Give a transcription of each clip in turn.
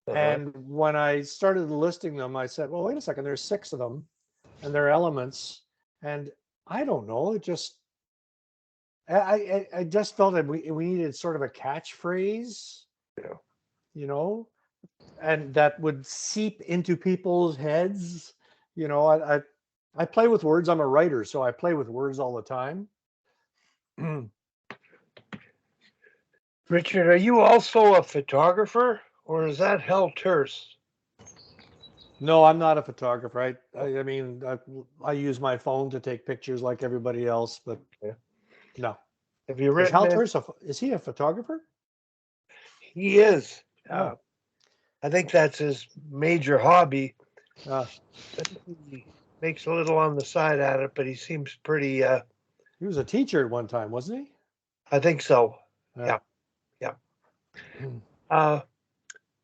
And when I started listing them, I said, well, wait a second, there's 6 of them and they're elements. And I don't know, it just, I just felt that we needed sort of a catchphrase, Yeah. you know, and that would seep into people's heads. You know, I play with words. I'm a writer, so I play with words all the time. Richard, are you also a photographer, or is that Hell Terse? No, I'm not a photographer. I mean, I use my phone to take pictures like everybody else, but Yeah. no. Have you Is written it? Halter's is he a photographer? He is. Oh, I think that's his major hobby. uh, I think he makes a little on the side at it, but he seems pretty. he was a teacher at one time, wasn't he? I think so. Yeah. Yeah, yeah. Uh,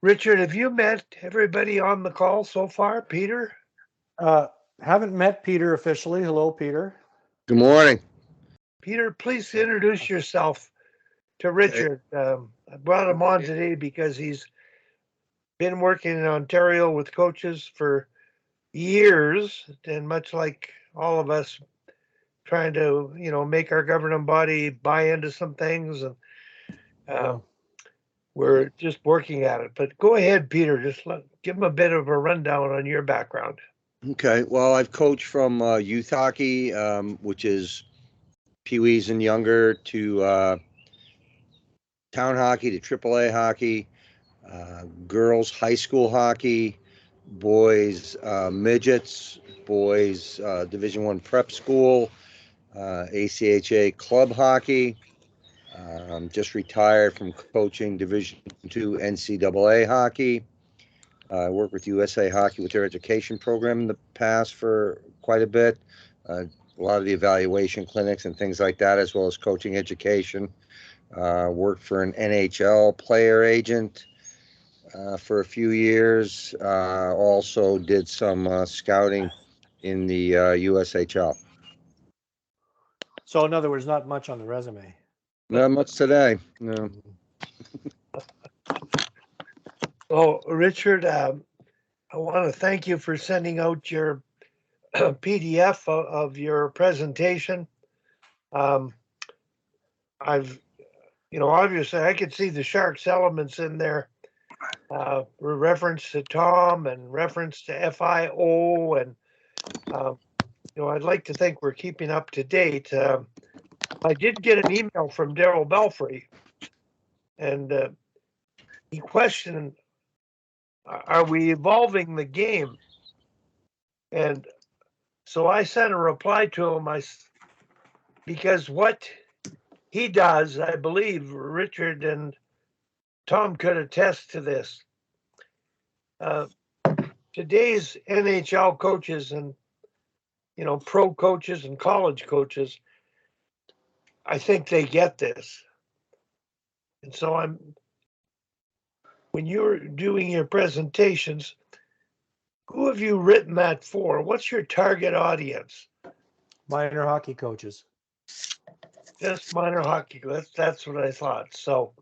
Richard, have you met everybody on the call so far? Peter? Uh, haven't met Peter officially. Hello, Peter. Good morning. Peter, please introduce yourself to Okay. Richard. I brought him on today because he's been working in Ontario with coaches for years, and much like all of us, trying to make our governing body buy into some things, and Yeah. we're just working at it. But go ahead, Peter. Just give him a bit of a rundown on your background. Okay. Well, I've coached from youth hockey, which is peewees and younger, to town hockey, to AAA hockey, girls high school hockey, boys midgets, boys Division I prep school, ACHA club hockey. Just retired from coaching Division II NCAA hockey. I worked with USA Hockey with their education program in the past for quite a bit. A lot of the evaluation clinics and things like that, as well as coaching education. Worked for an NHL player agent for a few years. Also did some scouting in the USHL. So, in other words, not much on the resume. Not much today. No. Oh, Richard, I want to thank you for sending out your PDF of your presentation. I've, obviously I could see the Sharks elements in there, reference to Tom and reference to FIO, and I'd like to think we're keeping up to date. I did get an email from Daryl Belfry, and he questioned, "Are we evolving the game?" And so I sent a reply to him. Because what he does, I believe Richard and Tom could attest to this. Today's NHL coaches and pro coaches and college coaches, I think they get this. And so when you're doing your presentations, who have you written that for? What's your target audience? Minor hockey coaches. Just minor hockey. That's what I thought. So,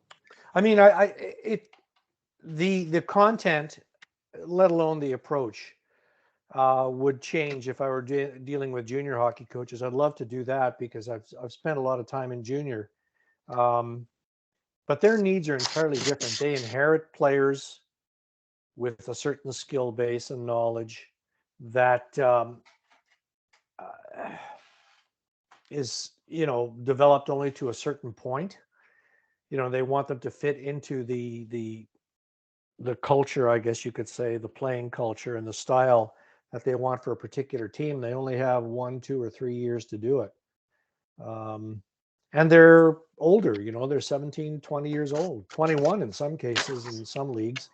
I mean, the content, let alone the approach, would change if I were dealing with junior hockey coaches. I'd love to do that because I've spent a lot of time in junior, but their needs are entirely different. They inherit players with a certain skill base and knowledge that is developed only to a certain point. They want them to fit into the culture, I guess you could say, the playing culture and the style that they want for a particular team. They only have 1, 2, or 3 years to do it. And they're older, they're 17, 20 years old, 21 in some cases, in some leagues.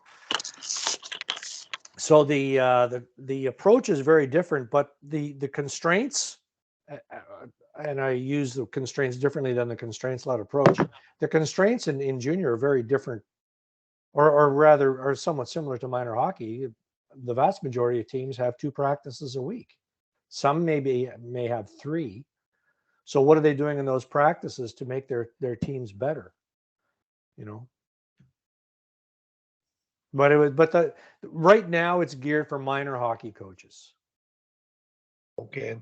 So the approach is very different, but the constraints, and I use the constraints differently than the constraints-led approach. The constraints in junior are very different, or rather are somewhat similar to minor hockey. The vast majority of teams have 2 practices a week. Some may have 3. So what are they doing in those practices to make their teams better? But right now it's geared for minor hockey coaches. Okay.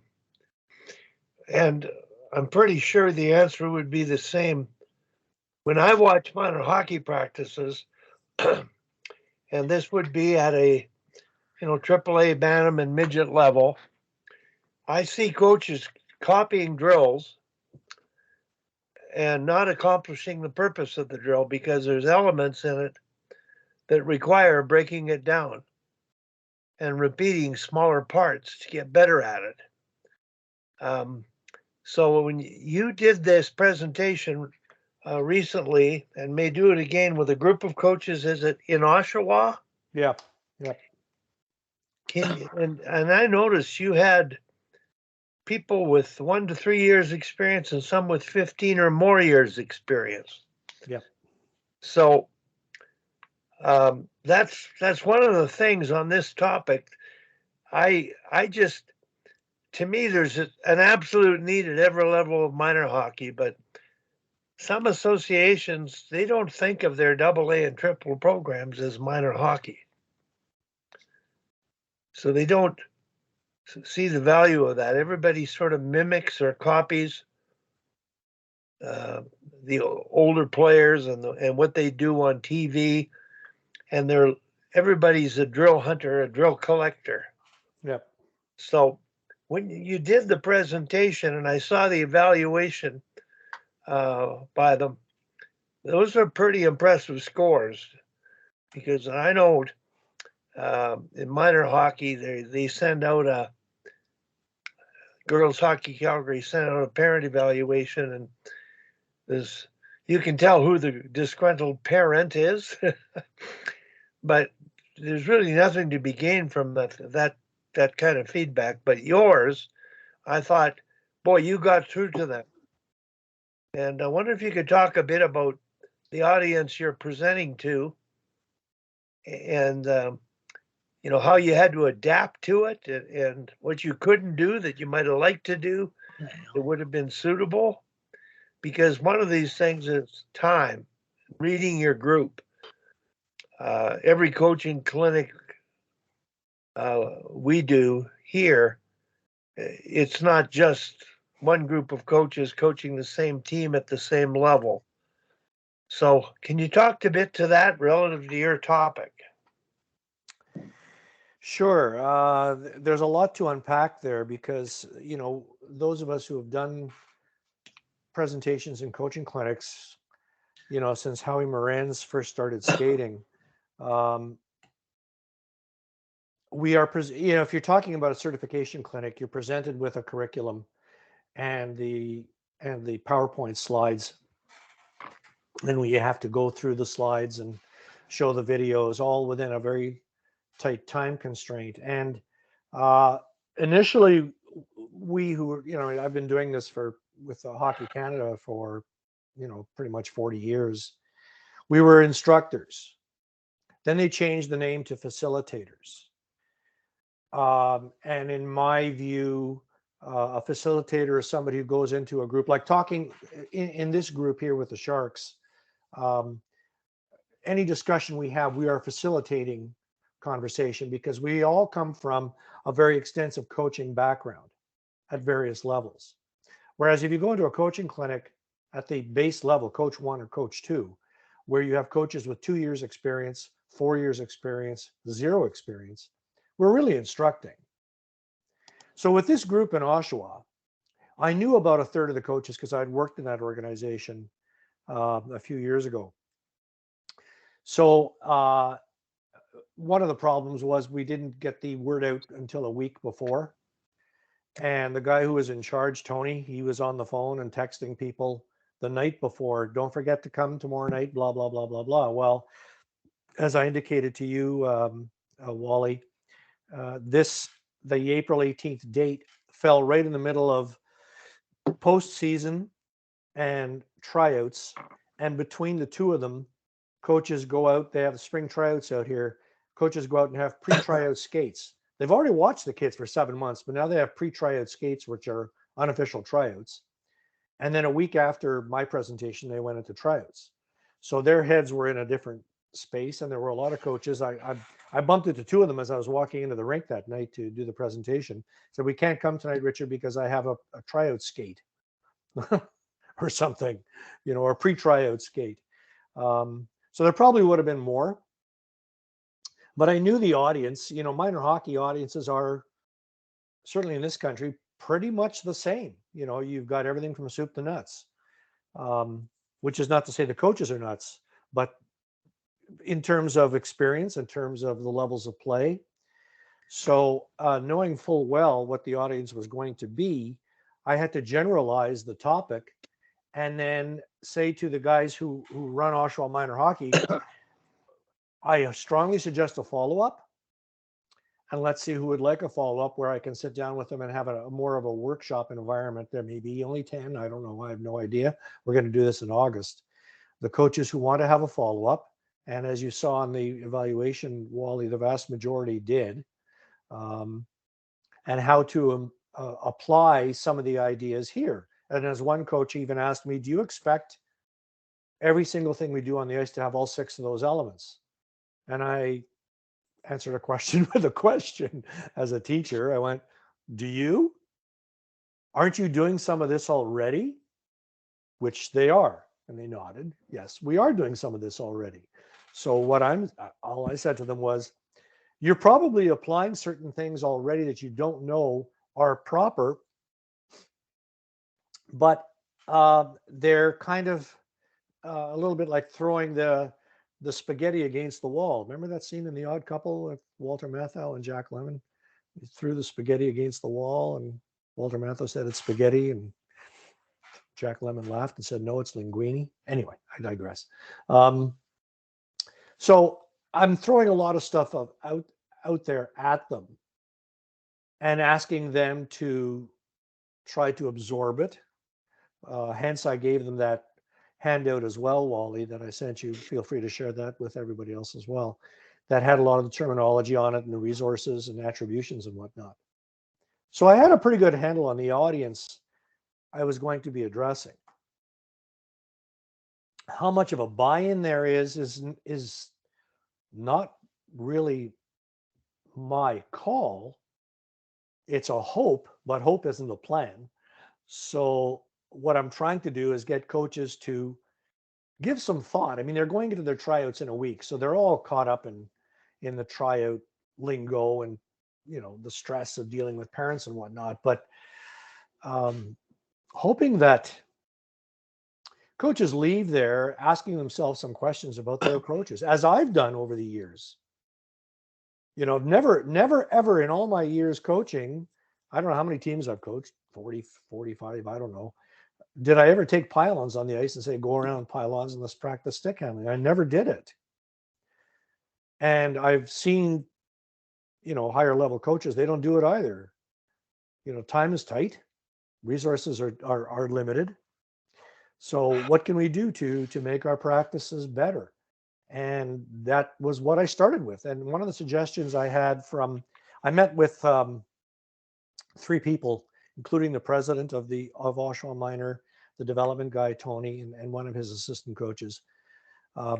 And I'm pretty sure the answer would be the same. When I watch minor hockey practices, and this would be at a AAA Bantam and midget level, I see coaches copying drills and not accomplishing the purpose of the drill because there's elements in it that require breaking it down and repeating smaller parts to get better at it. So when you did this presentation recently and may do it again with a group of coaches, is it in Oshawa? Yeah. Yeah. And I noticed you had people with 1 to 3 years experience and some with 15 or more years experience. Yeah. So that's one of the things on this topic. I just, to me, there's an absolute need at every level of minor hockey, but some associations, they don't think of their AA and triple programs as minor hockey. So they don't see the value of that. Everybody sort of mimics or copies the older players and what they do on TV, and everybody's a drill hunter, a drill collector. Yeah. So when you did the presentation and I saw the evaluation by them, those are pretty impressive scores because I know in minor hockey they send out a girls hockey Calgary sent out a parent evaluation, and there's you can tell who the disgruntled parent is, but there's really nothing to be gained from that kind of feedback. But yours, I thought, boy, you got through to them. And I wonder if you could talk a bit about the audience you're presenting to and how you had to adapt to it and what you couldn't do that you might have liked to do that would have been suitable. Because one of these things is time, reading your group. Every coaching clinic we do here, it's not just one group of coaches coaching the same team at the same level. So can you talk a bit to that relative to your topic? Sure. There's a lot to unpack there because, those of us who have done presentations in coaching clinics, since Howie Moran's first started skating, we are, if you're talking about a certification clinic, you're presented with a curriculum and the PowerPoint slides. Then we have to go through the slides and show the videos all within a very tight time constraint. And initially, we who were, I've been doing this with Hockey Canada for, pretty much 40 years. We were instructors. Then they changed the name to facilitators. And in my view, a facilitator is somebody who goes into a group, like talking in this group here with the Sharks. Any discussion we have, we are facilitating conversation because we all come from a very extensive coaching background at various levels. Whereas if you go into a coaching clinic at the base level, coach 1 or coach 2, where you have coaches with 2 years experience, 4 years experience, 0 experience, we're really instructing. So with this group in Oshawa, I knew about a third of the coaches because I'd worked in that organization a few years ago. So one of the problems was we didn't get the word out until a week before. And the guy who was in charge, Tony, he was on the phone and texting people the night before, don't forget to come tomorrow night, blah, blah, blah, blah, blah. Well, as I indicated to you, Wally, the April 18th date fell right in the middle of postseason and tryouts. And between the two of them, coaches go out, they have the spring tryouts out here. Coaches go out and have pre-tryout skates. They've already watched the kids for 7 months, but now they have pre-tryout skates, which are unofficial tryouts. And then a week after my presentation, they went into tryouts. So their heads were in a different space, and there were a lot of coaches. I bumped into two of them as I was walking into the rink that night to do the presentation. Said, "We can't come tonight, Richard, because I have a tryout skate or something, or pre-tryout skate." So there probably would have been more, but I knew the audience. Minor hockey audiences are, certainly in this country, pretty much the same. You've got everything from soup to nuts, which is not to say the coaches are nuts, but in terms of experience, in terms of the levels of play. So knowing full well what the audience was going to be, I had to generalize the topic and then say to the guys who run Oshawa Minor Hockey, I strongly suggest a follow-up. And let's see who would like a follow-up where I can sit down with them and have a more of a workshop environment. There may be only 10. I don't know. I have no idea. We're going to do this in August. The coaches who want to have a follow-up, and as you saw in the evaluation, Wally, the vast majority did, and how to apply some of the ideas here. And as one coach even asked me, do you expect every single thing we do on the ice to have all 6 of those elements? And I answered a question with a question as a teacher. I went, do you? Aren't you doing some of this already? Which they are. And they nodded. Yes, we are doing some of this already. So all I said to them was, you're probably applying certain things already that you don't know are proper, but they're kind of a little bit like throwing the spaghetti against the wall. Remember that scene in The Odd Couple with Walter Matthau and Jack Lemmon? He threw the spaghetti against the wall, and Walter Matthau said it's spaghetti, and Jack Lemmon laughed and said, no, it's linguine. Anyway, I digress. So I'm throwing a lot of stuff out there at them and asking them to try to absorb it. Hence, I gave them that handout as well, Wally, that I sent you. Feel free to share that with everybody else as well. That had a lot of the terminology on it and the resources and attributions and whatnot. So I had a pretty good handle on the audience I was going to be addressing. How much of a buy-in there is not really my call. It's a hope, but hope isn't a plan. So what I'm trying to do is get coaches to give some thought. I mean, they're going into their tryouts in a week, so they're all caught up in the tryout lingo and the stress of dealing with parents and whatnot. But hoping that coaches leave there asking themselves some questions about their approaches, as I've done over the years. Never, ever in all my years coaching, I don't know how many teams I've coached, 40, 45, I don't know. Did I ever take pylons on the ice and say, go around pylons and let's practice stick handling? I never did it. And I've seen, higher level coaches, they don't do it either. Time is tight. Resources are limited. So what can we do to make our practices better? And that was what I started with. And one of the suggestions I had I met with 3 people, including the president of Oshawa Minor, the development guy, Tony, and one of his assistant coaches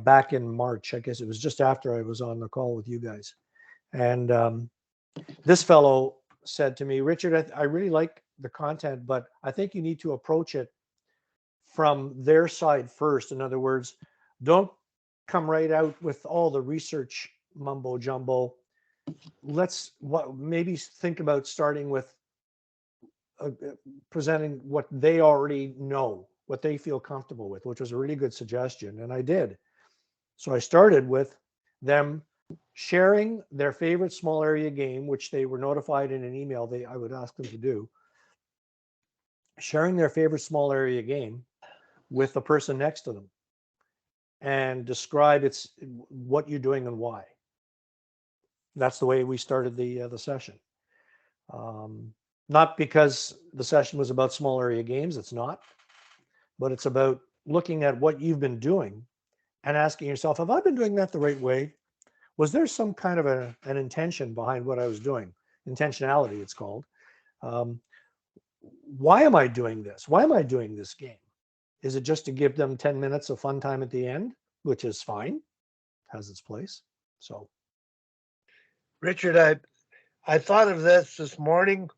back in March. I guess it was just after I was on the call with you guys. And this fellow said to me, Richard, I really like the content, but I think you need to approach it from their side first. In other words, don't come right out with all the research mumbo jumbo. Maybe think about starting with presenting what they already know, what they feel comfortable with, which was a really good suggestion. And I did. So I started with them sharing their favorite small area game, which they were notified in an email I would ask them to do, sharing their favorite small area game with the person next to them and describe what you're doing and why. That's the way we started the session. Not because the session was about small area games, it's not, but it's about looking at what you've been doing and asking yourself, have I been doing that the right way? Was there some kind of an intention behind what I was doing? Intentionality, it's called. Why am I doing this? Why am I doing this game? Is it just to give them 10 minutes of fun time at the end, which is fine? has its place. So, Richard, I thought of this morning,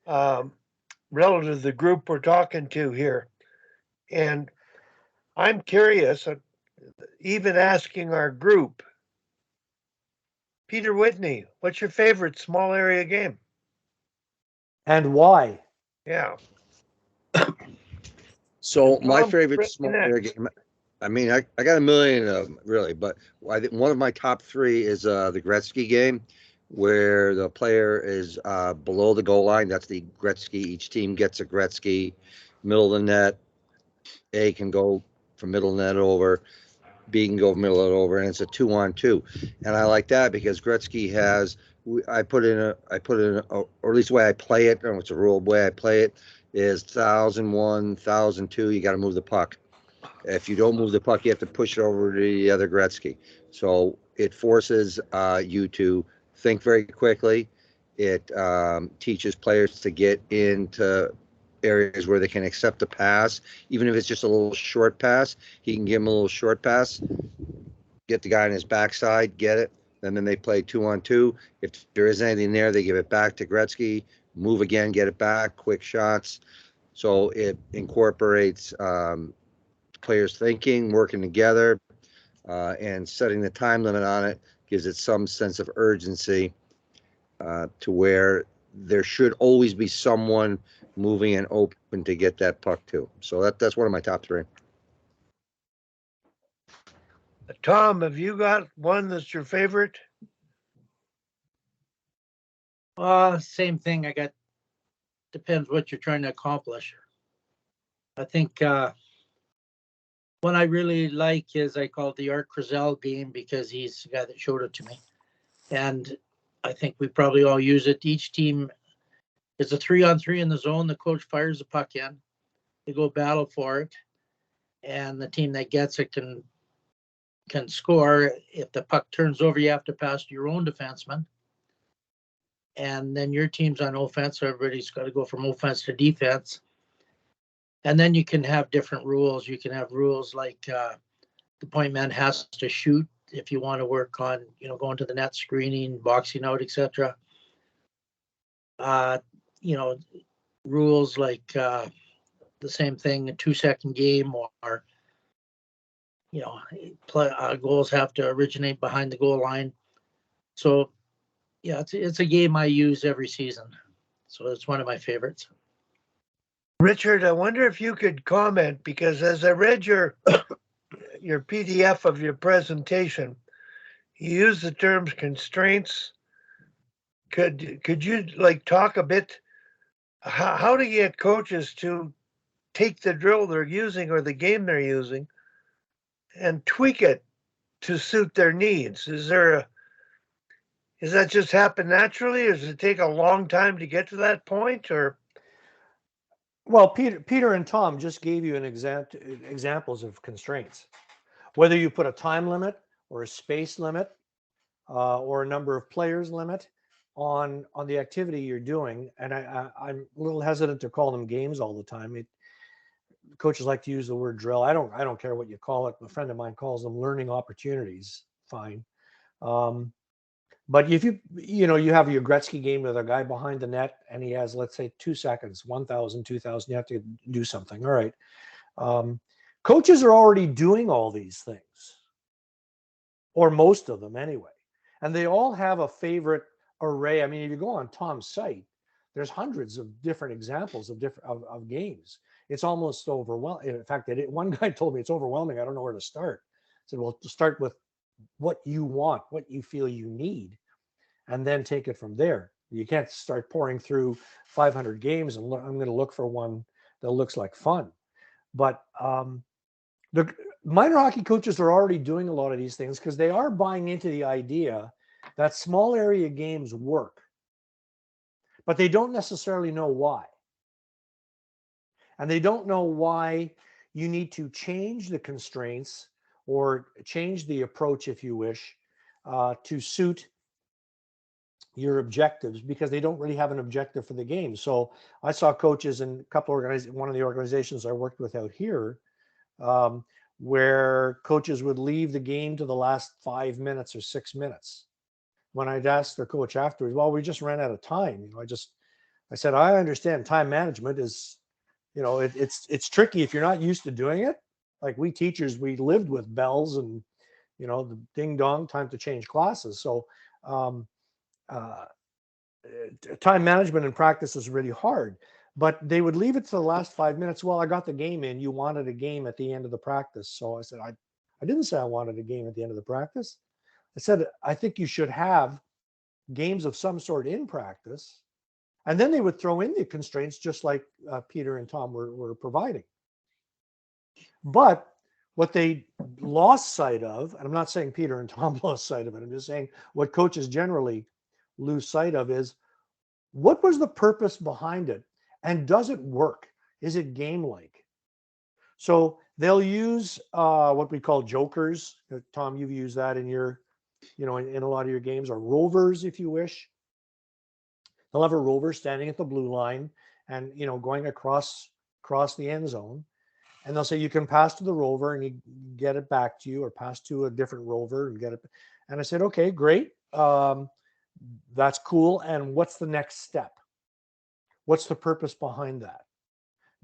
um, relative to the group we're talking to here, and I'm curious, even asking our group, Peter Whitney, what's your favorite small area game? and why? Yeah. So my Tom, favorite right small area next. game. I mean, I got a million of them really, but I think one of my top three is the Gretzky game, where the player is below the goal line. That's the Gretzky. Each team gets a Gretzky, middle of the net. A can go from middle of the net over. B can go middle of it over, and it's a 2-on-2. And I like that because Gretzky has. I put in a, or at least the way I play it. I don't know it's a rule. The way I play it is 1,001, 1,002. You got to move the puck. If you don't move the puck, you have to push it over to the other Gretzky. So it forces you to think very quickly. It teaches players to get into areas where they can accept a pass, even if it's just a little short pass. He can give him a little short pass, get the guy on his backside, get it, and then they play 2-on-2. If there is anything there, they give it back to Gretzky, move again, get it back, quick shots. So it incorporates players thinking, working together, and setting the time limit on it gives it some sense of urgency to where there should always be someone moving and open to get that puck too. So that's one of my top three. Tom, have you got one that's your favorite? Same thing. Depends what you're trying to accomplish. I think one I really like is I call it the Art Crizel game because he's the guy that showed it to me. And I think we probably all use it. Each team is a 3-on-3 in the zone. The coach fires the puck in. They go battle for it. And the team that gets it can score. If the puck turns over, you have to pass to your own defenseman. And then your team's on offense, so everybody's got to go from offense to defense. And then you can have different rules. You can have rules like the point man has to shoot if you want to work on, going to the net, screening, boxing out, etc. Rules like the same thing, a 2-second game, or goals have to originate behind the goal line. So yeah, it's a game I use every season. So it's one of my favorites. Richard, I wonder if you could comment, because as I read your PDF of your presentation, you use the terms constraints. Could you talk a bit how to get coaches to take the drill they're using or the game they're using and tweak it to suit their needs? Does that just happen naturally, or does it take a long time to get to that point? Or Well, Peter and Tom just gave you examples of constraints. Whether you put a time limit or a space limit or a number of players limit on the activity you're doing, and I'm a little hesitant to call them games all the time. Coaches like to use the word drill. I don't care what you call it. A friend of mine calls them learning opportunities. Fine. But if you have your Gretzky game with a guy behind the net and he has, let's say, 2 seconds, 1,000, 2,000, you have to do something. All right. Coaches are already doing all these things, or most of them anyway. And they all have a favorite array. I mean, if you go on Tom's site, there's hundreds of different examples of games. It's almost overwhelming. In fact, one guy told me it's overwhelming. I don't know where to start. I said, well, to start with what you want, what you feel you need, and then take it from there. You can't start pouring through 500 games and I'm going to look for one that looks like fun. But the minor hockey coaches are already doing a lot of these things because they are buying into the idea that small area games work, but they don't necessarily know why. And they don't know why you need to change the constraints or change the approach, if you wish, to suit your objectives, because they don't really have an objective for the game. So I saw coaches in one of the organizations I worked with out here, where coaches would leave the game to the last 5 minutes or 6 minutes. When I'd ask the coach afterwards, well, we just ran out of time. I said, I understand time management is, it's tricky if you're not used to doing it. Like we teachers, we lived with bells and, the ding dong, time to change classes. So time management in practice is really hard, but they would leave it to the last 5 minutes. Well, I got the game in. You wanted a game at the end of the practice. So I said, I didn't say I wanted a game at the end of the practice. I said, I think you should have games of some sort in practice. And then they would throw in the constraints just like Peter and Tom were providing. But what they lost sight of, and I'm not saying Peter and Tom lost sight of it, I'm just saying what coaches generally lose sight of is, what was the purpose behind it? And does it work? Is it game-like? So they'll use what we call jokers. Tom, you've used that in your, in a lot of your games, or rovers, if you wish. They'll have a rover standing at the blue line and, going across the end zone. And they'll say, you can pass to the rover and you get it back to you, or pass to a different rover and get it. And I said, okay, great. That's cool. And what's the next step? What's the purpose behind that?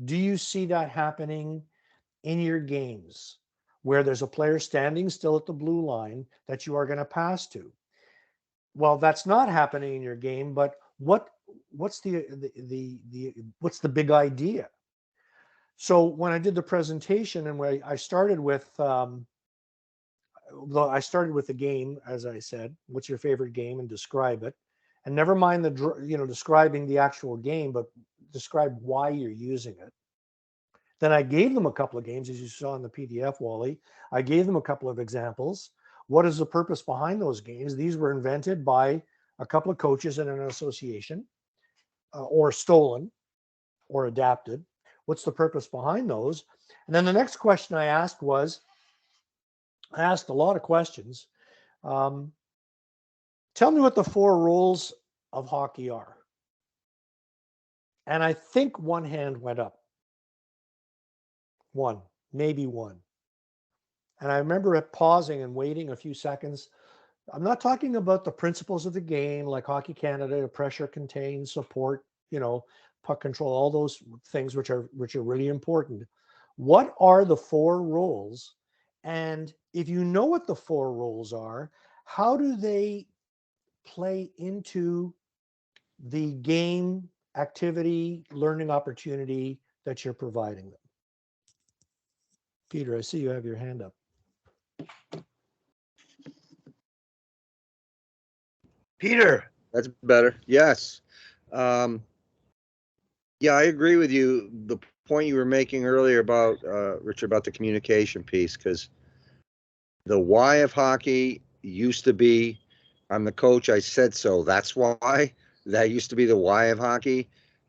Do you see that happening in your games where there's a player standing still at the blue line that you are going to pass to? Well, that's not happening in your game, but what's the big idea? So when I did the presentation, and when I started with the game, as I said, what's your favorite game, and describe it, and never mind describing the actual game, but describe why you're using it. Then I gave them a couple of games, as you saw in the PDF, Wally. I gave them a couple of examples. What is the purpose behind those games? These were invented by a couple of coaches in an association, or stolen or adapted. What's the purpose behind those? And then the next question I asked was, I asked a lot of questions. Tell me what the 4 roles of hockey are. And I think one hand went up. One, maybe one. And I remember it pausing and waiting a few seconds. I'm not talking about the principles of the game, like Hockey Canada, pressure, contain, support, puck control, all those things which are really important. What are the 4 roles? And if you know what the 4 roles are, how do they play into the game, activity, learning opportunity that you're providing them? Peter, I see you have your hand up. Peter. That's better. Yes. Yeah, I agree with you. The point you were making earlier about, Richard, about the communication piece, because the why of hockey used to be, I'm the coach, I said so. That's why. That used to be the why of hockey.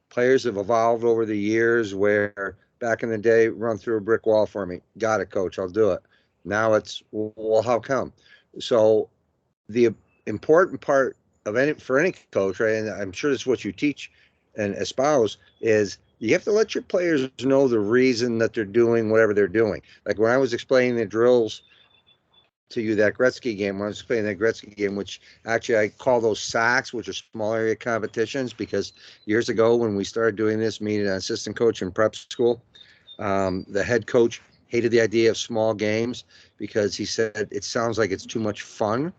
Players have evolved over the years where back in the day, run through a brick wall for me. Got it, coach, I'll do it. Now it's, well, how come? So the important part of for any coach, right, and I'm sure that's what you teach and espouse, is you have to let your players know the reason that they're doing whatever they're doing. Like when I was explaining the drills to you, that Gretzky game, when I was explaining that Gretzky game, which actually I call those sacks, which are small area competitions, because years ago when we started doing this, me and an assistant coach in prep school, the head coach hated the idea of small games because he said it sounds like it's too much fun.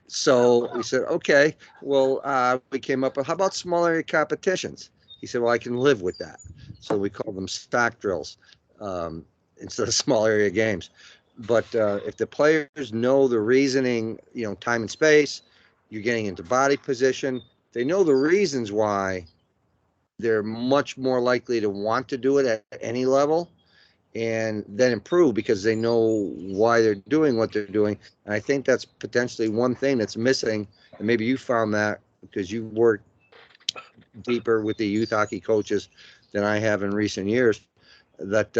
So we said, okay, well, we came up with, how about small area competitions? He said, well, I can live with that. So we call them stack drills instead of small area games. But if the players know the reasoning, time and space, you're getting into body position, they know the reasons why, they're much more likely to want to do it at any level and then improve because they know why they're doing what they're doing. And I think that's potentially one thing that's missing. And maybe you found that because you worked deeper with the youth hockey coaches than I have in recent years, that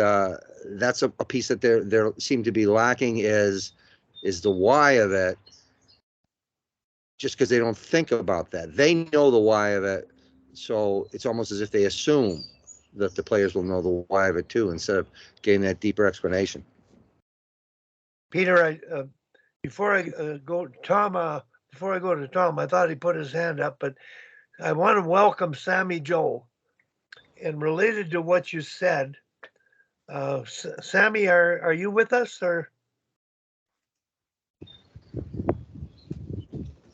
that's a piece that they seem to be lacking is the why of it, just because they don't think about that. They know the why of it. So it's almost as if they assume that the players will know the why of it too, instead of getting that deeper explanation. Peter, before I go to Tom, I thought he put his hand up, but I want to welcome Sammy Joe. And related to what you said, Sammy, are you with us or?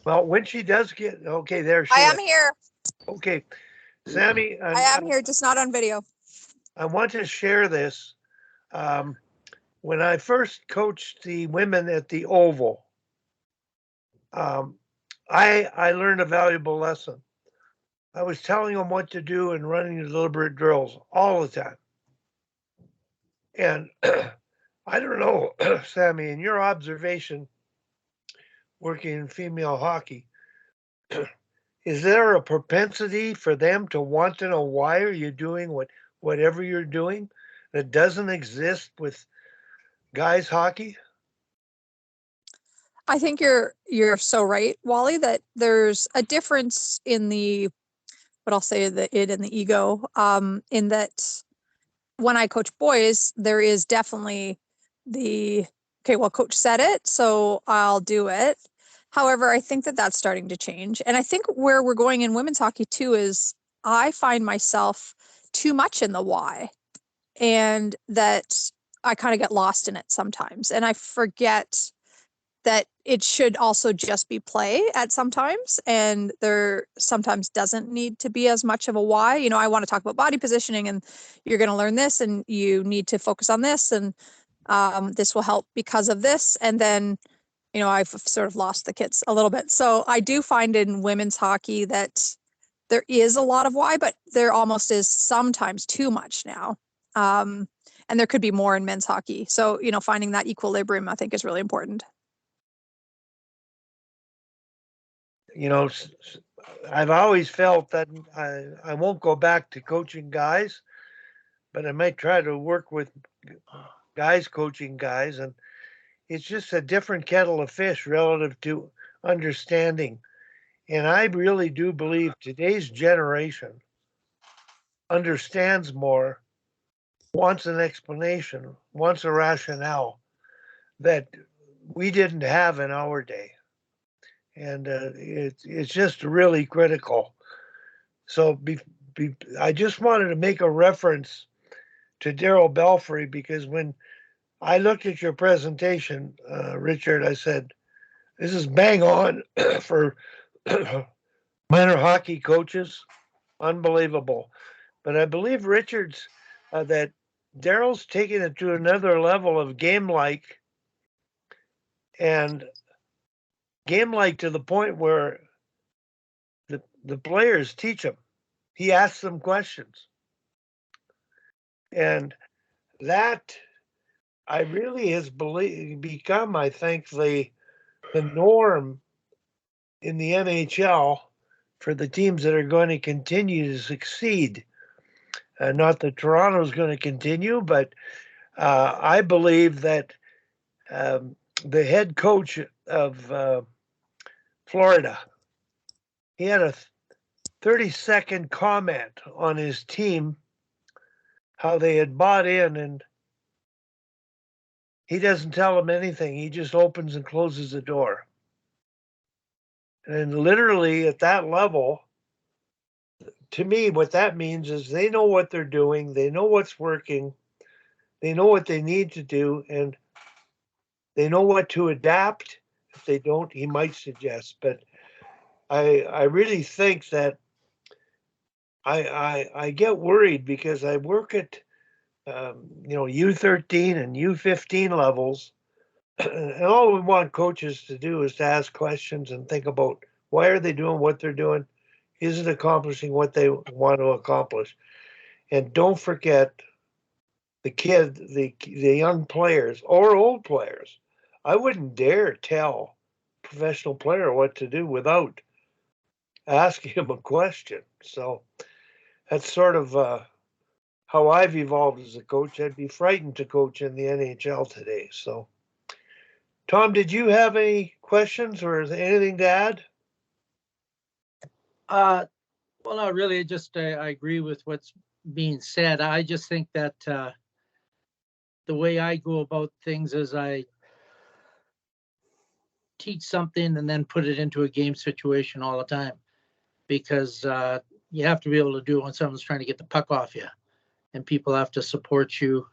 Well, when she does get, okay, there she I is. am here. Okay, Sammy, I am here, just not on video. I want to share this. When I first coached the women at the Oval, I learned a valuable lesson. I was telling them what to do and running the deliberate drills all the time. And I don't know, Sammy, in your observation, working in female hockey, is there a propensity for them to want to know why are you doing whatever you're doing that doesn't exist with guys hockey? I think you're so right, Wally, that there's a difference in the, what I'll say, the id and the ego, in that when I coach boys, there is definitely the, okay, well, coach said it, so I'll do it. However, I think that that's starting to change. And I think where we're going in women's hockey too is I find myself too much in the why, and that I kind of get lost in it sometimes. And I forget that it should also just be play at sometimes, and there sometimes doesn't need to be as much of a why. You know, I want to talk about body positioning, and you're going to learn this, and you need to focus on this, and this will help because of this. And then, you know, I've sort of lost the kids a little bit. So I do find in women's hockey that there is a lot of why, but there almost is sometimes too much now. And there could be more in men's hockey. So, you know, finding that equilibrium, I think, is really important. You know, I've always felt that I won't go back to coaching guys, but I might try to work with guys coaching guys. And it's just a different kettle of fish relative to understanding. And I really do believe today's generation understands more, wants an explanation, wants a rationale that we didn't have in our day. And it's just really critical. So I just wanted to make a reference to Daryl Belfry, because when I looked at your presentation, Richard, I said, this is bang on for minor hockey coaches. Unbelievable. But I believe Richard's that Daryl's taking it to another level of game-like, and game-like to the point where the players teach him. He asks them questions. And that I really has become, I think, the norm in the NHL for the teams that are going to continue to succeed. Not that Toronto's going to continue, but I believe that the head coach of Florida, he had a 30-second comment on his team, how they had bought in, and he doesn't tell them anything. He just opens and closes the door. And literally at that level, to me, what that means is they know what they're doing. They know what's working. They know what they need to do, and they know what to adapt. If they don't, he might suggest. But I really think that I get worried because I work at U13 and U15 levels, and all we want coaches to do is to ask questions and think about why are they doing what they're doing? Is it accomplishing what they want to accomplish? And don't forget the young players or old players. I wouldn't dare tell a professional player what to do without asking him a question. So that's sort of how I've evolved as a coach. I'd be frightened to coach in the NHL today. So, Tom, did you have any questions or is there anything to add? Well, not really. Just I agree with what's being said. I just think that the way I go about things is I teach something and then put it into a game situation all the time, because you have to be able to do it when someone's trying to get the puck off you, and people have to support you,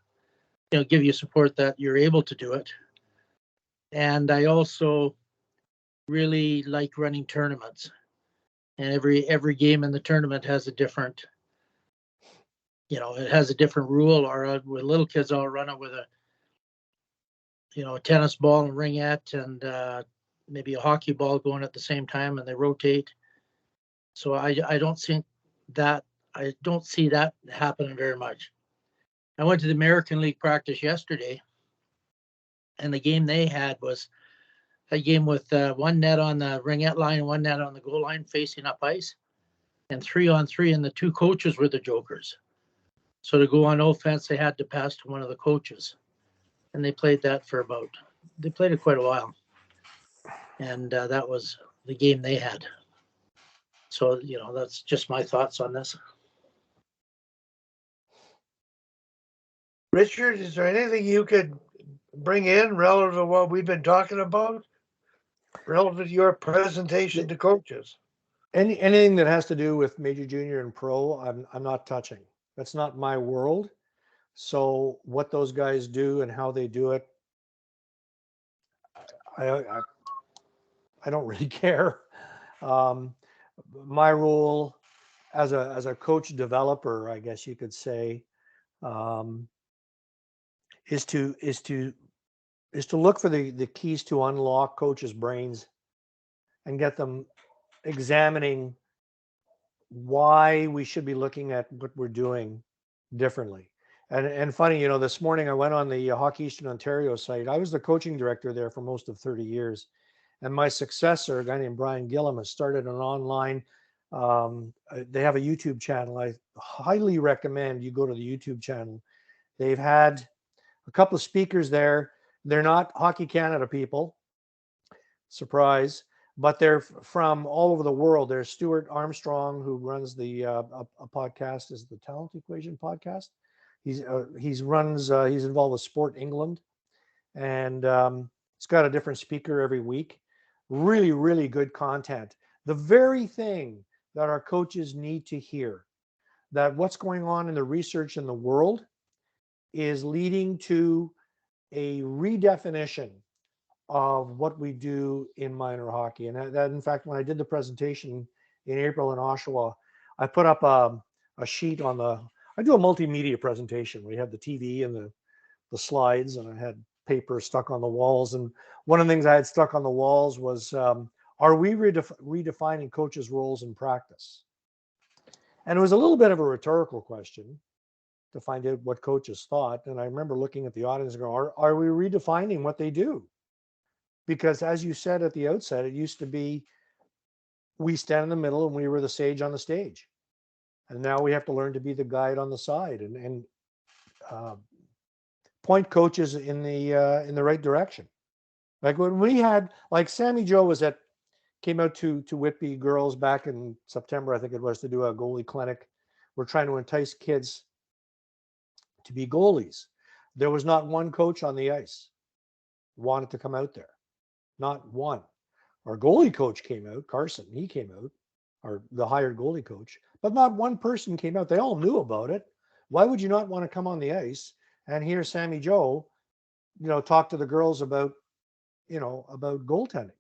give you support that you're able to do it. And I also really like running tournaments, and every game in the tournament has a different, it has a different rule. Or with little kids, I'll run it with a tennis ball and ringette, and maybe a hockey ball going at the same time, and they rotate. So I don't see that happening very much. I went to the American League practice yesterday, and the game they had was a game with one net on the ringette line and one net on the goal line facing up ice, and 3-on-3, and the two coaches were the jokers. So to go on offense, they had to pass to one of the coaches, and they played that they played it quite a while, and that was the game they had. So, that's just my thoughts on this. Richard, is there anything you could bring in relative to what we've been talking about, relative to your presentation to coaches? Anything that has to do with major, junior, and pro, I'm not touching. That's not my world. So what those guys do and how they do it, I don't really care. My role as a coach developer, I guess you could say, is to look for the keys to unlock coaches' brains and get them examining why we should be looking at what we're doing differently. And funny, this morning I went on the Hockey Eastern Ontario site. I was the coaching director there for most of 30 years. And my successor, a guy named Brian Gillum, has started an online, they have a YouTube channel. I highly recommend you go to the YouTube channel. They've had a couple of speakers there. They're not Hockey Canada people, surprise, but they're from all over the world. There's Stuart Armstrong, who runs the a podcast, is the Talent Equation podcast. He's involved with Sport England, and he's got a different speaker every week. Really, really good content. The very thing that our coaches need to hear, that what's going on in the research in the world is leading to a redefinition of what we do in minor hockey. And that in fact, when I did the presentation in April in Oshawa, I put up a sheet on I do a multimedia presentation. We had the TV and the slides, and I had paper stuck on the walls. And one of the things I had stuck on the walls was, are we redefining coaches' roles in practice? And it was a little bit of a rhetorical question to find out what coaches thought. And I remember looking at the audience and going, are we redefining what they do? Because as you said at the outset, it used to be we stand in the middle and we were the sage on the stage. And now we have to learn to be the guide on the side and point coaches in the right direction. Like when we had, like Sammy Joe came out to Whitby girls back in September, I think it was, to do a goalie clinic. We're trying to entice kids to be goalies. There was not one coach on the ice wanted to come out there. Not one. Our goalie coach came out, Carson, he came out, the hired goalie coach, but not one person came out. They all knew about it. Why would you not want to come on the ice and hear Sammy Joe, talk to the girls about goaltending?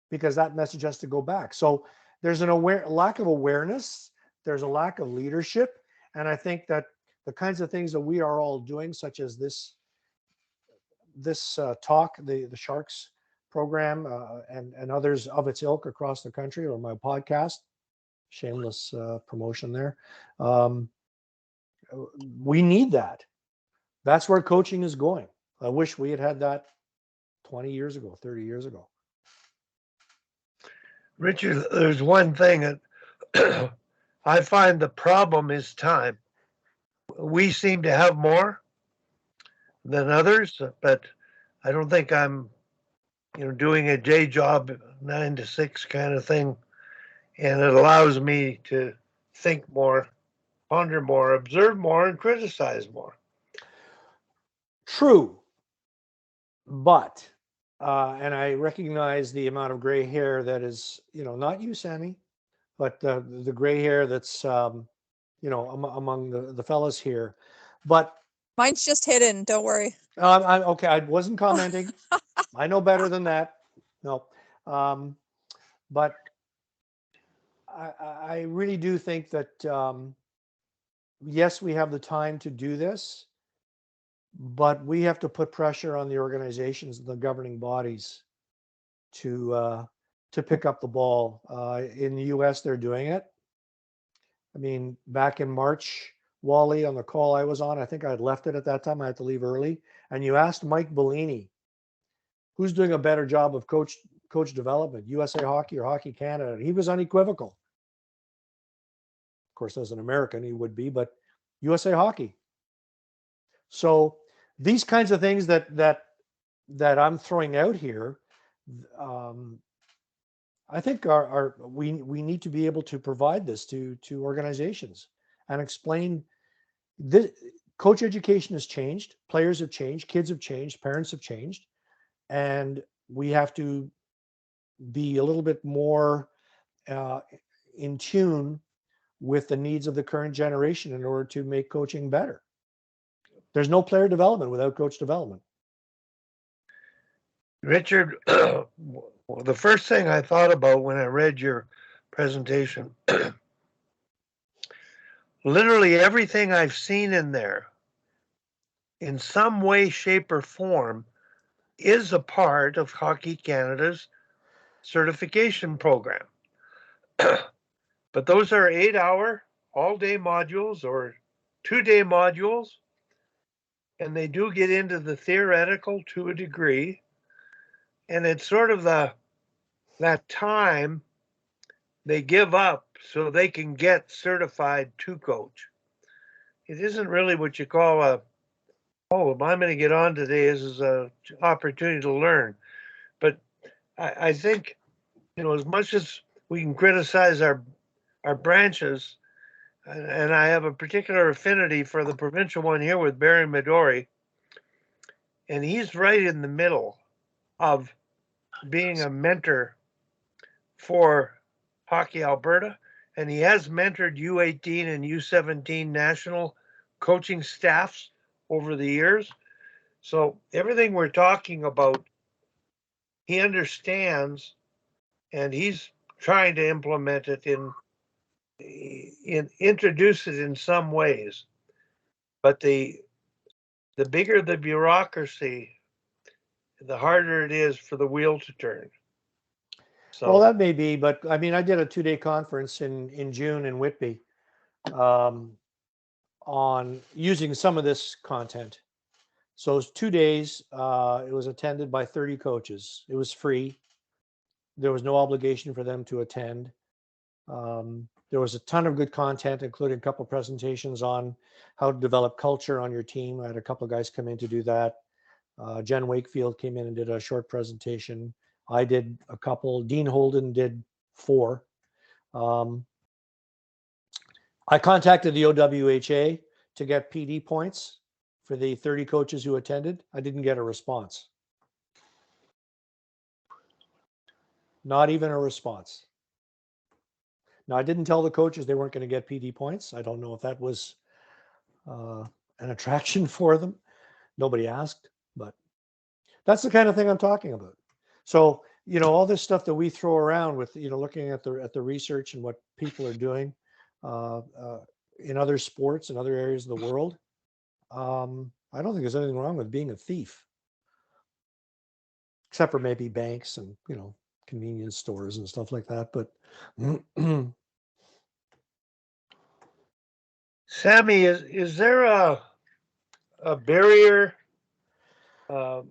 Because that message has to go back. So there's lack of awareness. There's a lack of leadership. And I think that the kinds of things that we are all doing, such as this talk, the Sharks program, and others of its ilk across the country, or my podcast, shameless promotion there. We need that. That's where coaching is going. I wish we had that 20 years ago, 30 years ago. Richard, there's one thing that I find the problem is time. We seem to have more than others, but I don't think I'm, doing a day job, 9 to 6 kind of thing. And it allows me to think more, ponder more, observe more, and criticize more. True. But And I recognize the amount of gray hair that is, not you, Sammy, but the gray hair that's, among the fellas here. But Mine's just hidden. Don't worry. I'm okay. I wasn't commenting. I know better than that. No, but I really do think that yes, we have the time to do this, but we have to put pressure on the organizations and the governing bodies to pick up the ball. In the U.S., they're doing it. I mean, back in March, Wally, on the call I was on, I think I had left it at that time. I had to leave early, and you asked Mike Bellini, who's doing a better job of coach development, USA Hockey or Hockey Canada? And he was unequivocal. Of course, as an American, he would be, but USA Hockey. So these kinds of things that I'm throwing out here, I think we need to be able to provide this to organizations and explain this. Coach education has changed, players have changed, kids have changed, parents have changed, and we have to be a little bit more in tune with the needs of the current generation in order to make coaching better. There's no player development without coach development. Richard, well, the first thing I thought about when I read your presentation, literally everything I've seen in there, in some way, shape, or form, is a part of Hockey Canada's certification program. But those are 8-hour, all-day modules or 2-day modules, and they do get into the theoretical to a degree. And it's sort of that time they give up so they can get certified to coach. It isn't really what you call I'm going to get on today. This is an opportunity to learn. But I think, as much as we can criticize our branches, and I have a particular affinity for the provincial one here with Barry Midori, and he's right in the middle of being a mentor for Hockey Alberta, and he has mentored U18 and U17 national coaching staffs over the years. So everything we're talking about, he understands, and he's trying to implement it in introduce it in some ways. But the bigger the bureaucracy, the harder it is for the wheel to turn. So, well, that may be, but I mean, I did a 2-day conference in June in Whitby on using some of this content. So it was 2 days. It was attended by 30 coaches. It was free. There was no obligation for them to attend. There was a ton of good content, including a couple of presentations on how to develop culture on your team. I had a couple of guys come in to do that. Jen Wakefield came in and did a short presentation. I did a couple. Dean Holden did 4. I contacted the OWHA to get PD points for the 30 coaches who attended. I didn't get a response. Not even a response. Now, I didn't tell the coaches they weren't going to get PD points. I don't know if that was an attraction for them. Nobody asked, but that's the kind of thing I'm talking about. So, all this stuff that we throw around with, looking at the research and what people are doing in other sports and other areas of the world, I don't think there's anything wrong with being a thief, except for maybe banks and, convenience stores and stuff like that. But Sammy, is there a barrier, a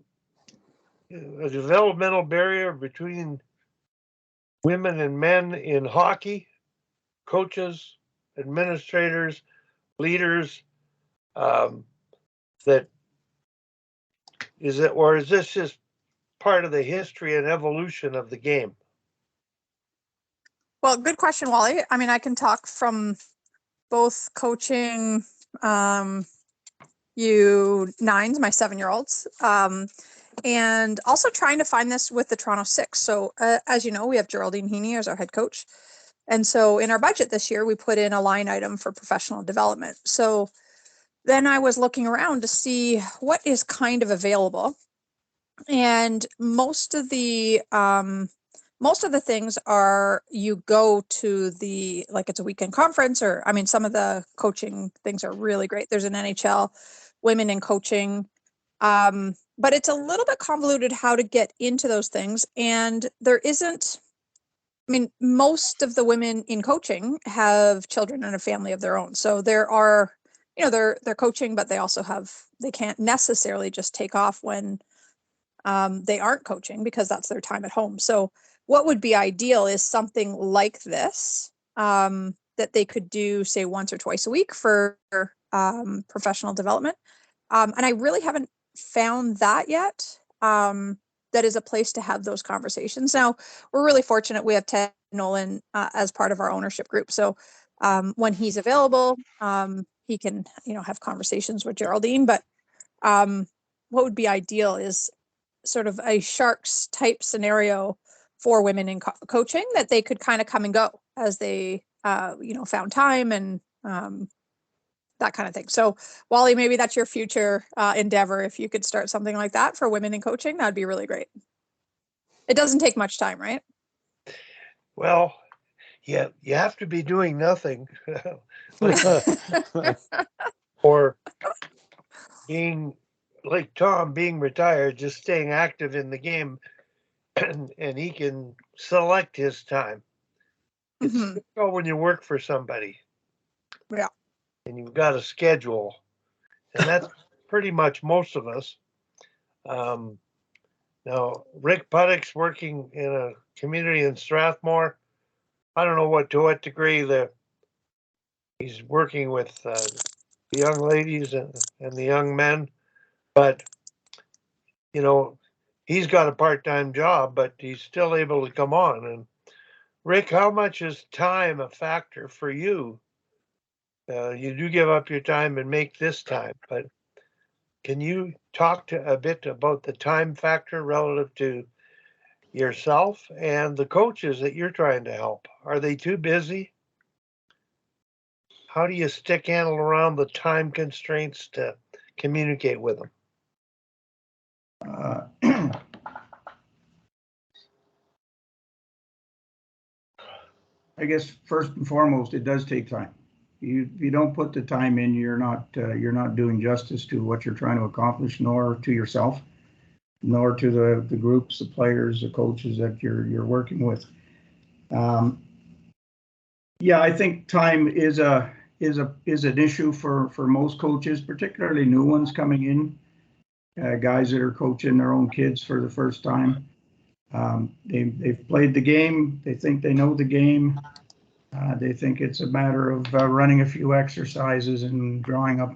developmental barrier between women and men in hockey? Coaches, administrators, leaders, that is it, or is this just part of the history and evolution of the game? Well, good question, Wally. I mean, I can talk from both coaching U9s, my 7-year-olds, and also trying to find this with the Toronto Six. So as you know, we have Geraldine Heaney as our head coach. And so in our budget this year, we put in a line item for professional development. So then I was looking around to see what is kind of available. And most of the things are, you go to the, like, it's a weekend conference, or I mean, some of the coaching things are really great. There's an NHL women in coaching, but it's a little bit convoluted how to get into those things. And there isn't, I mean, most of the women in coaching have children and a family of their own. So there are, you know, they're coaching, but they also have, they can't necessarily just take off when they aren't coaching, because that's their time at home. So what would be ideal is something like this, that they could do, say, once or twice a week for professional development. And I really haven't found that yet. That is a place to have those conversations. Now, we're really fortunate. We have Ted Nolan as part of our ownership group. So when he's available, he can, you know, have conversations with Geraldine. But what would be ideal is sort of a Sharks type scenario for women in coaching, that they could kind of come and go as they, you know, found time, and that kind of thing. So Wally, maybe that's your future endeavor. If you could start something like that for women in coaching, that'd be really great. It doesn't take much time, right? Well, yeah, you have to be doing nothing or being like Tom, being retired, just staying active in the game, and he can select his time. It's difficult when you work for somebody. Yeah. And you've got a schedule, and that's pretty much most of us. Now, Rick Puttick's working in a community in Strathmore. I don't know to what degree he's working with the young ladies and the young men, but you know, he's got a part-time job, but he's still able to come on. And Rick, how much is time a factor for you? You do give up your time and make this time, but can you talk a bit about the time factor relative to yourself and the coaches that you're trying to help? Are they too busy? How do you stick handle around the time constraints to communicate with them? I guess first and foremost, it does take time. If you don't put the time in, you're not doing justice to what you're trying to accomplish, nor to yourself, nor to the groups, the players, the coaches that you're working with. Yeah, I think time is an issue for most coaches, particularly new ones coming in, guys that are coaching their own kids for the first time. They've played the game. They think they know the game. They think it's a matter of running a few exercises and drawing up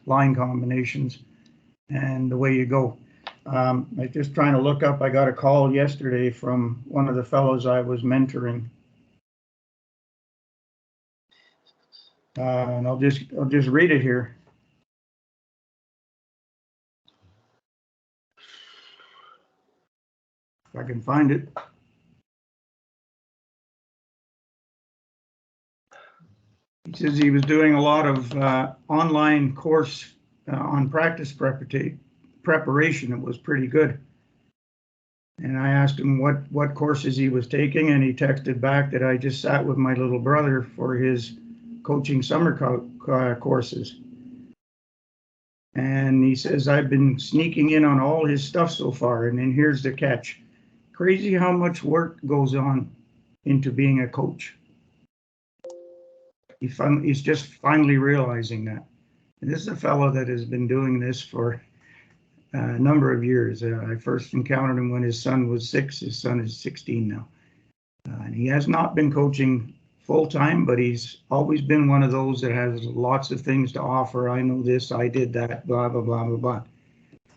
line combinations, and away you go. I'm just trying to look up. I got a call yesterday from one of the fellows I was mentoring, and I'll just read it here. If I can find it. He says he was doing a lot of online course on practice preparation. It was pretty good. And I asked him what courses he was taking, and he texted back that I just sat with my little brother for his coaching summer courses. And he says, I've been sneaking in on all his stuff so far. And then here's the catch. Crazy how much work goes on into being a coach. He's just finally realizing that. And this is a fellow that has been doing this for a number of years. I first encountered him when his son was 6. His son is 16 now. And he has not been coaching full time, but he's always been one of those that has lots of things to offer. I know this, I did that, blah, blah, blah, blah, blah.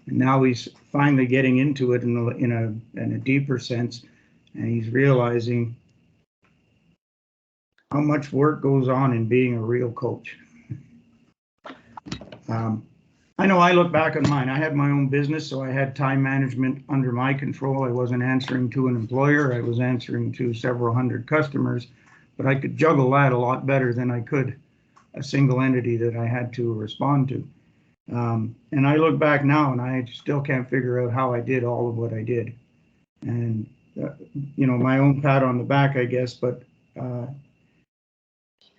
And now he's finally getting into it in a deeper sense. And he's realizing how much work goes on in being a real coach. I know I look back on mine. I had my own business, so I had time management under my control. I wasn't answering to an employer. I was answering to several hundred customers, but I could juggle that a lot better than I could a single entity that I had to respond to. And I look back now and I still can't figure out how I did all of what I did. And, my own pat on the back, I guess, but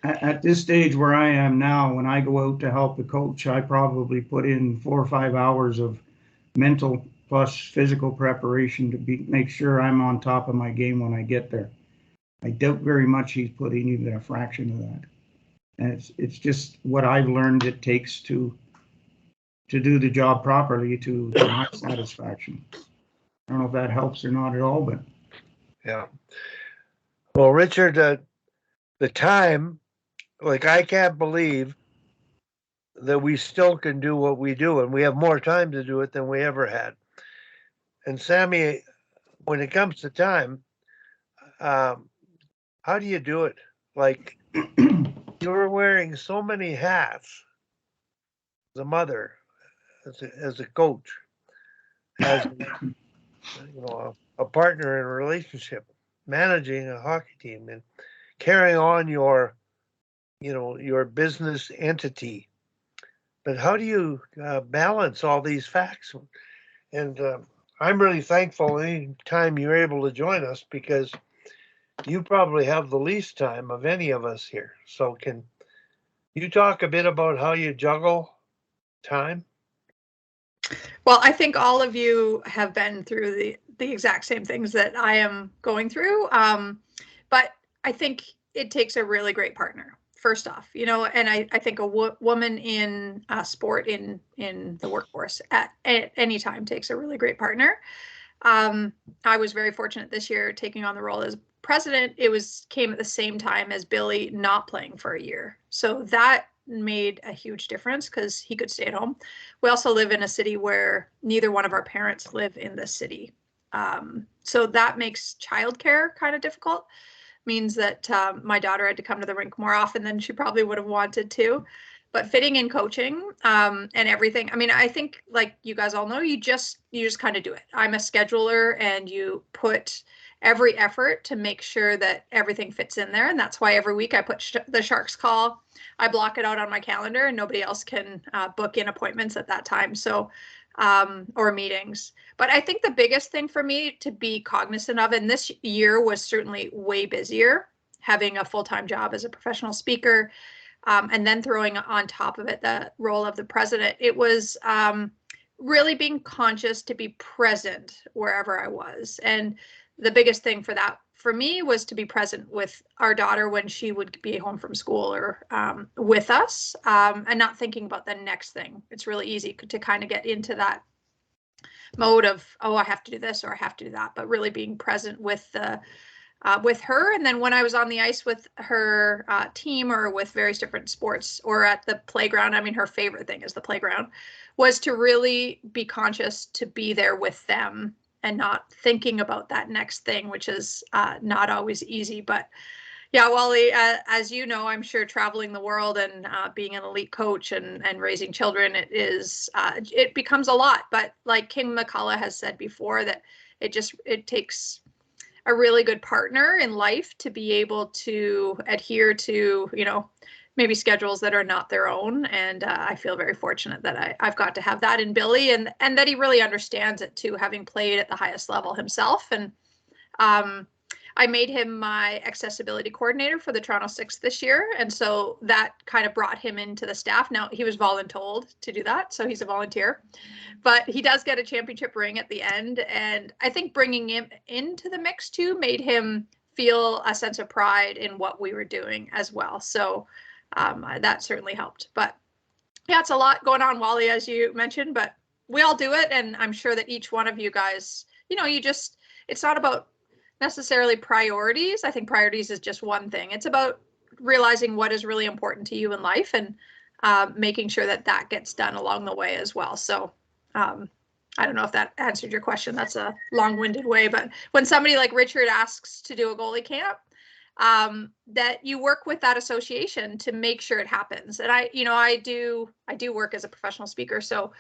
at this stage where I am now, when I go out to help the coach, I probably put in 4 or 5 hours of mental plus physical preparation to make sure I'm on top of my game when I get there. I doubt very much he's put in even a fraction of that. And it's just what I've learned it takes to do the job properly to my satisfaction. I don't know if that helps or not at all, but Yeah. Well, Richard, the time, like, I can't believe that we still can do what we do, and we have more time to do it than we ever had. And Sammy, when it comes to time, how do you do it? Like, you're wearing so many hats as a mother, as a coach, as a partner in a relationship, managing a hockey team, and carrying on your business entity. But how do you balance all these facts? And I'm really thankful any time you're able to join us, because you probably have the least time of any of us here. So can you talk a bit about how you juggle time? Well, I think all of you have been through the exact same things that I am going through. But I think it takes a really great partner, first off, and I think a woman in sport, in the workforce at any time, takes a really great partner. I was very fortunate this year taking on the role as president. It came at the same time as Billy not playing for a year. So that made a huge difference because he could stay at home. We also live in a city where neither one of our parents live in the city. So that makes childcare kind of difficult. Means that my daughter had to come to the rink more often than she probably would have wanted to. But fitting in coaching and everything, I mean, I think, like you guys all know, you just kind of do it. I'm a scheduler, and you put every effort to make sure that everything fits in there. And that's why every week I put the Sharks call. I block it out on my calendar, and nobody else can book in appointments at that time. So, or meetings. But I think the biggest thing for me to be cognizant of, and this year was certainly way busier, having a full-time job as a professional speaker, and then throwing on top of it the role of the president, it was really being conscious to be present wherever I was. And the biggest thing for that for me was to be present with our daughter when she would be home from school or with us, and not thinking about the next thing. It's really easy to kind of get into that mode of, oh, I have to do this or I have to do that, but really being present with her. And then when I was on the ice with her team, or with various different sports, or at the playground, I mean, her favorite thing is the playground, was to really be conscious to be there with them and not thinking about that next thing, which is not always easy. But yeah, Wally, as you know, I'm sure traveling the world and being an elite coach and raising children, it becomes a lot. But like King McCullough has said before, that it takes a really good partner in life to be able to adhere to, maybe schedules that are not their own. And I feel very fortunate that I've got to have that in Billy, and that he really understands it too, having played at the highest level himself. And I made him my accessibility coordinator for the Toronto Six this year. And so that kind of brought him into the staff. Now, he was voluntold to do that, so he's a volunteer. But he does get a championship ring at the end. And I think bringing him into the mix too made him feel a sense of pride in what we were doing as well. So that certainly helped. But yeah, it's a lot going on, Wally, as you mentioned, but we all do it. And I'm sure that each one of you guys, it's not about necessarily priorities. I think priorities is just one thing. It's about realizing what is really important to you in life, and making sure that gets done along the way as well. So I don't know if that answered your question. That's a long-winded way, but when somebody like Richard asks to do a goalie camp, that you work with that association to make sure it happens. And I do work as a professional speaker, so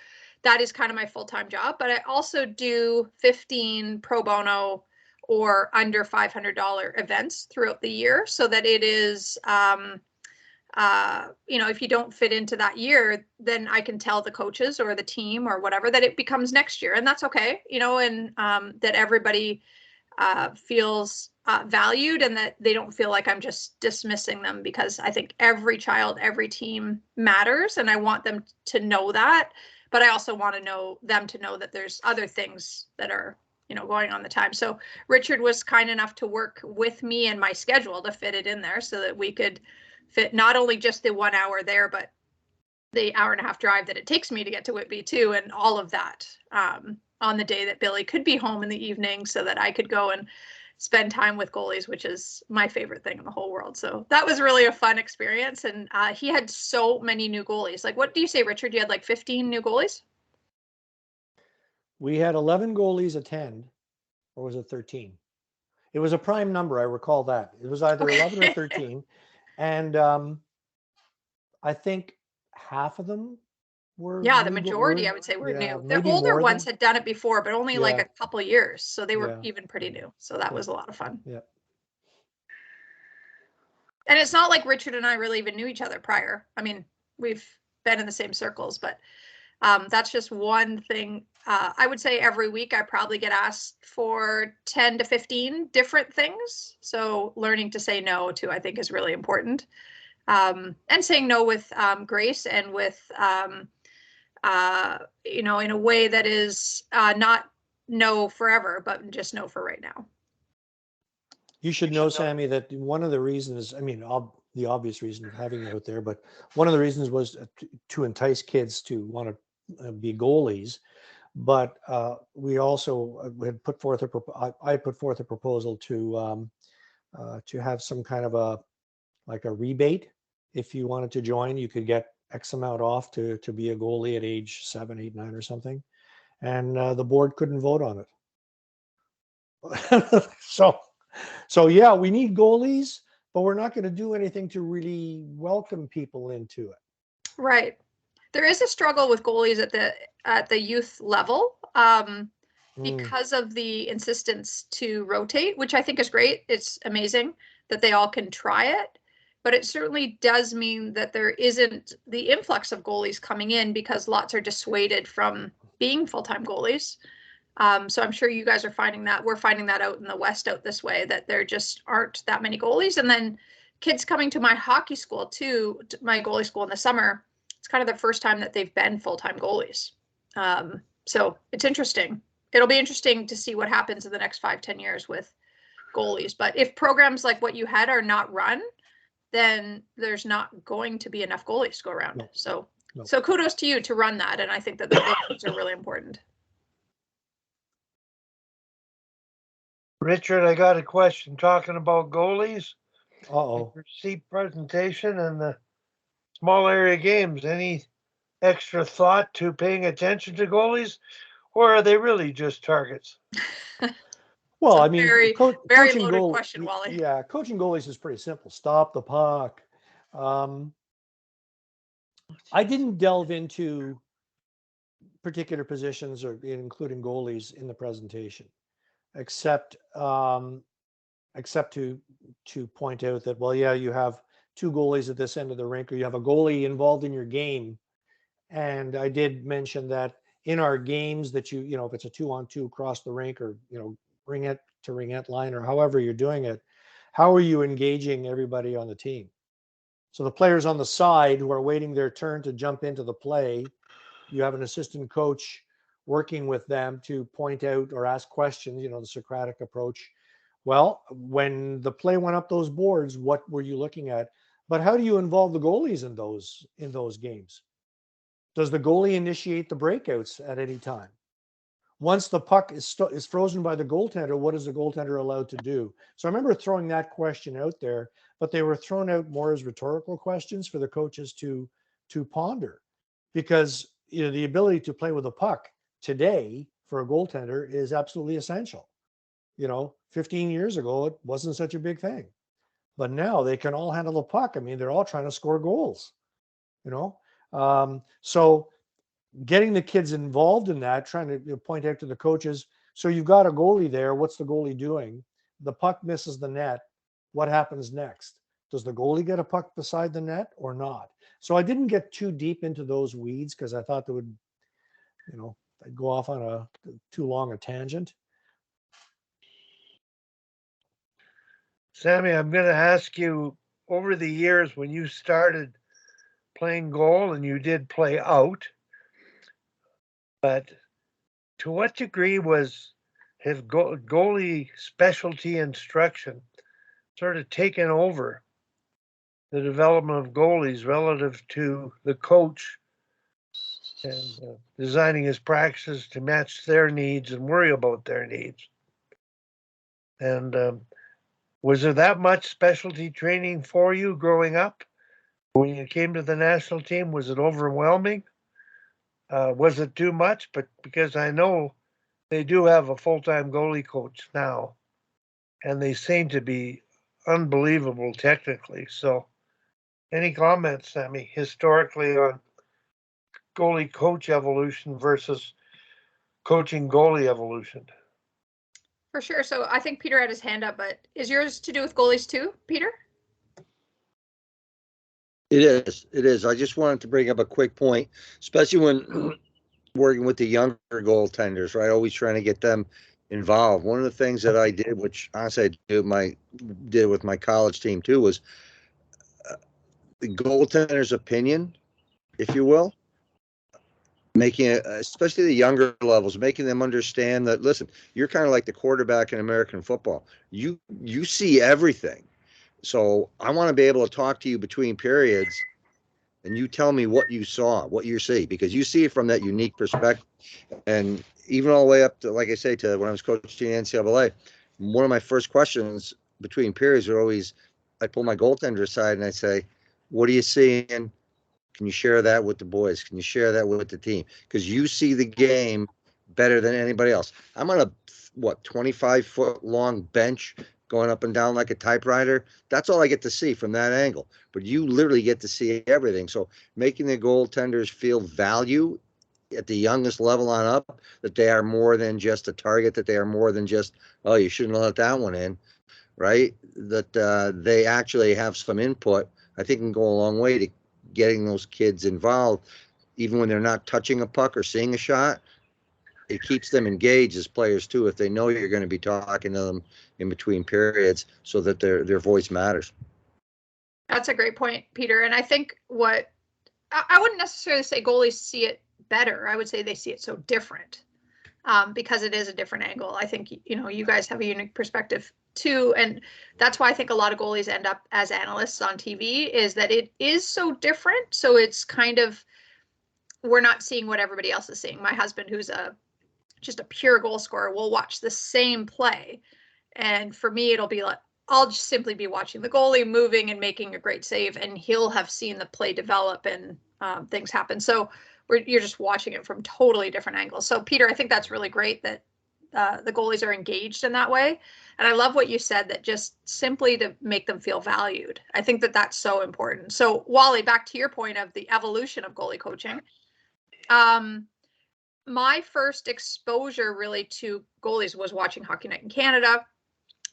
that is kind of my full-time job, but I also do 15 pro bono or under $500 events throughout the year, so that it is, if you don't fit into that year, then I can tell the coaches or the team or whatever that it becomes next year, and that's okay, and that everybody feels valued, and that they don't feel like I'm just dismissing them, because I think every child, every team matters, and I want them to know that, but I also want them to know that there's other things that are going on the time. So Richard was kind enough to work with me and my schedule to fit it in there, so that we could fit not only just the 1 hour there, but the hour and a half drive that it takes me to get to Whitby too, and all of that on the day that Billy could be home in the evening, so that I could go and spend time with goalies, which is my favorite thing in the whole world. So that was really a fun experience. And he had so many new goalies. Like, what do you say, Richard? You had like 15 new goalies? We had 11 goalies attend, or was it 13? It was a prime number. I recall that. It was either 11 or 13. And I think half of them were the majority, I would say, were new. The older ones had done it before, but only like a couple years. So they were even pretty new. So that was a lot of fun. Yeah. And it's not like Richard and I really even knew each other prior. I mean, we've been in the same circles, but that's just one thing. I would say every week I probably get asked for 10 to 15 different things. So learning to say no to, I think, is really important. And saying no with grace, and with, in a way that is not no forever, but just no for right now. You should know, Sammy, that one of the reasons, I mean, the obvious reason of having it out there, but one of the reasons was to entice kids to want to be goalies. But we also had put forth I put forth a proposal to have some kind of a rebate. If you wanted to join, you could get X amount off to be a goalie at age 7, 8, 9 or something. And the board couldn't vote on it. So yeah, we need goalies, but we're not going to do anything to really welcome people into it. Right. There is a struggle with goalies at the youth level because of the insistence to rotate, which I think is great. It's amazing that they all can try it, but it certainly does mean that there isn't the influx of goalies coming in, because lots are dissuaded from being full-time goalies. So I'm sure you guys are finding that. We're finding that out in the West, out this way, that there just aren't that many goalies. And then kids coming to my hockey school too, my goalie school in the summer, it's kind of the first time that they've been full-time goalies. So it's interesting. It'll be interesting to see what happens in the next 5-10 years with goalies. But if programs like what you had are not run, then there's not going to be enough goalies to go around. No. So kudos to you to run that. And I think that the goalies are really important. Richard, I got a question talking about goalies. Uh-oh. SEEP presentation and the small area games. Any extra thought to paying attention to goalies, or are they really just targets? Well, I mean, very coaching loaded question, Wally. Yeah, coaching goalies is pretty simple. Stop the puck. I didn't delve into particular positions, or including goalies, in the presentation, except to point out that, well, yeah, you have 2 goalies at this end of the rink, or you have a goalie involved in your game. And I did mention that in our games that if it's a 2-on-2 across the rink, or ringette to ringette line, or however you're doing it, how are you engaging everybody on the team? So the players on the side who are waiting their turn to jump into the play, you have an assistant coach working with them to point out or ask questions, the Socratic approach. Well, when the play went up those boards, what were you looking at? But how do you involve the goalies in those games? Does the goalie initiate the breakouts at any time? Once the puck is frozen by the goaltender, what is the goaltender allowed to do? So I remember throwing that question out there, but they were thrown out more as rhetorical questions for the coaches to ponder, because the ability to play with a puck today for a goaltender is absolutely essential. 15 years ago, it wasn't such a big thing. but now they can all handle the puck. I mean, they're all trying to score goals, you know? So getting the kids involved in that, trying to point out to the coaches, so you've got a goalie there. What's the goalie doing? The puck misses the net. What happens next? Does the goalie get a puck beside the net or not? So I didn't get too deep into those weeds because I thought that would, I'd go off on a too long a tangent. Sammy, I'm going to ask you, over the years when you started playing goal, and you did play out, but to what degree has goalie specialty instruction sort of taken over the development of goalies relative to the coach and designing his practices to match their needs and worry about their needs? And was there that much specialty training for you growing up? When you came to the national team, was it overwhelming? Was it too much? But because I know they do have a full-time goalie coach now, and they seem to be unbelievable technically. So any comments, Sammy, historically on goalie coach evolution versus coaching goalie evolution? For sure. So I think Peter had his hand up, but is yours to do with goalies too, Peter? It is. It is. I just wanted to bring up a quick point, especially when working with the younger goaltenders, right? Always trying to get them involved. One of the things that I did, which honestly I did with my college team too, was the goaltender's opinion, if you will, making it, especially the younger levels, making them understand that, listen, you're kind of like the quarterback in American football. You see everything. So I want to be able to talk to you between periods and you tell me what you saw, what you see, because you see it from that unique perspective. And even all the way up to, like I say, to when I was coaching the NCAA, one of my first questions between periods are always, I pull my goaltender aside and I say, what are you seeing? Can you share that with the boys? Can you share that with the team? Because you see the game better than anybody else. I'm on a, 25-foot long bench going up and down like a typewriter. That's all I get to see from that angle. But you literally get to see everything. So making the goaltenders feel value at the youngest level on up, that they are more than just a target, that they are more than just, oh, you shouldn't let that one in, right? That they actually have some input, I think can go a long way to getting those kids involved, even when they're not touching a puck or seeing a shot. It keeps them engaged as players too, if they know you're going to be talking to them in between periods, so that their voice matters. That's a great point, Peter. And I think what I wouldn't necessarily say goalies see it better. I would say they see it so different, because it is a different angle. I think, you guys have a unique perspective too. And that's why I think a lot of goalies end up as analysts on TV, is that it is so different. So it's kind of, we're not seeing what everybody else is seeing. My husband, who's just a pure goal scorer, will watch the same play. And for me, it'll be like, I'll just simply be watching the goalie moving and making a great save, and he'll have seen the play develop and things happen. So you're just watching it from totally different angles. So Peter, I think that's really great that the goalies are engaged in that way. And I love what you said, that just simply to make them feel valued. I think that that's so important. So Wally, back to your point of the evolution of goalie coaching. My first exposure really to goalies was watching Hockey Night in Canada.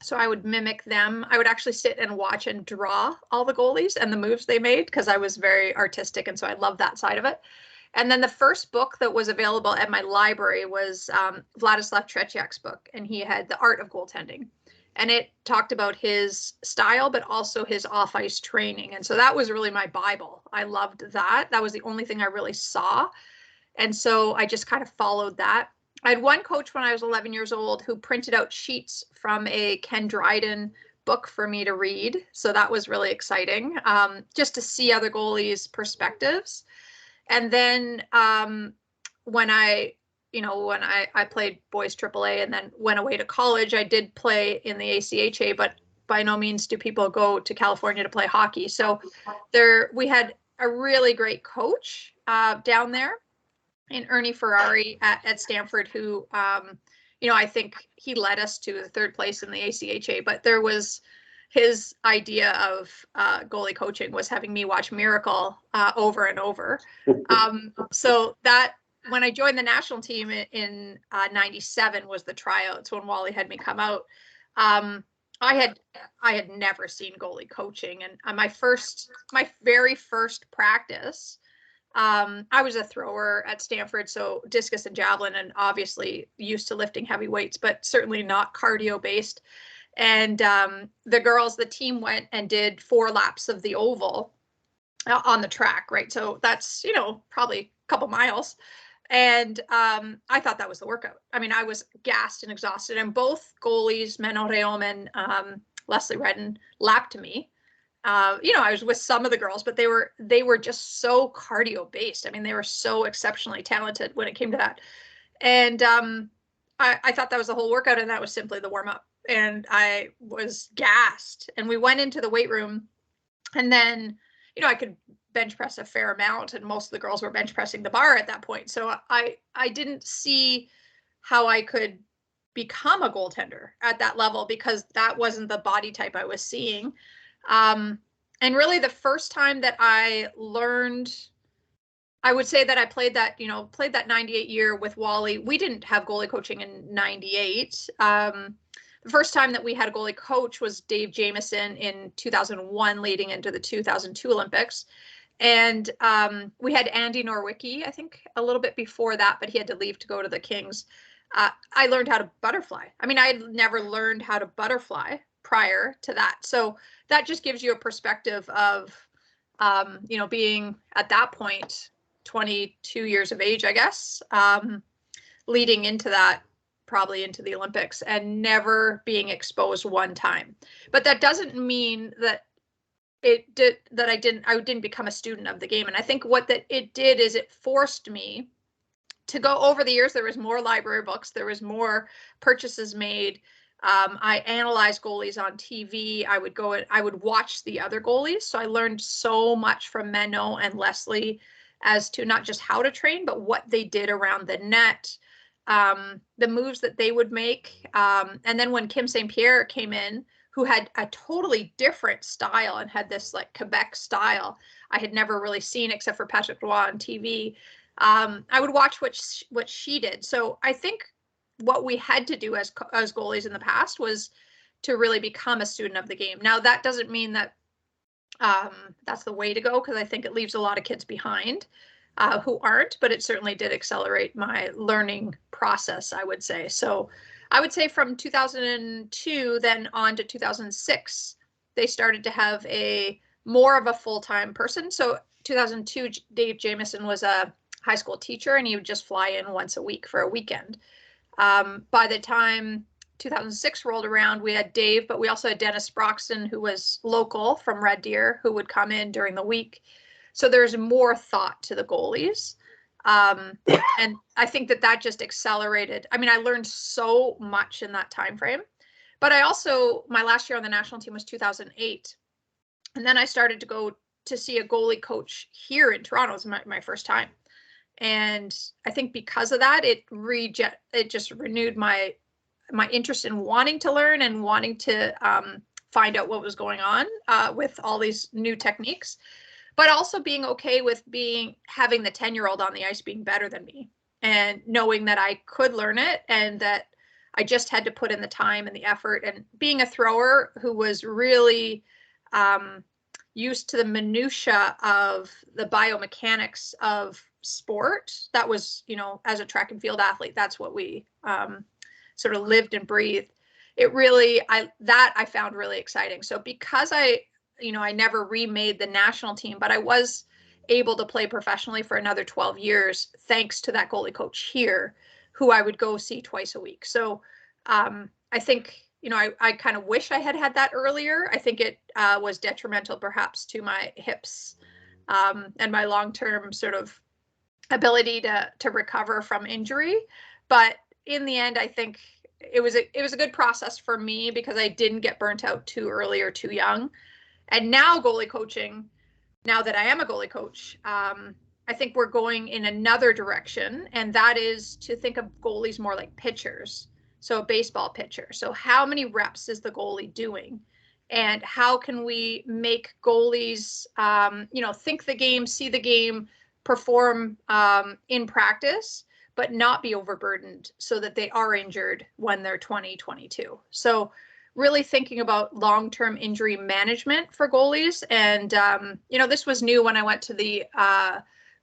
So I would mimic them. I would actually sit and watch and draw all the goalies and the moves they made, because I was very artistic. And so I love that side of it. And then the first book that was available at my library was Vladislav Tretiak's book. And he had The Art of Goaltending. And it talked about his style, but also his off-ice training. And so that was really my Bible. I loved that. That was the only thing I really saw. And so I just kind of followed that. I had one coach when I was 11 years old who printed out sheets from a Ken Dryden book for me to read. So that was really exciting, just to see other goalies' perspectives. And then when I played boys AAA and then went away to college, I did play in the ACHA, but by no means do people go to California to play hockey. So we had a really great coach down there, and Ernie Ferrari at Stanford, who, I think he led us to the third place in the ACHA. But there was, his idea of goalie coaching was having me watch Miracle over and over. So that when I joined the national team in 97 was the tryouts when Wally had me come out. I had never seen goalie coaching, and my very first practice, I was a thrower at Stanford, so discus and javelin, and obviously used to lifting heavy weights, but certainly not cardio based. And the team went and did 4 laps of the oval on the track, right? So that's, probably a couple miles. And I thought that was the workout. I mean, I was gassed and exhausted, and both goalies, Menno Reom and Leslie Redden, lapped me. I was with some of the girls, but they were just so cardio based. I mean, they were so exceptionally talented when it came to that. And I thought that was the whole workout, and that was simply the warm up. And I was gassed. And we went into the weight room, and then, I could bench press a fair amount, and most of the girls were bench pressing the bar at that point. So I didn't see how I could become a goaltender at that level, because that wasn't the body type I was seeing. And really the first time that I learned, I would say that I played that 98 year with Wally. We didn't have goalie coaching in 98. The first time that we had a goalie coach was Dave Jamieson in 2001, leading into the 2002 Olympics. And we had Andy Norwicki, I think, a little bit before that, but he had to leave to go to the Kings. I learned how to butterfly. I mean, I had never learned how to butterfly prior to that. So that just gives you a perspective of, being at that point, 22 years of age, I guess, leading into that, probably into the Olympics, and never being exposed one time. But that doesn't mean that I didn't become a student of the game. And I think what it did is it forced me to go. Over the years, there was more library books, there was more purchases made. I analyzed goalies on TV. I would watch the other goalies. So I learned so much from Menno and Leslie as to not just how to train, but what they did around the net, the moves that they would make. And then when Kim St. Pierre came in, who had a totally different style and had this like Quebec style I had never really seen except for Patrick Roy on TV, I would watch what she did. So I think what we had to do as goalies in the past was to really become a student of the game. Now, that doesn't mean that that's the way to go, because I think it leaves a lot of kids behind who aren't, but it certainly did accelerate my learning process, I would say. So I would say from 2002 then on to 2006, they started to have more of a full-time person. So 2002, Dave Jamieson was a high school teacher, and he would just fly in once a week for a weekend. By the time 2006 rolled around, we had Dave, but we also had Dennis Broxton, who was local from Red Deer, who would come in during the week. So there's more thought to the goalies. And I think that just accelerated. I mean, I learned so much in that time frame. But I also, my last year on the national team was 2008. And then I started to go to see a goalie coach here in Toronto. It was my first time. And I think because of that, it just renewed my interest in wanting to learn and wanting to find out what was going on with all these new techniques, but also being okay with having the 10-year-old on the ice being better than me, and knowing that I could learn it and that I just had to put in the time and the effort. And being a thrower who was really used to the minutia of the biomechanics of sport, that was, as a track and field athlete, that's what we sort of lived and breathed. It really, I found really exciting. So because I never remade the national team, but I was able to play professionally for another 12 years, thanks to that goalie coach here, who I would go see twice a week. So I think, I kind of wish I had that earlier. I think it was detrimental perhaps to my hips and my long-term sort of ability to recover from injury. But in the end, I think it was a good process for me, because I didn't get burnt out too early or too young. And now goalie coaching, now that I am a goalie coach, I think we're going in another direction, and that is to think of goalies more like pitchers. So a baseball pitcher. So how many reps is the goalie doing? and how can we make goalies, think the game, see the game, perform in practice, but not be overburdened so that they are injured when they're 20, 22. So really thinking about long-term injury management for goalies. And, this was new when I went to the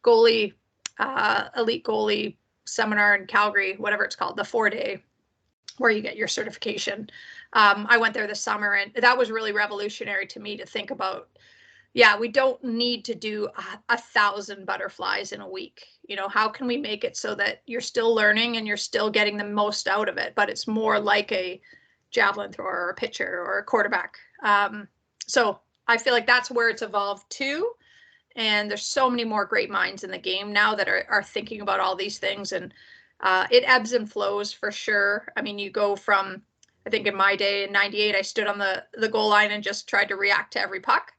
elite goalie seminar in Calgary, whatever it's called, the 4-day where you get your certification. I went there this summer, and that was really revolutionary to me to think about. Yeah, we don't need to do 1,000 butterflies in a week. How can we make it so that you're still learning and you're still getting the most out of it, but it's more like a javelin thrower or a pitcher or a quarterback. So I feel like that's where it's evolved to. And there's so many more great minds in the game now that are thinking about all these things. And it ebbs and flows for sure. I mean, you go from, I think in my day in 98, I stood on the goal line and just tried to react to every puck.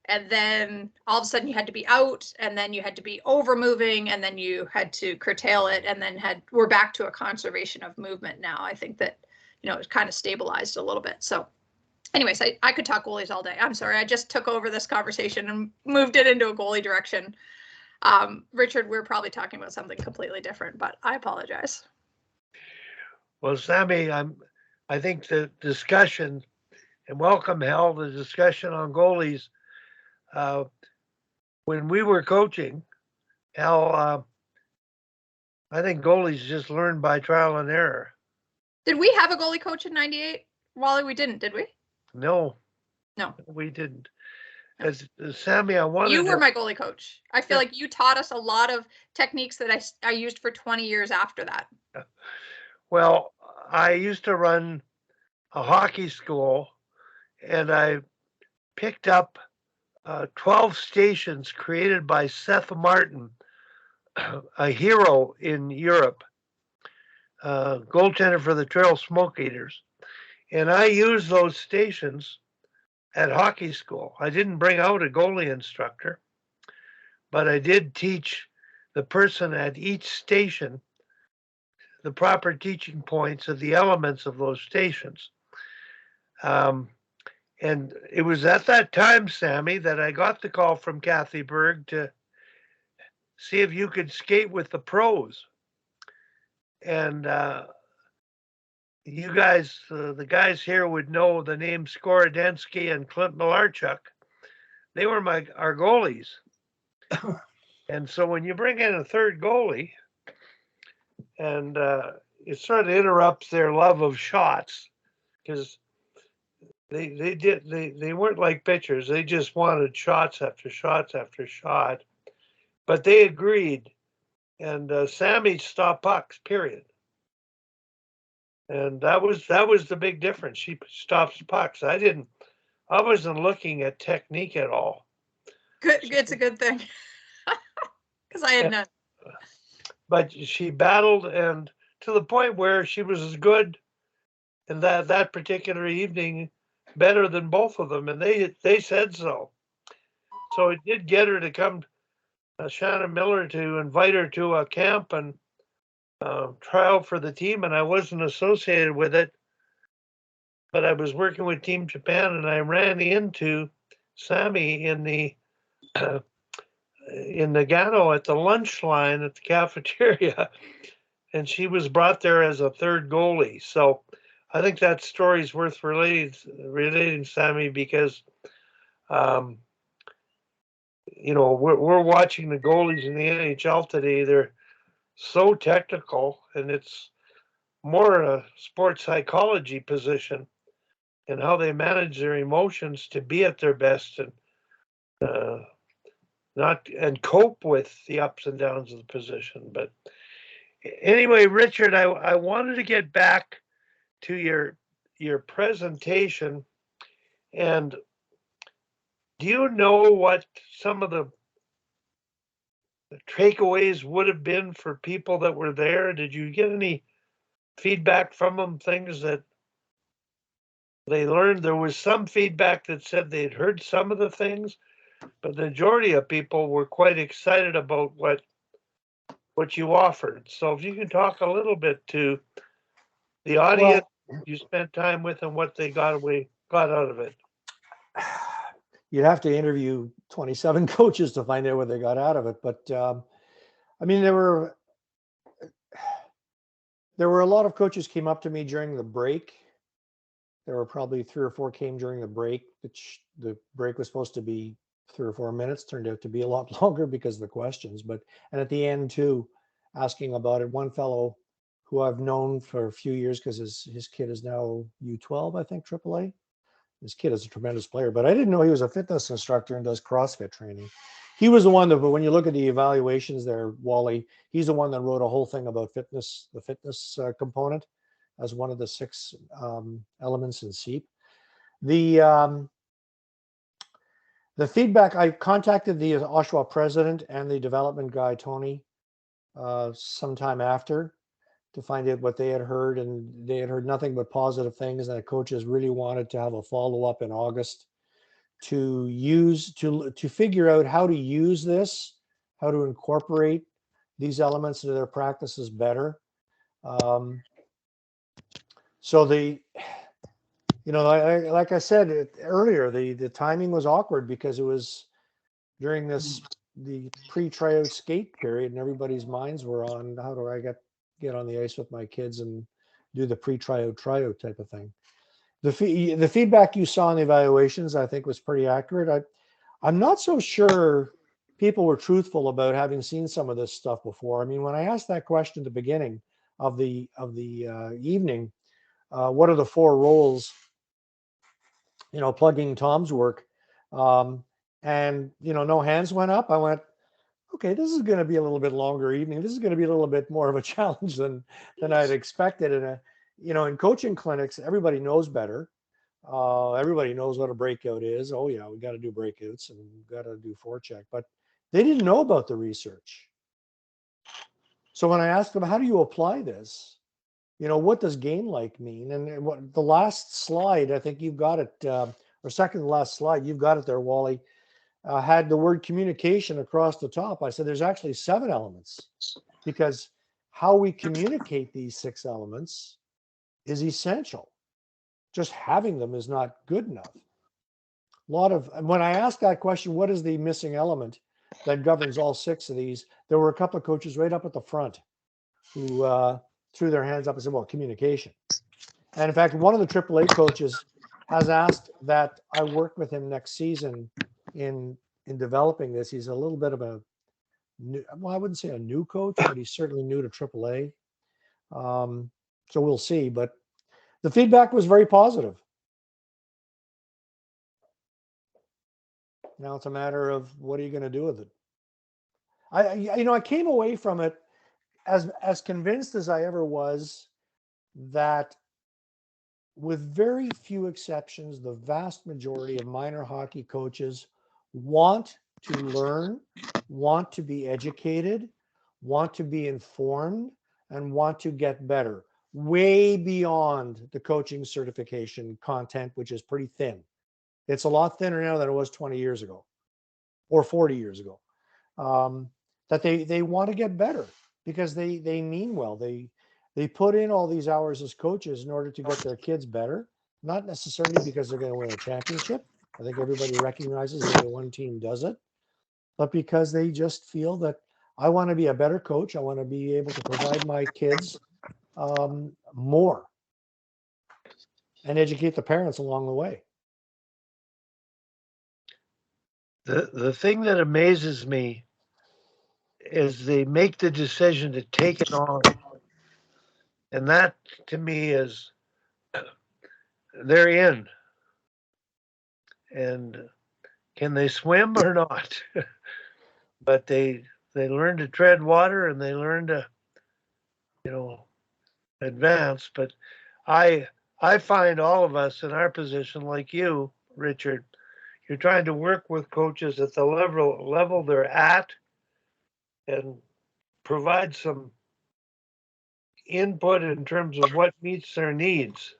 And then all of a sudden you had to be out, and then you had to be over moving, and then you had to curtail it. And then we're back to a conservation of movement now. I think that, it's kind of stabilized a little bit. So anyways, I could talk goalies all day. I'm sorry. I just took over this conversation and moved it into a goalie direction. Richard, we're probably talking about something completely different, but I apologize. Well, Sammy, I think the discussion, and welcome, Hal, the discussion on goalies. When we were coaching, Hal, I think goalies just learn by trial and error. Did we have a goalie coach in 98? Wally, we didn't, did we? No, we didn't. As Sammy, I wanted you were my goalie coach. I feel like you taught us a lot of techniques that I used for 20 years after that. Well, I used to run a hockey school, and I picked up 12 stations created by Seth Martin, a hero in Europe, goaltender for the Trail Smoke Eaters. And I used those stations at hockey school. I didn't bring out a goalie instructor, but I did teach the person at each station the proper teaching points of the elements of those stations. And it was at that time, Sammy, that I got the call from Kathy Berg to see if you could skate with the pros. And you guys, the guys here would know the names Skorodensky and Clint Malarchuk. They were our goalies. And so when you bring in a third goalie, and it sort of interrupts their love of shots, because they weren't like pitchers. They just wanted shots after shots after shot. But they agreed, and Sammy stopped pucks, period. And that was the big difference. She stops pucks. I wasn't looking at technique at all. Good. It's a good thing. Because I had none. But she battled, and to the point where she was as good in that particular evening, better than both of them, and they said so. So it did get her to come, Shannon Miller, to invite her to a camp and try out for the team, and I wasn't associated with it, but I was working with Team Japan, and I ran into Sammy in the in Nagano at the lunch line at the cafeteria, and she was brought there as a third goalie. So I think that story is worth relating, Sammy, because we're watching the goalies in the NHL today. They're so technical, and it's more a sports psychology position and how they manage their emotions to be at their best and cope with the ups and downs of the position. But anyway, Richard, I wanted to get back to your presentation, and do you know what some of the takeaways would have been for people that were there? Did you get any feedback from them, things that they learned? There was some feedback that said they'd heard some of the things, but the majority of people were quite excited about what you offered. So if you can talk a little bit to the audience you spent time with and what they got out of it. you'd have to interview 27 coaches to find out what they got out of it. But I mean, there were a lot of coaches came up to me during the break. There were probably 3 or 4 came during the break, which the break was supposed to be 3 or 4 minutes, turned out to be a lot longer because of the questions. And at the end too, asking about it. One fellow who I've known for a few years because his kid is now U12, I think, AAA. This kid is a tremendous player, but I didn't know he was a fitness instructor and does CrossFit training. He was the one that, but when you look at the evaluations there, Wally, he's the one that wrote a whole thing about fitness, the fitness component as one of the 6 elements in SEEP. The feedback, I contacted the Oshawa president and the development guy, Tony, sometime after to find out what they had heard, and they had heard nothing but positive things, and the coaches really wanted to have a follow-up in August to figure out how to use this, how to incorporate these elements into their practices better. So like I said earlier, the timing was awkward because it was during the pre-tryout skate period, and everybody's minds were on how do I get on the ice with my kids and do the pre-tryout tryout type of thing. The feedback you saw in the evaluations, I think, was pretty accurate. I'm not so sure people were truthful about having seen some of this stuff before. I mean, when I asked that question at the beginning of the evening, what are the 4 roles, plugging Tom's work, and no hands went up. I went, okay, this is going to be a little bit longer evening. This is going to be a little bit more of a challenge than I'd expected. And in coaching clinics, everybody knows better. Everybody knows what a breakout is. Oh yeah, we got to do breakouts and we got to do forecheck, but they didn't know about the research. So when I asked them, how do you apply this? What does game like mean? And what the last slide, I think you've got it, or second to last slide, you've got it there, Wally, had the word communication across the top. I said, there's actually 7 elements, because how we communicate these 6 elements is essential. Just having them is not good enough. When I asked that question, what is the missing element that governs all 6 of these? There were a couple of coaches right up at the front who threw their hands up and said, well, communication. And in fact, one of the AAA coaches has asked that I work with him next season in developing this. He's a little bit of a new, well, I wouldn't say a new coach, but he's certainly new to AAA. So we'll see. But the feedback was very positive. Now it's a matter of what are you going to do with it? I came away from it as convinced as I ever was that, with very few exceptions, the vast majority of minor hockey coaches want to learn, want to be educated, want to be informed, and want to get better, way beyond the coaching certification content, which is pretty thin. It's a lot thinner now than it was 20 years ago or 40 years ago. That they want to get better because they mean well. They put in all these hours as coaches in order to get their kids better, not necessarily because they're going to win a championship. I think everybody recognizes only one team does it, but because they just feel that I want to be a better coach. I want to be able to provide my kids more and educate the parents along the way. The thing that amazes me is they make the decision to take it on. And that, to me, is they're in. And can they swim or not? But they learn to tread water and they learn to, advance. But I find all of us in our position, like you, Richard, you're trying to work with coaches at the level they're at and provide some input in terms of what meets their needs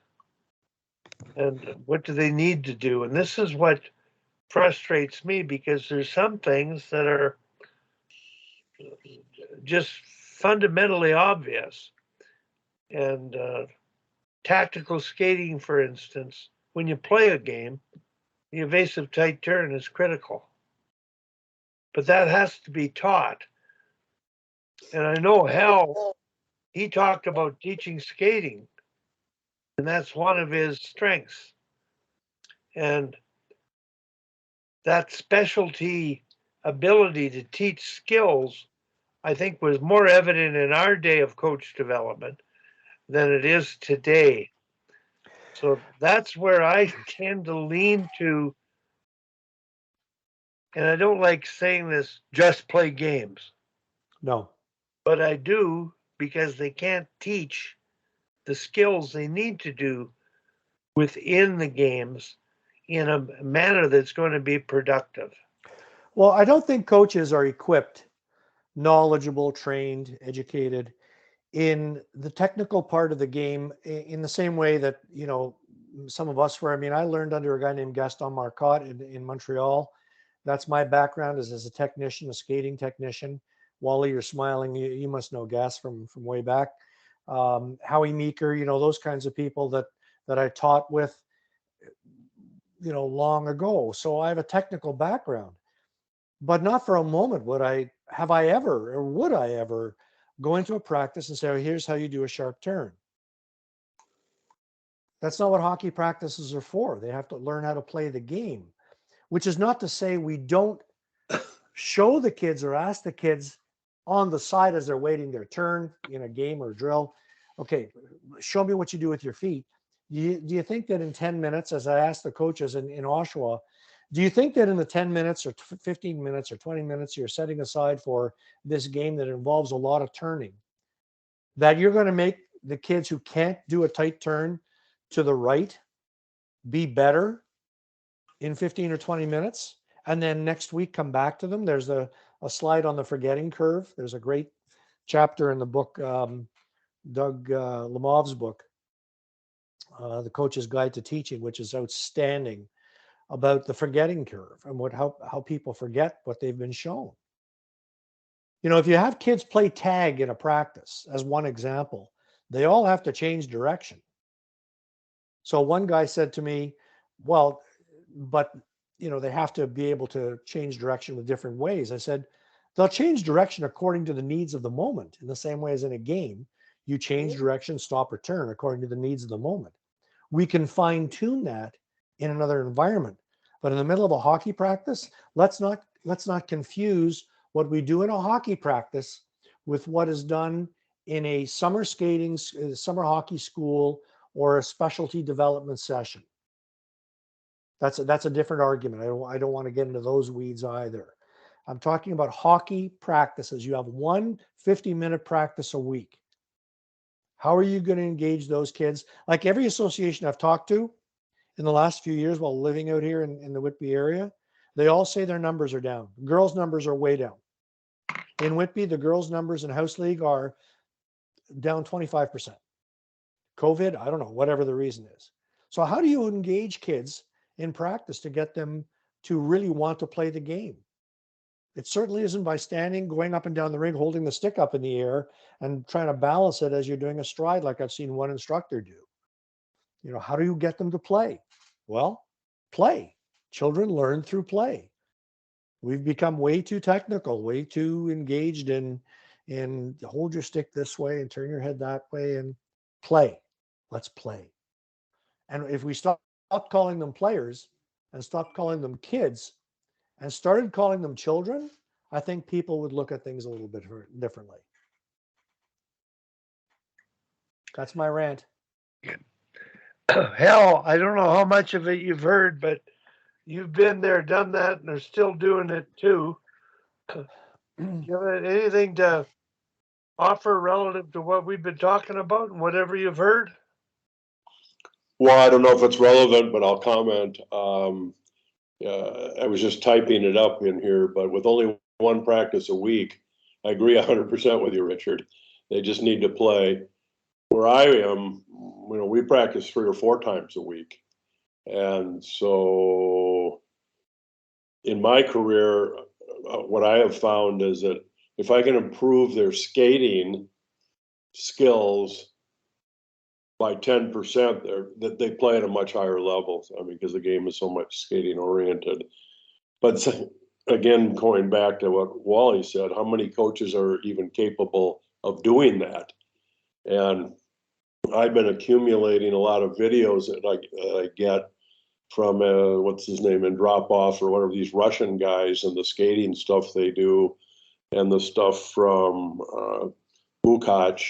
and what do they need to do. And this is what frustrates me, because there's some things that are just fundamentally obvious. And tactical skating, for instance, when you play a game, the evasive tight turn is critical. But that has to be taught. And I know Hal, he talked about teaching skating, and that's one of his strengths. And that specialty ability to teach skills, I think, was more evident in our day of coach development than it is today. So that's where I tend to lean to, and I don't like saying this, just play games, No. but I do because they can't teach the skills they need to do within the games in a manner that's going to be productive. Well, I don't think coaches are equipped, knowledgeable, trained, educated in the technical part of the game in the same way that, you know, some of us were. I mean, I learned under a guy named Gaston Marcotte in Montreal. That's my background as a technician, a skating technician. Wally, you're smiling. You must know Gas from way back. Howie Meeker, you know, those kinds of people that I taught with, you know, long ago. So I have a technical background, but not for a moment would I ever, or would I ever go into a practice and say, oh, here's how you do a sharp turn. That's not what hockey practices are for. They have to learn how to play the game, which is not to say we don't show the kids or ask the kids on the side as they're waiting their turn in a game or drill. Okay, show me what you do with your feet. Do you think that in 10 minutes, as I asked the coaches in Oshawa, do you think that in the 10 minutes or 15 minutes or 20 minutes you're setting aside for this game that involves a lot of turning, that you're going to make the kids who can't do a tight turn to the right be better in 15 or 20 minutes? And then next week, come back to them. There's a slide on the forgetting curve. There's a great chapter in the book, Doug Lemov's book, The Coach's Guide to Teaching, which is outstanding, about the forgetting curve and how people forget what they've been shown. You know, if you have kids play tag in a practice, as one example, they all have to change direction. So one guy said to me, well, but, you know, they have to be able to change direction with different ways. I said, they'll change direction according to the needs of the moment. In the same way as in a game, you change direction, stop or turn according to the needs of the moment. We can fine tune that in another environment. But in the middle of a hockey practice, let's not confuse what we do in a hockey practice with what is done in a summer skating, summer hockey school, or a specialty development session. That's a different argument. I don't want to get into those weeds either. I'm talking about hockey practices. You have one 50-minute practice a week. How are you going to engage those kids? Like every association I've talked to in the last few years while living out here in the Whitby area, they all say their numbers are down. Girls' numbers are way down. In Whitby, the girls' numbers in House League are down 25%. COVID, I don't know, whatever the reason is. So how do you engage kids in practice to get them to really want to play the game? It certainly isn't by going up and down the ring, holding the stick up in the air and trying to balance it as you're doing a stride like I've seen one instructor do. You know, how do you get them to play? Well, play. Children learn through play. We've become way too technical, way too engaged in hold your stick this way and turn your head that way and play. Let's play. And if we stop calling them players and stop calling them kids and started calling them children, I think people would look at things a little bit differently. That's my rant. Hell, I don't know how much of it you've heard, but you've been there, done that, and they're still doing it too. Do you have anything to offer relative to what we've been talking about and whatever you've heard? Well, I don't know if it's relevant, but I'll comment. I was just typing it up in here, but with only one practice a week, I agree 100% with you, Richard. They just need to play. Where I am, you know, we practice 3 or 4 times a week. And so in my career, what I have found is that if I can improve their skating skills by 10%, that they play at a much higher level. I mean, because the game is so much skating oriented. But again, going back to what Wally said, how many coaches are even capable of doing that? And I've been accumulating a lot of videos that I get from what's his name, in Drop Off or whatever, these Russian guys, and the skating stuff they do, and the stuff from Bukac,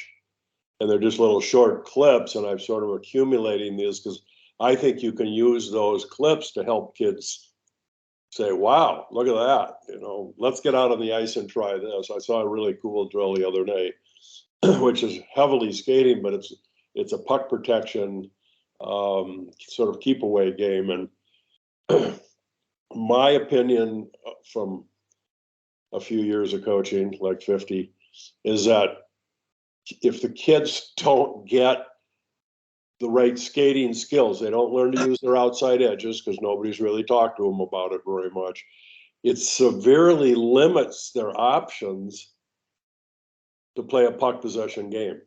and they're just little short clips. And I'm sort of accumulating these because I think you can use those clips to help kids say, wow, look at that. You know, let's get out on the ice and try this. I saw a really cool drill the other day, which is heavily skating, but it's a puck protection sort of keep away game. And my opinion from a few years of coaching, like 50, is that if the kids don't get the right skating skills, they don't learn to use their outside edges, because nobody's really talked to them about it very much. It severely limits their options to play a puck possession game,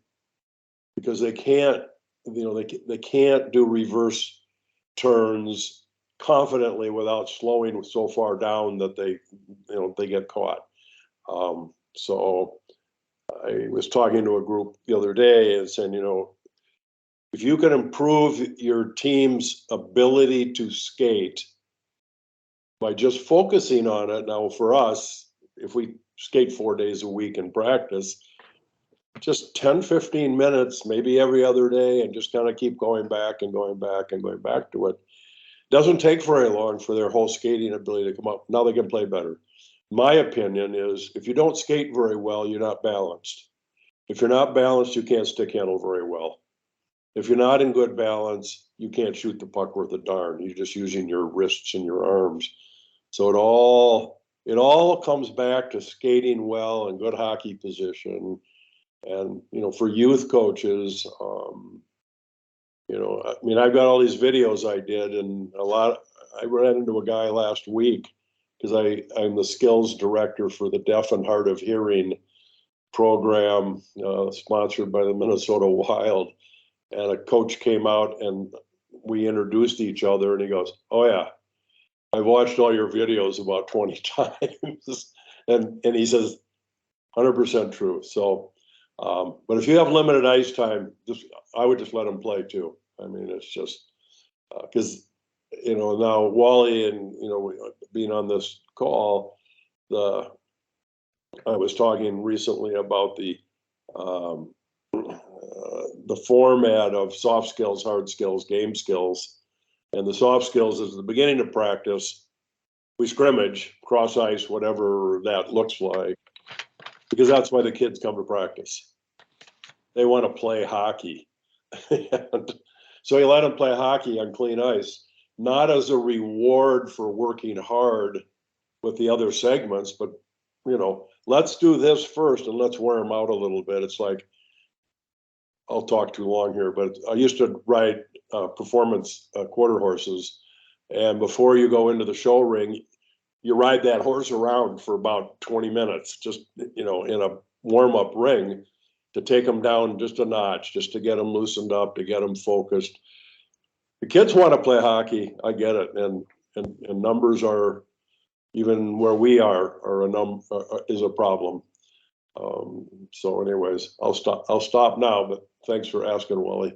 because they can't, they can't do reverse turns confidently without slowing so far down that they get caught. So I was talking to a group the other day and saying, if you can improve your team's ability to skate by just focusing on it. Now, for us, if we skate 4 days a week in practice, just 10, 15 minutes, maybe every other day, and just kind of keep going back and going back and going back to it. Doesn't take very long for their whole skating ability to come up. Now they can play better. My opinion is, if you don't skate very well, you're not balanced. If you're not balanced, you can't stick handle very well. If you're not in good balance, you can't shoot the puck worth a darn. You're just using your wrists and your arms. So it all comes back to skating well and good hockey position. And, for youth coaches, I mean, I've got all these videos I did, and I ran into a guy last week, because I'm the skills director for the Deaf and Hard of Hearing program, sponsored by the Minnesota Wild. And a coach came out and we introduced each other, and he goes, "Oh yeah, I've watched all your videos about 20 times." and he says, 100% true. So, but if you have limited ice time, I would just let them play too. I mean, it's just because, now Wally and, being on this call, I was talking recently about the format of soft skills, hard skills, game skills. And the soft skills is the beginning of practice. We scrimmage, cross ice, whatever that looks like, because that's why the kids come to practice. They want to play hockey. And so you let them play hockey on clean ice, not as a reward for working hard with the other segments, but, let's do this first and let's wear them out a little bit. It's like, I'll talk too long here, but I used to ride performance quarter horses. And before you go into the show ring, you ride that horse around for about 20 minutes, just, in a warm-up ring, to take them down just a notch, just to get them loosened up, to get them focused. The kids want to play hockey. I get it. And numbers are, even where we are is a problem. So anyways, I'll stop now, but thanks for asking, Wally.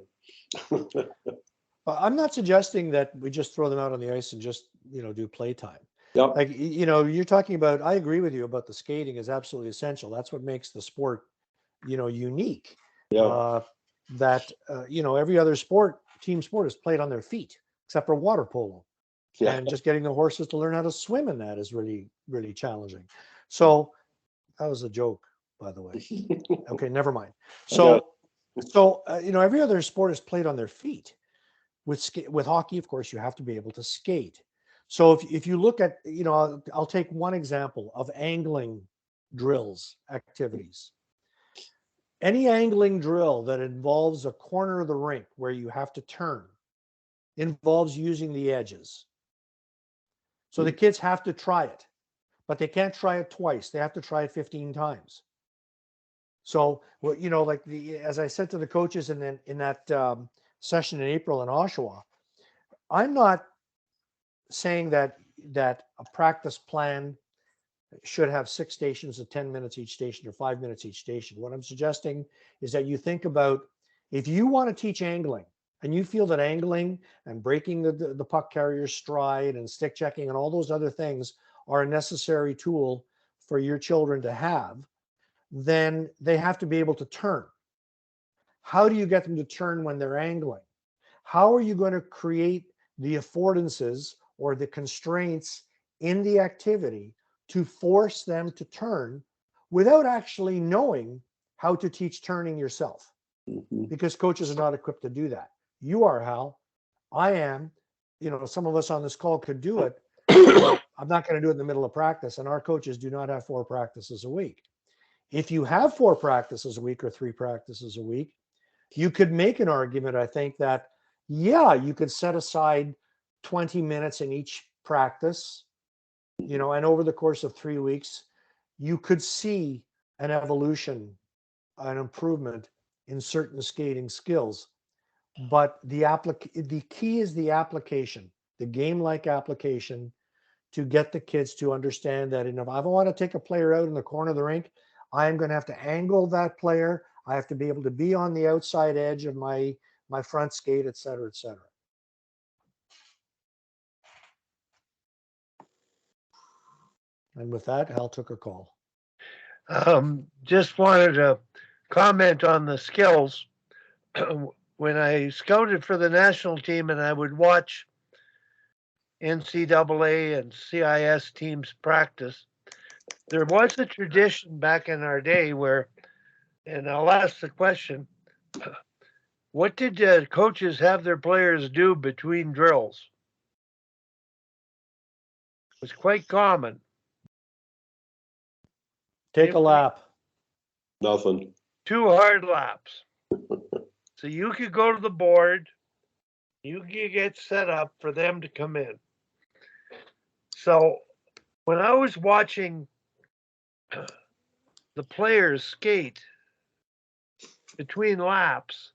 I'm not suggesting that we just throw them out on the ice and just, do playtime. Yep. Like, you're talking about, I agree with you about the skating is absolutely essential. That's what makes the sport, unique. Yeah. Every other team sport is played on their feet, except for water polo. Yeah. And just getting the horses to learn how to swim in that is really, really challenging. So that was a joke, by the way. Okay, never mind. So every other sport is played on their feet. With hockey, of course, you have to be able to skate. So if you look at, I'll take one example of angling drills activities. Any angling drill that involves a corner of the rink where you have to turn involves using the edges. So the kids have to try it, but they can't try it twice. They have to try it 15 times. So, well, you know, like as I said to the coaches in that session in April in Oshawa, I'm not saying that a practice plan should have 6 stations of 10 minutes each station or 5 minutes each station. What I'm suggesting is that you think about, if you want to teach angling and you feel that angling and breaking the puck carrier's stride and stick checking and all those other things are a necessary tool for your children to have, then they have to be able to turn. How do you get them to turn when they're angling? How are you going to create the affordances or the constraints in the activity to force them to turn without actually knowing how to teach turning yourself? Because coaches are not equipped to do that. You are, Hal. I am. You know, some of us on this call could do it, but I'm not going to do it in the middle of practice. And our coaches do not have 4 practices a week. If you have 4 practices a week or 3 practices a week, you could make an argument, I think, that, yeah, you could set aside 20 minutes in each practice, you know, and over the course of 3 weeks, you could see an evolution, an improvement in certain skating skills. But the key is the application, the game-like application, to get the kids to understand that, if I want to take a player out in the corner of the rink, I am going to have to angle that player. I have to be able to be on the outside edge of my front skate, et cetera, et cetera. And with that, Hal took a call. Just wanted to comment on the skills. When I scouted for the national team and I would watch NCAA and CIS teams practice, there was a tradition back in our day where, and I'll ask the question, what did coaches have their players do between drills? It was quite common. Take a lap. Nothing. 2 hard laps. So you could go to the board, you could get set up for them to come in. So when I was watching the players skate between laps,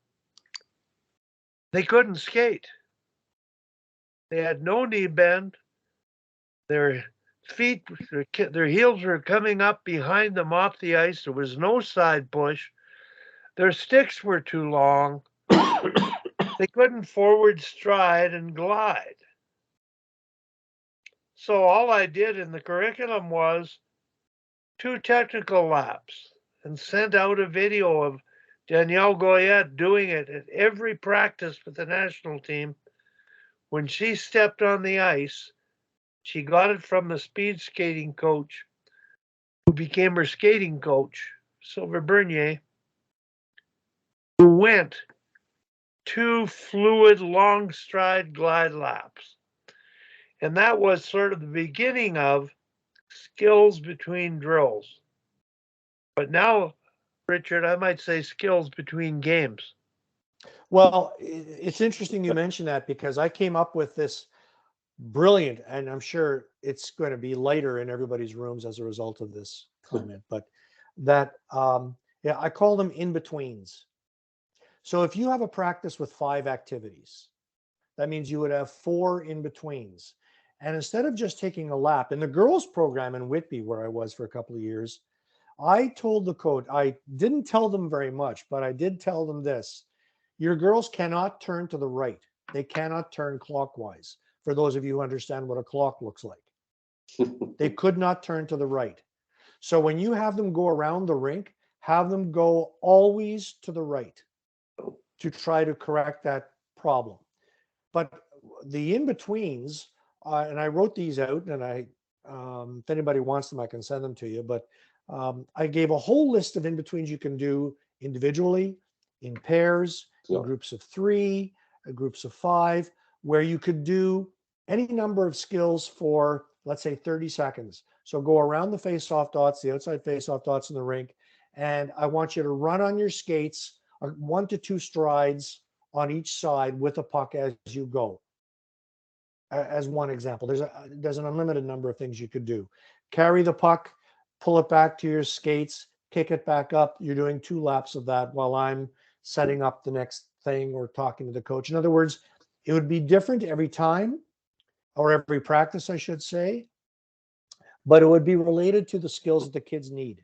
they couldn't skate. They had no knee bend. Their feet, their heels were coming up behind them off the ice. There was no side push. Their sticks were too long. They couldn't forward stride and glide. So all I did in the curriculum was 2 technical laps and sent out a video of Danielle Goyette doing it at every practice with the national team. When she stepped on the ice, she got it from the speed skating coach who became her skating coach, Sylvain Bernier, who went 2 fluid long stride glide laps. And that was sort of the beginning of skills between drills. But now, Richard, I might say skills between games. Well, it's interesting you mention that, because I came up with this brilliant, and I'm sure it's going to be lighter in everybody's rooms as a result of this comment, but that, yeah, I call them in-betweens. So if you have a practice with 5 activities, that means you would have 4 in-betweens. And instead of just taking a lap, in the girls program in Whitby, where I was for a couple of years, I told the coach, I didn't tell them very much, but I did tell them this: your girls cannot turn to the right. They cannot turn clockwise. For those of you who understand what a clock looks like, they could not turn to the right. So when you have them go around the rink, have them go always to the right to try to correct that problem. But the in-betweens, and I wrote these out, and if anybody wants them, I can send them to you. But I gave a whole list of in-betweens you can do individually, in pairs, in groups of 3, groups of 5, where you could do any number of skills for, let's say, 30 seconds. So go around the face-off dots, the outside face-off dots in the rink, and I want you to run on your skates 1 to 2 strides on each side with a puck as you go. As one example, there's an unlimited number of things you could do. Carry the puck, pull it back to your skates, kick it back up. You're doing 2 laps of that while I'm setting up the next thing or talking to the coach. In other words, it would be different every time, or every practice, I should say, but it would be related to the skills that the kids need.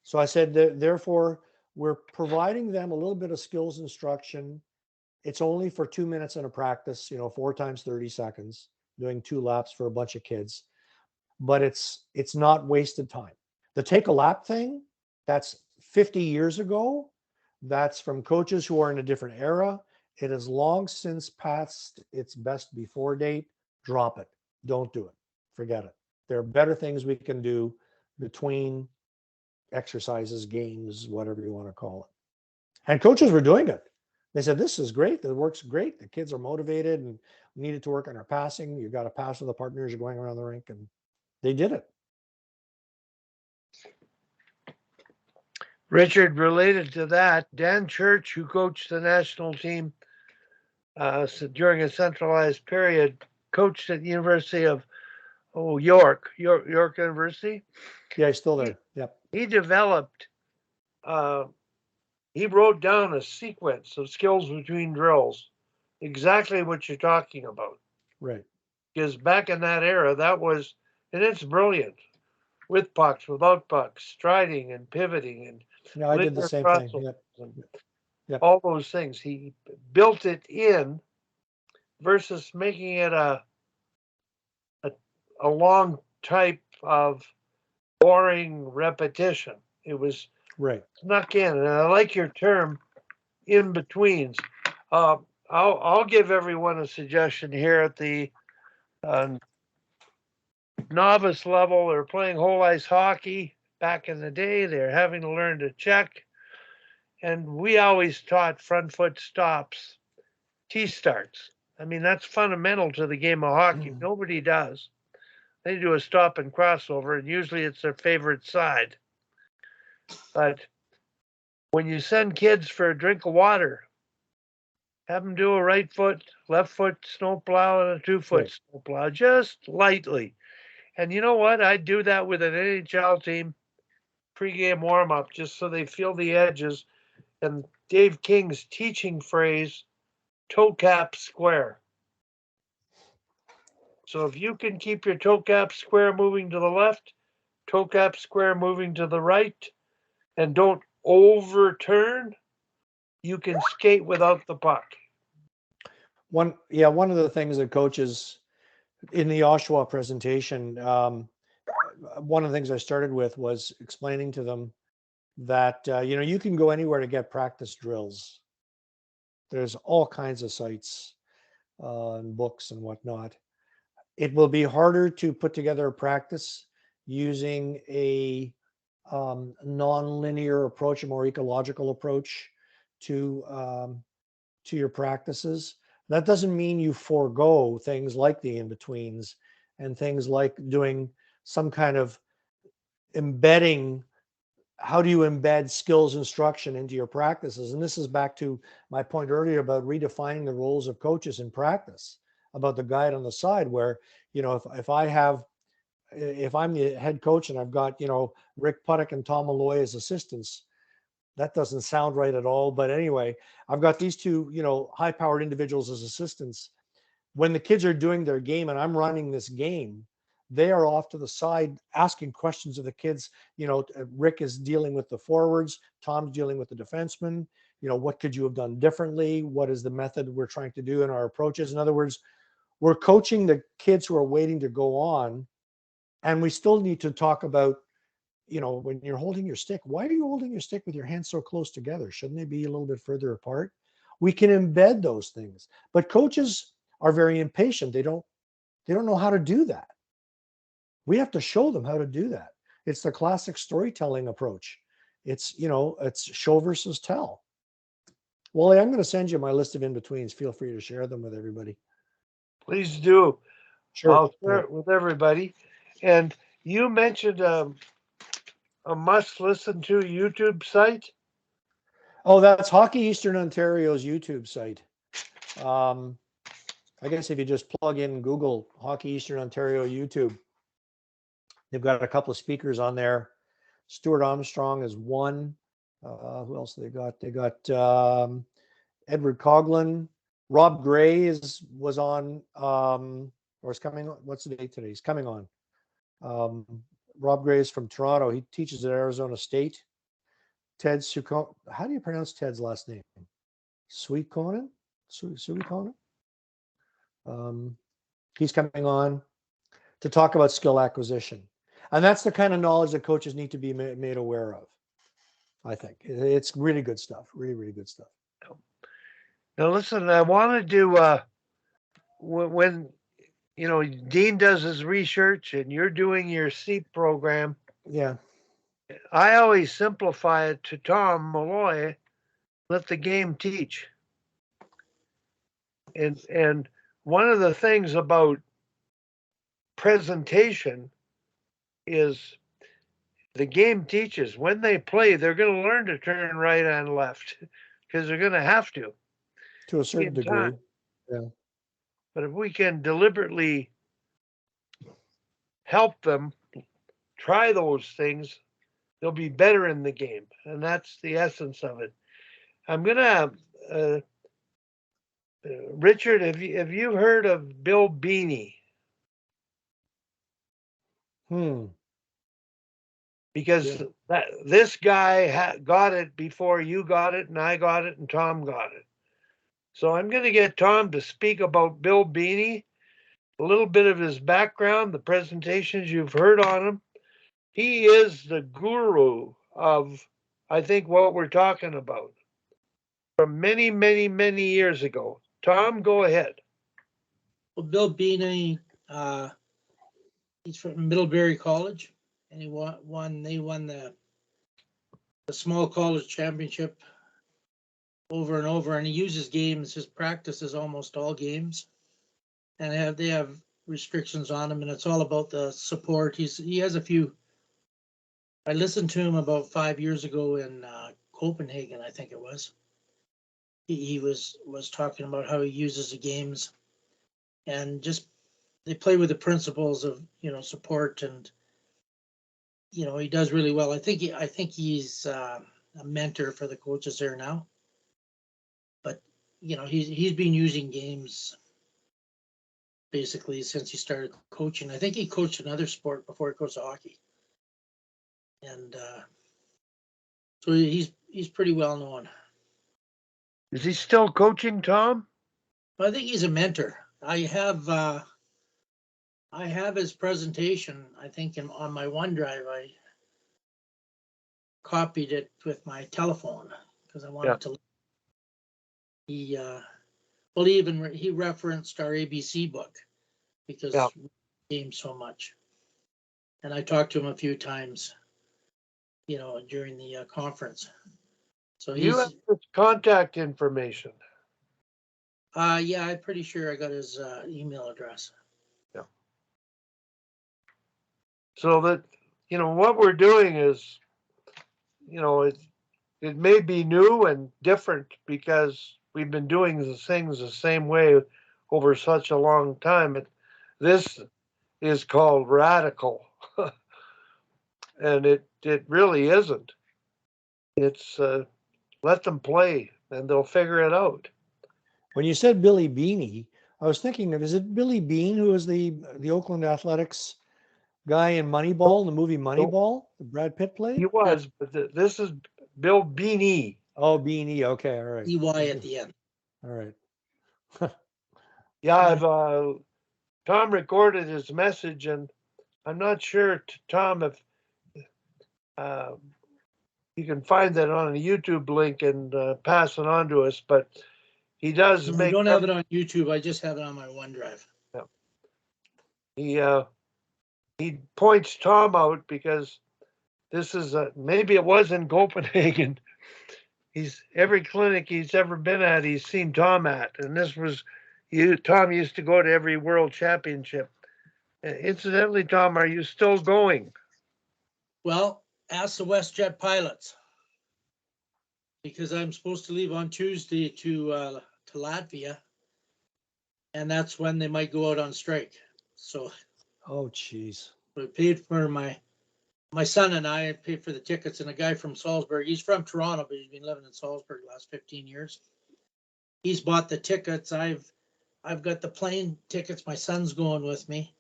So I said that, therefore, we're providing them a little bit of skills instruction. It's only for 2 minutes in a practice, 4 times 30 seconds, doing 2 laps for a bunch of kids, but it's not wasted time. The take a lap thing, that's 50 years ago. That's from coaches who are in a different era. It has long since passed its best before date. Drop it. Don't do it. Forget it. There are better things we can do between exercises, games, whatever you want to call it. And coaches were doing it. They said, this is great. It works great. The kids are motivated and we needed to work on our passing. You got to pass with the partners. You're going around the rink, and they did it. Richard, related to that, Dan Church, who coached the national team during a centralized period, coached at the University of York University. Yeah, he's still there. Yep. He developed, he wrote down a sequence of skills between drills, exactly what you're talking about. Right. Because back in that era, and it's brilliant, with pucks, without pucks, striding and pivoting and Yeah, I did the same thing. Yep. Yep. All those things. He built it in versus making it a long type of boring repetition. It was right. Snuck in, and I like your term, in betweens. I'll give everyone a suggestion here at the novice level. They're playing whole ice hockey. Back in the day, they're having to learn to check. And we always taught front foot stops, T-starts. I mean, that's fundamental to the game of hockey. Nobody does. They do a stop and crossover, and usually it's their favorite side. But when you send kids for a drink of water, have them do a right foot, left foot snowplow, and a 2-foot Right. snowplow, just lightly. And you know what? I'd do that with an NHL team, pregame warm-up, just so they feel the edges. And Dave King's teaching phrase, toe cap square. So if you can keep your toe cap square moving to the left, toe cap square moving to the right, and don't overturn, you can skate without the puck. One of the things that coaches in the Oshawa presentation, one of the things I started with was explaining to them that, you can go anywhere to get practice drills. There's all kinds of sites and books and whatnot. It will be harder to put together a practice using a non-linear approach, a more ecological approach to your practices. That doesn't mean you forego things like the in-betweens and things like doing some kind of embedding. How do you embed skills instruction into your practices? And this is back to my point earlier about redefining the roles of coaches in practice, about the guide on the side, where, if I'm the head coach and I've got, Rick Puttock and Tom Malloy as assistants, that doesn't sound right at all. But anyway, I've got these two, high-powered individuals as assistants. When the kids are doing their game and I'm running this game, they are off to the side asking questions of the kids. Rick is dealing with the forwards, Tom's dealing with the defensemen. What could you have done differently? What is the method we're trying to do in our approaches? In other words, we're coaching the kids who are waiting to go on. And we still need to talk about, when you're holding your stick, why are you holding your stick with your hands so close together? Shouldn't they be a little bit further apart? We can embed those things, but coaches are very impatient. They don't know how to do that. We have to show them how to do that. It's the classic storytelling approach. It's show versus tell. Wally, I'm going to send you my list of in-betweens. Feel free to share them with everybody. Please do. Sure. I'll share it with everybody. And you mentioned a must-listen to YouTube site. Oh, that's Hockey Eastern Ontario's YouTube site. I guess if you just plug in Google Hockey Eastern Ontario YouTube, they've got a couple of speakers on there Stuart Armstrong is one. Who else they got? They got Edward Coughlin. Rob Gray was on or is coming on. What's the date today? He's coming on. Rob Gray is from Toronto. He teaches at Arizona State. Ted Suko. How do you pronounce Ted's last name? Sweet Conan? Sweet Conan? He's coming on to talk about skill acquisition. And that's the kind of knowledge that coaches need to be made aware of. I think it's really good stuff. Really, really good stuff. Now, listen, I wanted to, when, Dean does his research and you're doing your SEEP program, Yeah. I always simplify it to Tom Malloy, let the game teach. And one of the things about presentation is the game teaches. When they play, they're going to learn to turn right and left because they're going to have to. To a certain degree. Yeah. But if we can deliberately help them try those things, they'll be better in the game. And that's the essence of it. I'm going to, Richard, have you heard of Bill Beanie? Because this guy got it before you got it, and I got it, and Tom got it. So I'm going to get Tom to speak about Bill Beanie, a little bit of his background, the presentations you've heard on him. He is the guru of, I think, what we're talking about from many, many, many years ago. Tom, go ahead. Well, Bill Beanie, he's from Middlebury College, and they won the small college championship over and over. And he uses games. His practice is almost all games, and they have restrictions on him, and it's all about the support. He has a few. I listened to him about 5 years ago in Copenhagen, I think it was. He was talking about how he uses the games, and just they play with the principles of support, and he does really well. I think he's a mentor for the coaches there now, but he's been using games basically since he started coaching. I think he coached another sport before he coached hockey, and so he's pretty well known. Is he still coaching, Tom? I think he's a mentor. I have his presentation, I think, on my OneDrive. I copied it with my telephone because I wanted to. He he referenced our ABC book because we game so much, and I talked to him a few times, during the conference. So you have his contact information. Yeah, I'm pretty sure I got his email address. Yeah. So that what we're doing is, it may be new and different because we've been doing the things the same way over such a long time. This is called radical, and it really isn't. It's let them play and they'll figure it out. When you said Billy Beanie, I was thinking of, is it Billy Bean who was the Oakland Athletics guy in Moneyball, the movie Moneyball, that Brad Pitt played? He was, but this is Bill Beanie. Oh, Beanie. Okay, all right. EY at the end. All right. Yeah, I've Tom recorded his message, and I'm not sure, Tom, if you can find that on a YouTube link and pass it on to us, but he does I don't have it on YouTube. I just have it on my OneDrive. Yeah. He points Tom out because this is maybe it was in Copenhagen. Every clinic he's ever been at, he's seen Tom at, and this was Tom used to go to every world championship. Incidentally, Tom, are you still going? Well, ask the WestJet pilots, because I'm supposed to leave on Tuesday to Latvia, and that's when they might go out on strike. So, oh, geez, I paid for my my son and I paid for the tickets, and a guy from Salisbury, he's from Toronto, but he's been living in Salisbury the last 15 years. He's bought the tickets. I've got the plane tickets. My son's going with me,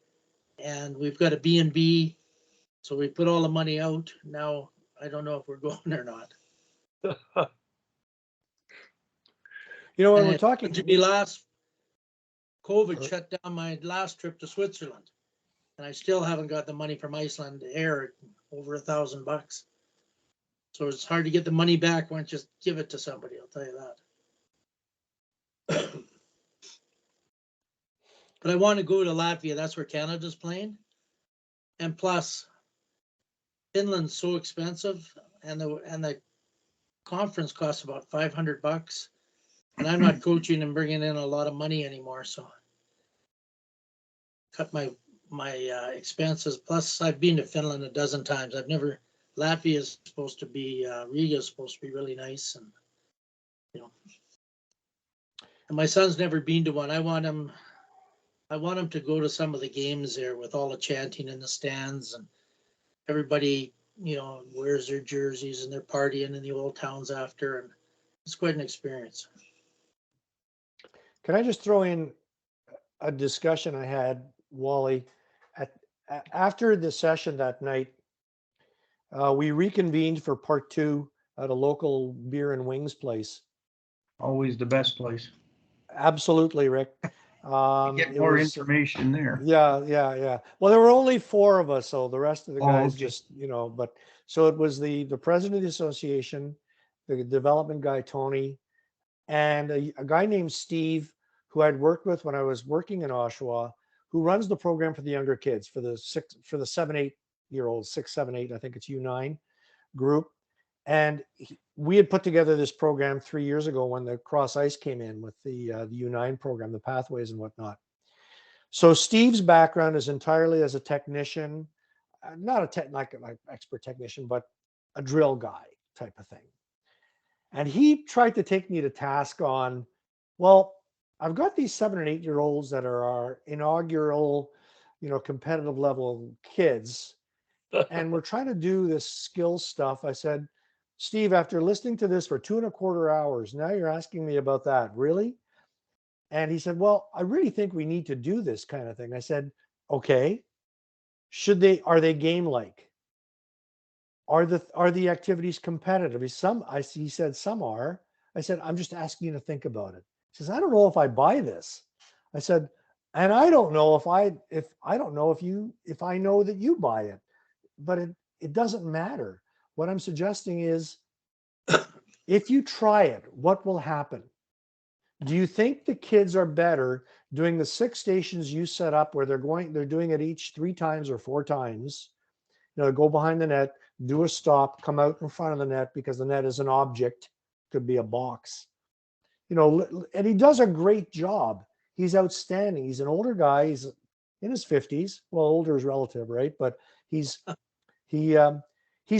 and we've got a B&B. So we put all the money out. Now I don't know if we're going or not. You know, when And we're it talking, happened to me last COVID shut down my last trip to Switzerland, and I still haven't got the money from Iceland Air, over $1,000. So it's hard to get the money back when just give it to somebody. I'll tell you that. But I want to go to Latvia. That's where Canada's playing, and plus, Finland's so expensive, and the conference costs about $500, and I'm not coaching and bringing in a lot of money anymore, so cut my expenses. Plus, I've been to Finland a dozen times. I've never. Latvia is supposed to be Riga is supposed to be really nice, and you know. And my son's never been to one. I want him to go to some of the games there with all the chanting in the stands, and everybody, you know, wears their jerseys and they're partying in the old towns after, and it's quite an experience. can I just throw in a discussion I had, Wally, after the session that night? We reconvened for part 2 at a local beer and wings place. Always the best place. Absolutely, Rick. Get It more was- information there. Yeah. Well, there were only 4 of us, so the rest of the Oh, guys okay. just, you know, but so it was the president of the association, the development guy, Tony, and a guy named Steve, who I'd worked with when I was working in Oshawa, who runs the program for the younger kids, for the 7-8-year-olds, 6, 7, 8, I think it's U9 group. And we had put together this program 3 years ago when the Cross Ice came in with the U9 program, the pathways and whatnot. So Steve's background is entirely as a technician, not like an expert technician, but a drill guy type of thing. And he tried to take me to task on, well, I've got these 7 and 8-year-olds that are our inaugural, you know, competitive level kids, and we're trying to do this skill stuff. I said, Steve, after listening to this for 2.25 hours, now you're asking me about that, really? And he said, well, I really think we need to do this kind of thing. I said, okay, are they game like? Are the activities competitive? He said some are. I said, I'm just asking you to think about it. He says, I don't know if I buy this. I said, and I don't know if I know that you buy it, but it doesn't matter. What I'm suggesting is, if you try it, what will happen? Do you think the kids are better doing the 6 stations you set up where they're doing it each 3 times or 4 times? You know, go behind the net, do a stop, come out in front of the net, because the net is an object, could be a box. You know, and he does a great job. He's outstanding. He's an older guy. He's in his 50s. Well, older is relative, right? But he's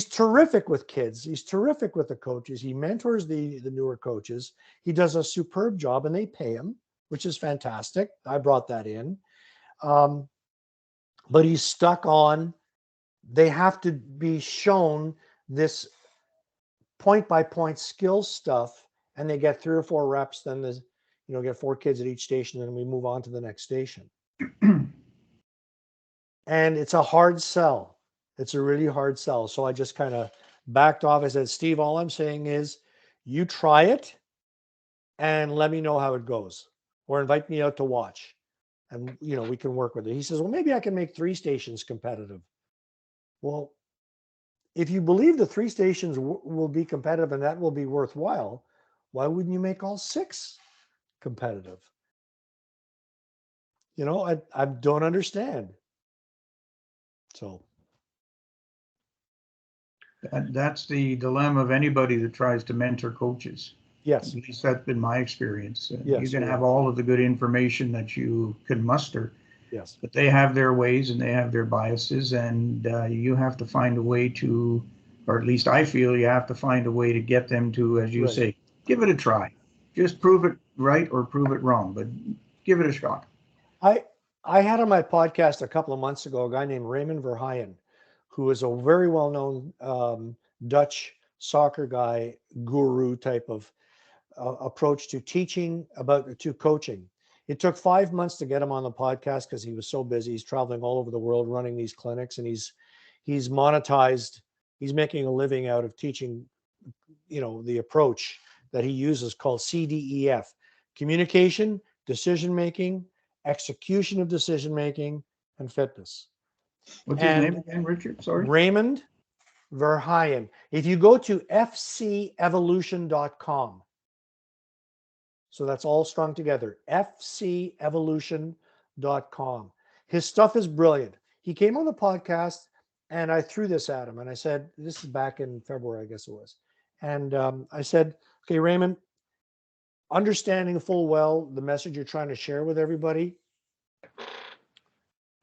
terrific with kids. He's terrific with the coaches. He mentors the newer coaches. He does a superb job, and they pay him, which is fantastic. I brought that in. But he's stuck on, they have to be shown this point-by-point skill stuff, and they get 3 or 4 reps. Then there's, you know, get 4 kids at each station, and we move on to the next station. And it's a hard sell. It's a really hard sell. So I just kind of backed off. I said, Steve, all I'm saying is you try it and let me know how it goes, or invite me out to watch, and, you know, we can work with it. He says, well, maybe I can make 3 stations competitive. Well, if you believe the 3 stations will be competitive and that will be worthwhile, why wouldn't you make all 6 competitive? You know, I don't understand. So That's the dilemma of anybody that tries to mentor coaches. yes, At least that's been my experience. Yes, You can yeah. have all of the good information that you can muster, yes, but they have their ways and they have their biases, and you have to find a way to, or at least I feel you have to find a way to get them to, as you Right. say, give it a try. Just prove it right or prove it wrong, but give it a shot. I had on my podcast a couple of months ago a guy named Raymond Verheyen, who is a very well-known Dutch soccer guy, guru type of approach to teaching to coaching. It took 5 months to get him on the podcast because he was so busy. He's traveling all over the world running these clinics, and he's monetized. He's making a living out of teaching, the approach that he uses called CDEF: communication, decision making, execution of decision making, and fitness. What's his name again, Richard? Sorry. Raymond Verheyen. If you go to fcevolution.com, so that's all strung together, fcevolution.com. His stuff is brilliant. He came on the podcast, and I threw this at him, and I said, this is back in February, I guess it was. And I said, okay, Raymond, understanding full well the message you're trying to share with everybody,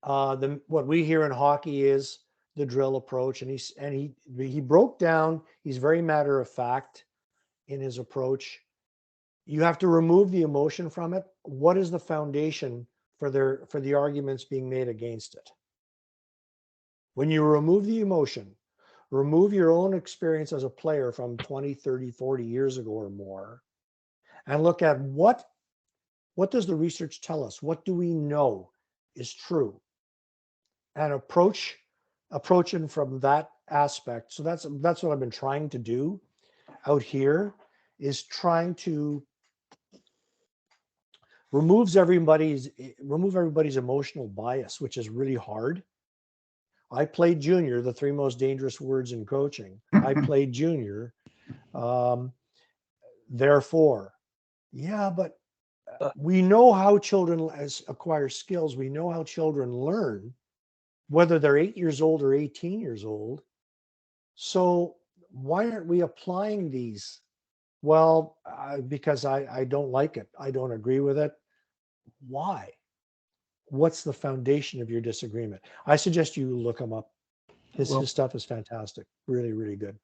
what we hear in hockey is the drill approach, and he broke down. He's very matter of fact in his approach. You have to remove the emotion from it. What is the foundation for the arguments being made against it? When you remove the emotion, remove your own experience as a player from 20, 30, 40 years ago or more, and look at what does the research tell us? What do we know is true? And approaching from that aspect. So that's what I've been trying to do out here, is trying to remove everybody's emotional bias, which is really hard. I played junior, the three most dangerous words in coaching. I played junior. Therefore, yeah, but we know how children acquire skills. We know how children learn, whether they're 8 years old or 18 years old. So why aren't we applying these? Well, because I don't like it. I don't agree with it. Why? What's the foundation of your disagreement? I suggest you look him up. His stuff is fantastic. Really, really good.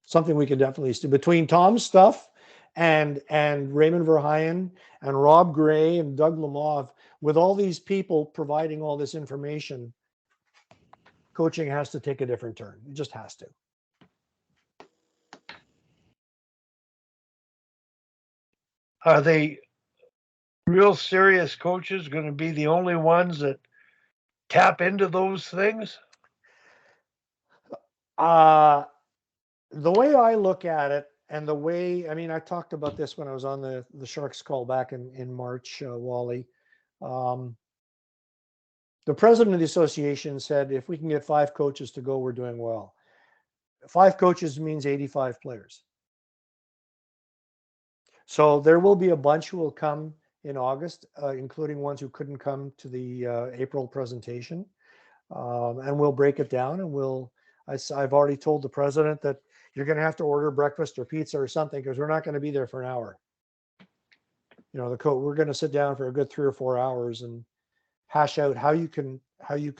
Something we can definitely do between Tom's stuff and Raymond Verheyen and Rob Gray and Doug Lemov, with all these people providing all this information. Coaching has to take a different turn. It just has to. Are they real serious coaches going to be the only ones that tap into those things? The way I look at it, and the way, I talked about this when I was on the Sharks call back in March, Wally. The president of the association said, if we can get 5 coaches to go, we're doing well. 5 coaches means 85 players. So there will be a bunch who will come in August, including ones who couldn't come to the April presentation. And we'll break it down, and I've already told the president that you're going to have to order breakfast or pizza or something, because we're not going to be there for an hour. We're going to sit down for a good 3 or 4 hours and hash out how you can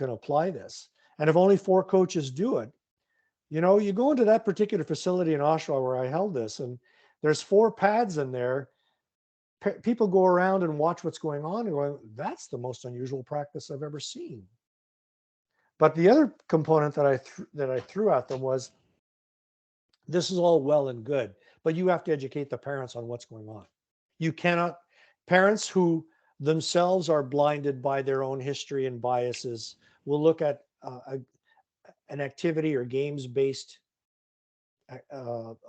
apply this. And if only 4 coaches do it, you go into that particular facility in Oshawa where I held this, and there's 4 pads in there. People go around and watch what's going on and going, that's the most unusual practice I've ever seen. But the other component that I threw at them was, this is all well and good, but you have to educate the parents on what's going on. You cannot, parents who themselves are blinded by their own history and biases will look at an activity or games-based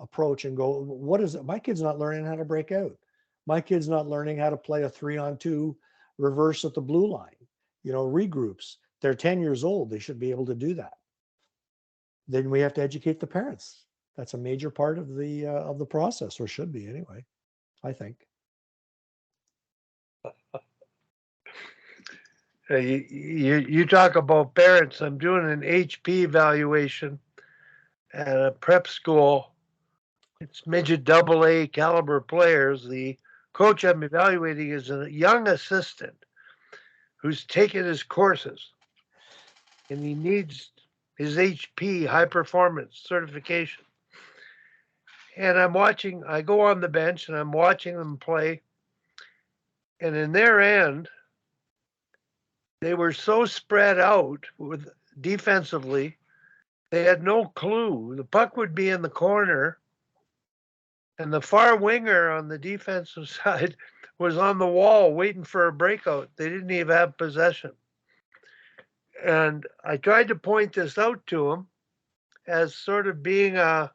approach and go, what is it? My kid's not learning how to break out. My kid's not learning how to play a 3-on-2 reverse at the blue line, regroups. They're 10 years old. They should be able to do that. Then we have to educate the parents. That's a major part of the process, or should be anyway, I think. You talk about parents. I'm doing an HP evaluation at a prep school. It's midget AA caliber players. The coach I'm evaluating is a young assistant who's taken his courses, and he needs his HP high performance certification. And I go on the bench and I'm watching them play. And in their end, they were so spread out defensively they had no clue. The puck would be in the corner, and the far winger on the defensive side was on the wall waiting for a breakout. They didn't even have possession. And I tried to point this out to him as sort of being a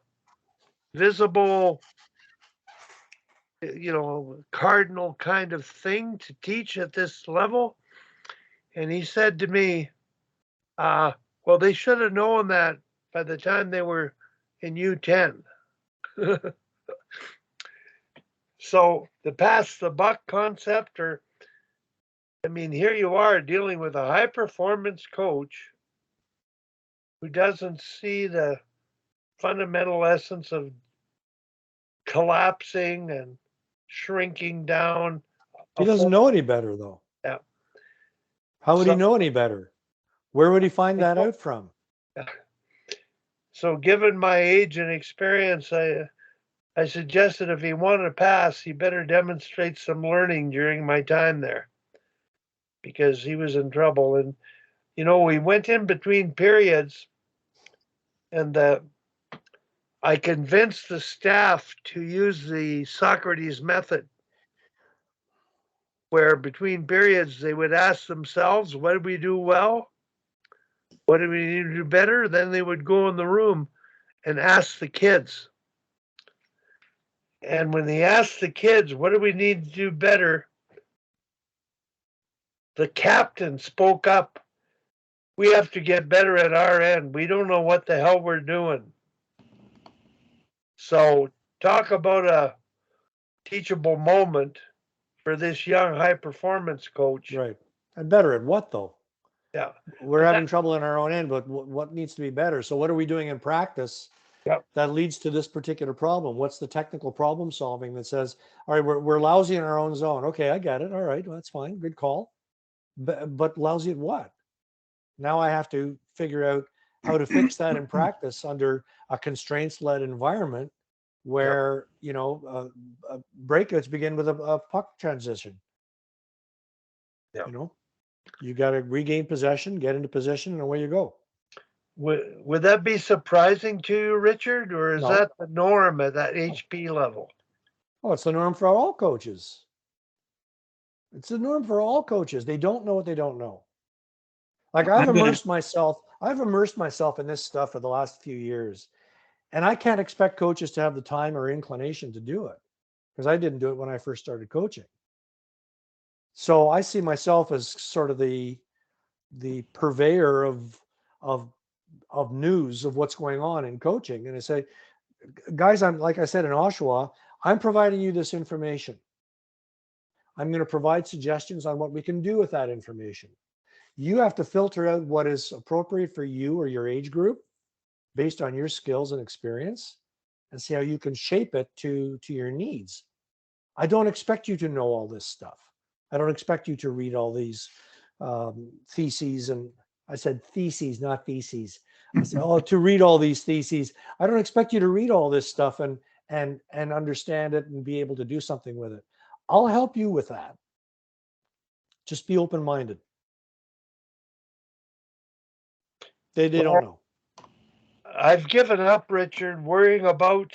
visible, cardinal kind of thing to teach at this level. And he said to me, well, they should have known that by the time they were in U10. So the pass the buck concept, or I mean, here you are dealing with a high performance coach who doesn't see the fundamental essence of collapsing and shrinking down. He doesn't know any better, though. Yeah. How would he So- know any better? Where would he find that out from? So given my age and experience, I suggested if he wanted to pass, he better demonstrate some learning during my time there, because he was in trouble. And, we went in between periods, and I convinced the staff to use the Socrates method, where between periods they would ask themselves, what did we do well? What do we need to do better? Then they would go in the room and ask the kids. And when they asked the kids, what do we need to do better? The captain spoke up. We have to get better at our end. We don't know what the hell we're doing. So talk about a teachable moment for this young high performance coach. Right. And better at what, though? Yeah. We're having trouble in our own end, but what needs to be better? So what are we doing in practice Yep. that leads to this particular problem? What's the technical problem solving that says, all right, we're lousy in our own zone. Okay, I get it. All right, well, that's fine. Good call. But lousy at what? Now I have to figure out how to fix that in practice under a constraints-led environment where, breakouts begin with a puck transition. Yep. You got to regain possession, get into position, and away you go. Would that be surprising to you, Richard, or is No. that the norm at that HP level? Oh, it's the norm for all coaches. It's the norm for all coaches. They don't know what they don't know. Like I've immersed myself in this stuff for the last few years, and I can't expect coaches to have the time or inclination to do it, because I didn't do it when I first started coaching. So I see myself as sort of the purveyor of news of what's going on in coaching. And I say, guys, like I said in Oshawa, I'm providing you this information. I'm going to provide suggestions on what we can do with that information. You have to filter out what is appropriate for you or your age group based on your skills and experience, and see how you can shape it to your needs. I don't expect you to know all this stuff. I don't expect you to read all these theses, and I said theses, not theses. I said, to read all these theses. I don't expect you to read all this stuff and understand it and be able to do something with it. I'll help you with that. Just be open-minded. They don't know. I've given up, Richard, worrying about,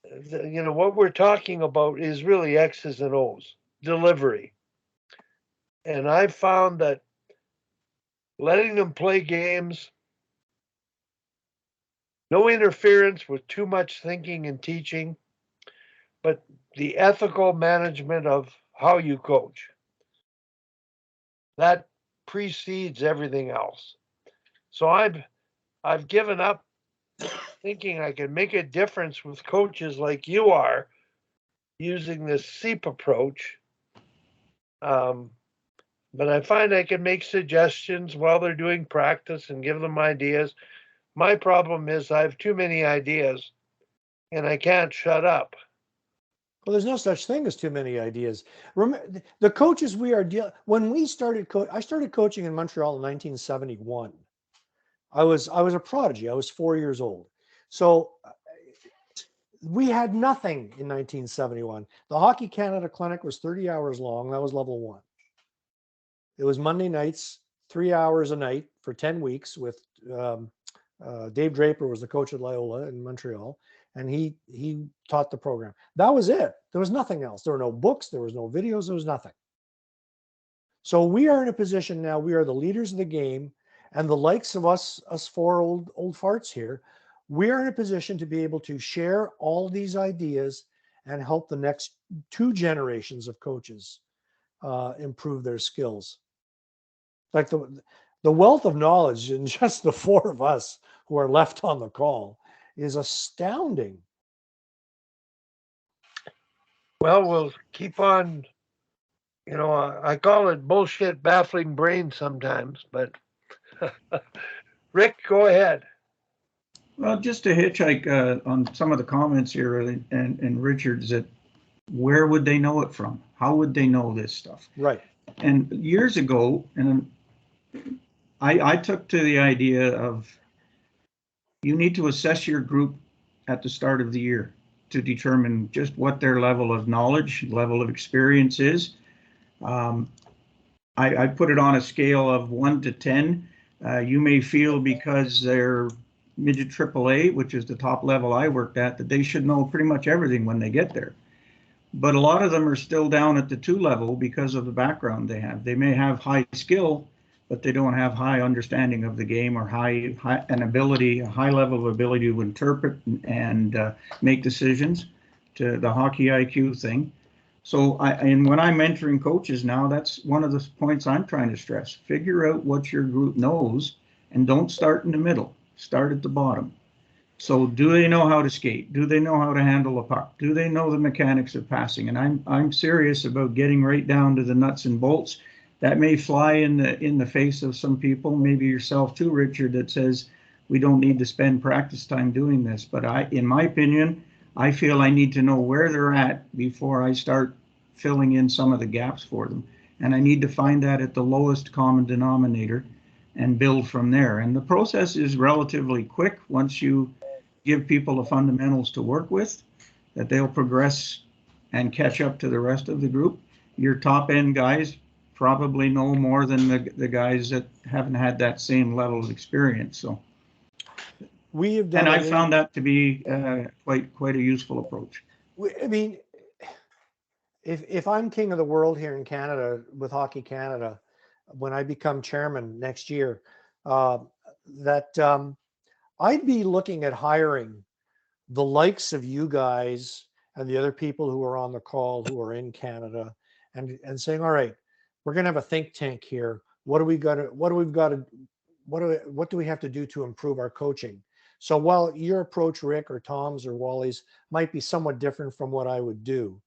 what we're talking about is really X's and O's, delivery. And I've found that letting them play games, no interference with too much thinking and teaching, but the ethical management of how you coach, that precedes everything else. So I've given up thinking I can make a difference with coaches like you are using this SEEP approach. But I find I can make suggestions while they're doing practice and give them ideas. My problem is I have too many ideas and I can't shut up. Well, there's no such thing as too many ideas. Remember, the coaches we are when we started I started coaching in Montreal in 1971. I was a prodigy. I was 4 years old. So we had nothing in 1971. The Hockey Canada Clinic was 30 hours long. That was level 1. It was Monday nights, 3 hours a night for 10 weeks with Dave Draper was the coach at Loyola in Montreal, and he taught the program. That was it. There was nothing else. There were no books. There was no videos. There was nothing. So we are in a position now. We are the leaders of the game, and the likes of us four old farts here, we are in a position to be able to share all these ideas and help the next 2 generations of coaches improve their skills. Like the wealth of knowledge in just the 4 of us who are left on the call is astounding. Well, we'll keep on. I call it bullshit, baffling brain sometimes, but Rick, go ahead. Well, just to hitchhike on some of the comments here and Richard's, that where would they know it from? How would they know this stuff? Right. And years ago, and I took to the idea of you need to assess your group at the start of the year to determine just what their level of knowledge, level of experience is. I put it on a scale of 1 to 10. You may feel because they're midget AAA, which is the top level I worked at, that they should know pretty much everything when they get there. But a lot of them are still down at the 2 level because of the background they have. They may have high skill, but they don't have high understanding of the game or a high level of ability to interpret and make decisions, to the hockey IQ thing. So and when I'm mentoring coaches now, that's one of the points I'm trying to stress. Figure out what your group knows and don't start in the middle. Start at the bottom. So do they know how to skate? Do they know how to handle a puck? Do they know the mechanics of passing? And I'm serious about getting right down to the nuts and bolts. That may fly in the face of some people, maybe yourself too, Richard, that says we don't need to spend practice time doing this. But in my opinion, I feel I need to know where they're at before I start filling in some of the gaps for them. And I need to find that at the lowest common denominator and build from there. And the process is relatively quick once you give people the fundamentals to work with, that they'll progress and catch up to the rest of the group. Your top end guys probably know more than the guys that haven't had that same level of experience. So we have done, and I found that to be quite a useful approach. I mean, if I'm king of the world here in Canada with Hockey Canada, when I become chairman next year, I'd be looking at hiring the likes of you guys and the other people who are on the call who are in Canada, and saying, all right, we're going to have a think tank here. What do we have to do to improve our coaching? So while your approach, Rick, or Tom's or Wally's, might be somewhat different from what I would do,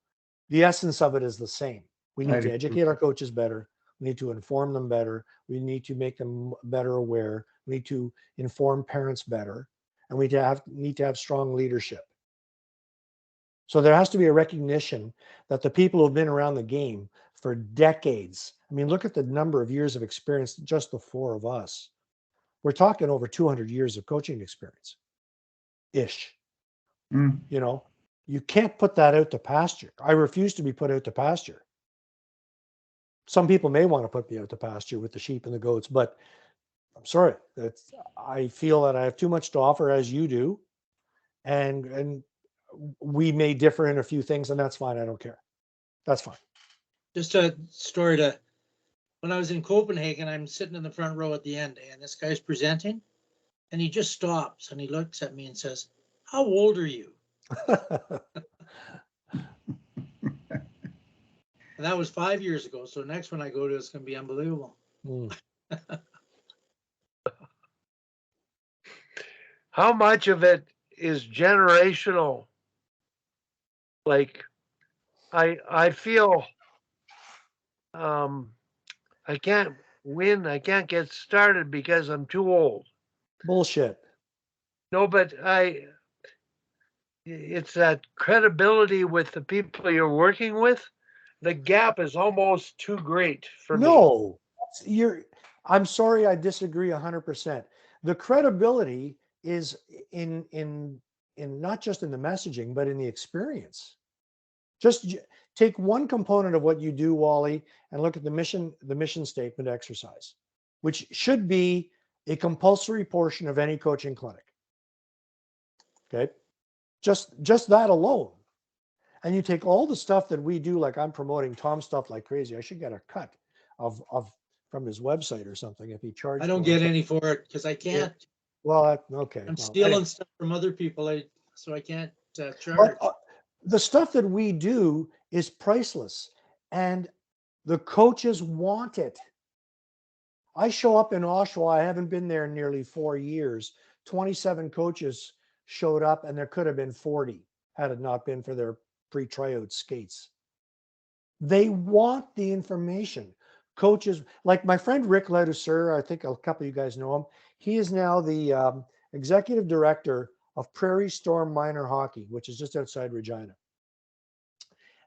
the essence of it is the same. We need to educate our coaches better. We need to inform them better. We need to make them better aware. We need to inform parents better. And we need to have strong leadership. So there has to be a recognition that the people who've been around the game for decades, I mean, look at the number of years of experience, just the 4 of us. We're talking over 200 years of coaching experience-ish. You can't put that out to pasture. I refuse to be put out to pasture. Some people may want to put me out to pasture with the sheep and the goats, but I'm sorry. I feel that I have too much to offer, as you do, and we may differ in a few things, and that's fine. I don't care. That's fine. Just a story when I was in Copenhagen, I'm sitting in the front row at the end, and this guy's presenting, and he just stops and he looks at me and says, "How old are you?" And that was 5 years ago. So next one I go to, it's going to be unbelievable. How much of it is generational? Like, I feel I can't win. I can't get started because I'm too old. Bullshit. No, but it's that credibility with the people you're working with. The gap is almost too great for me. No, I'm sorry, I disagree 100%. The credibility is in not just in the messaging, but in the experience. Just take one component of what you do, Wally, and look at the mission statement exercise. which should be a compulsory portion of any coaching clinic. Okay. Just that alone. And you take all the stuff that we do, like I'm promoting Tom stuff like crazy. I should get a cut of from his website or something if he charged. I don't for it. get any for it because I can't. Well, okay. I'm well, stealing anyway. stuff from other people, so I can't charge. But the stuff that we do is priceless, and the coaches want it. I show up in Oshawa. I haven't been there in nearly 4 years. 27 coaches showed up, and there could have been 40 had it not been for their pre-tryout skates. They want the information. Coaches, like my friend Rick Ledouceur, I think a couple of you guys know him. He is now the executive director of Prairie Storm Minor Hockey, which is just outside Regina.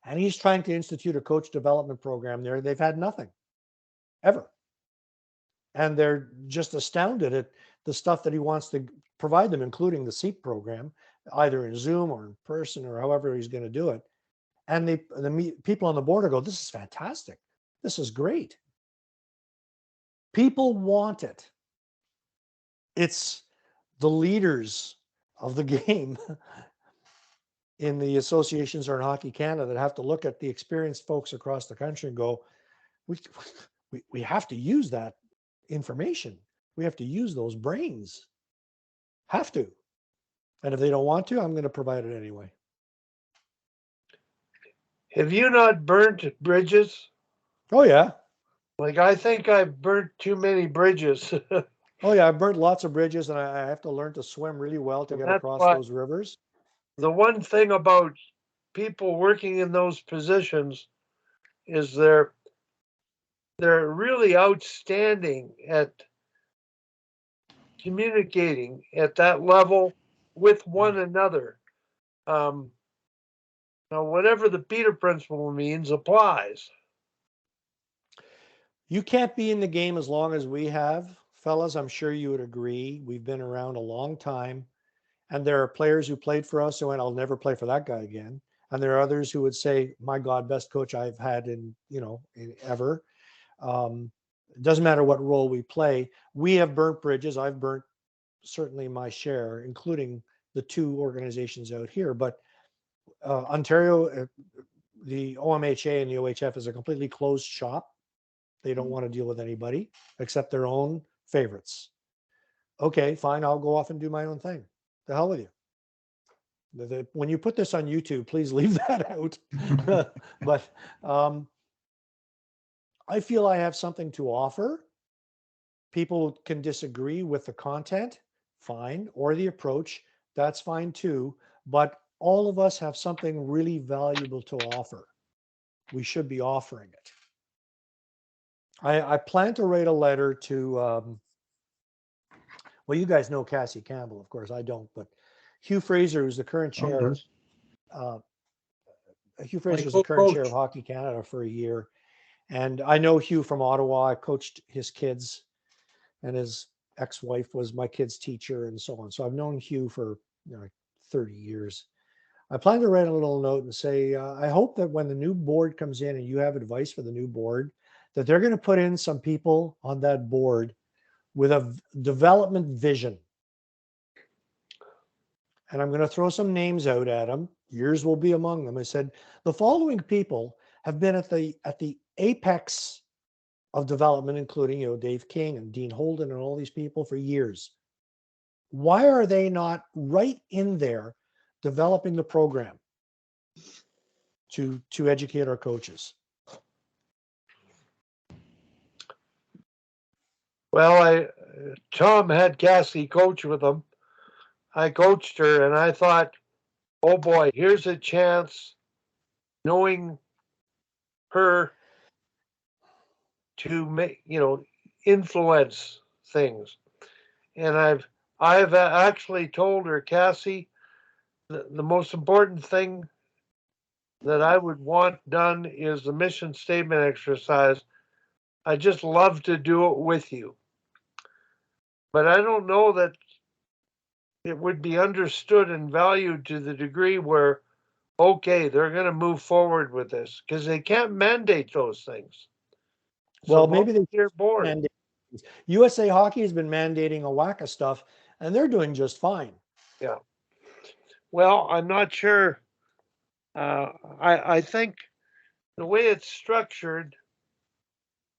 And he's trying to institute a coach development program there. They've had nothing, ever. And they're just astounded at the stuff that he wants to provide them, including the SEEP program, either in Zoom or in person or however he's going to do it. And the people on the board go, this is fantastic. This is great. People want it. It's the leaders of the game in the associations or in Hockey Canada that have to look at the experienced folks across the country and go, we have to use that information. We have to use those brains. Have to. And if they don't want to, I'm going to provide it anyway. Have you not burnt bridges? Oh, yeah. Like, I think I've burnt too many bridges. Oh, yeah. I've burnt lots of bridges, and I have to learn to swim really well to get That's across why- those rivers. The one thing about people working in those positions is they're really outstanding at communicating at that level with one another. Now, whatever the Peter Principle means applies. You can't be in the game as long as we have, fellas. I'm sure you would agree. We've been around a long time. And there are players who played for us who went, I'll never play for that guy again. And there are others who would say, my God, best coach I've had in ever. It doesn't matter what role we play. We have burnt bridges. I've burnt certainly my share, including the two organizations out here. But Ontario, the OMHA and the OHF is a completely closed shop. They don't want to deal with anybody except their own favorites. Okay, fine. I'll go off and do my own thing. The hell with you. When you put this on YouTube, please leave that out. But I feel I have something to offer. People can disagree with the content, fine, or the approach, that's fine too. But all of us have something really valuable to offer. We should be offering it. I plan to write a letter to, well, you guys know Cassie Campbell, of course, I don't, but Hugh Fraser, who's the current chair. Hugh Fraser is the current chair of Hockey Canada for a year. And I know Hugh from Ottawa. I coached his kids, and his ex-wife was my kid's teacher and so on. So I've known Hugh for 30 years. I plan to write a little note and say, I hope that when the new board comes in and you have advice for the new board, that they're going to put in some people on that board with a development vision. And I'm going to throw some names out at them. Yours will be among them. I said, the following people have been at the apex of development, including Dave King and Dean Holden and all these people for years. Why are they not right in there developing the program to educate our coaches? Well, Tom had Cassie coach with him. I coached her, and I thought, oh boy, here's a chance, knowing her, to make influence things. And I've actually told her, Cassie, the most important thing that I would want done is the mission statement exercise. I just love to do it with you. But I don't know that it would be understood and valued to the degree where, okay, they're going to move forward with this, because they can't mandate those things. Well, maybe they board. USA Hockey has been mandating a whack of stuff, and they're doing just fine. Yeah. Well, I'm not sure. I think the way it's structured,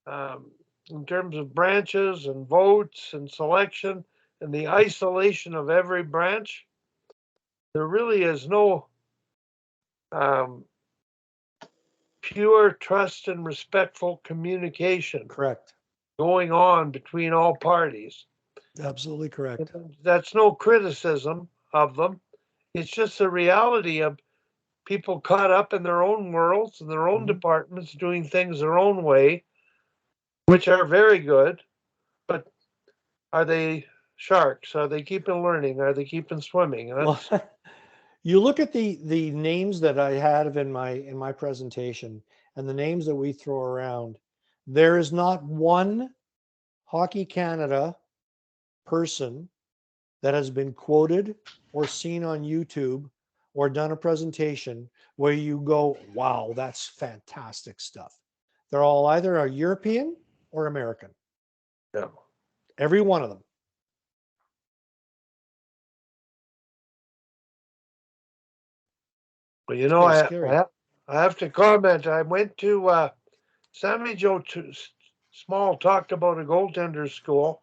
in terms of branches and votes and selection and the isolation of every branch, there really is no pure trust and respectful communication Correct. going on between all parties. Absolutely correct. That's no criticism of them. It's just the reality of people caught up in their own worlds and their own departments doing things their own way, which are very good. But are they sharks? Are they keeping learning? Are they keeping swimming? Well, you look at the names that I had in my presentation and the names that we throw around. There is not one Hockey Canada person that has been quoted or seen on YouTube or done a presentation where you go, wow, that's fantastic stuff. They're all either a European or American. Yeah. Every one of them. Well, you know, Scary. I have to comment. I went to Sammy Joe Small talked about a goaltender school,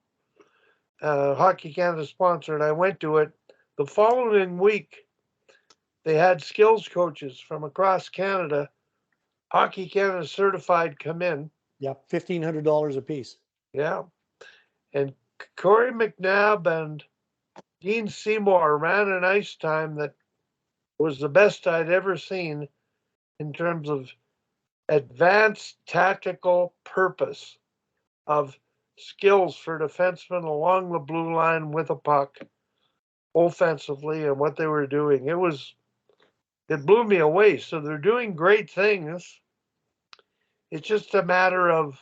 Hockey Canada sponsored. I went to it. The following week, they had skills coaches from across Canada, Hockey Canada certified, come in. Yeah, $1,500 a piece. Yeah. And Corey McNabb and Dean Seymour ran an ice time that was the best I'd ever seen in terms of advanced tactical purpose of skills for defensemen along the blue line with a puck offensively and what they were doing. It blew me away. So they're doing great things. It's just a matter of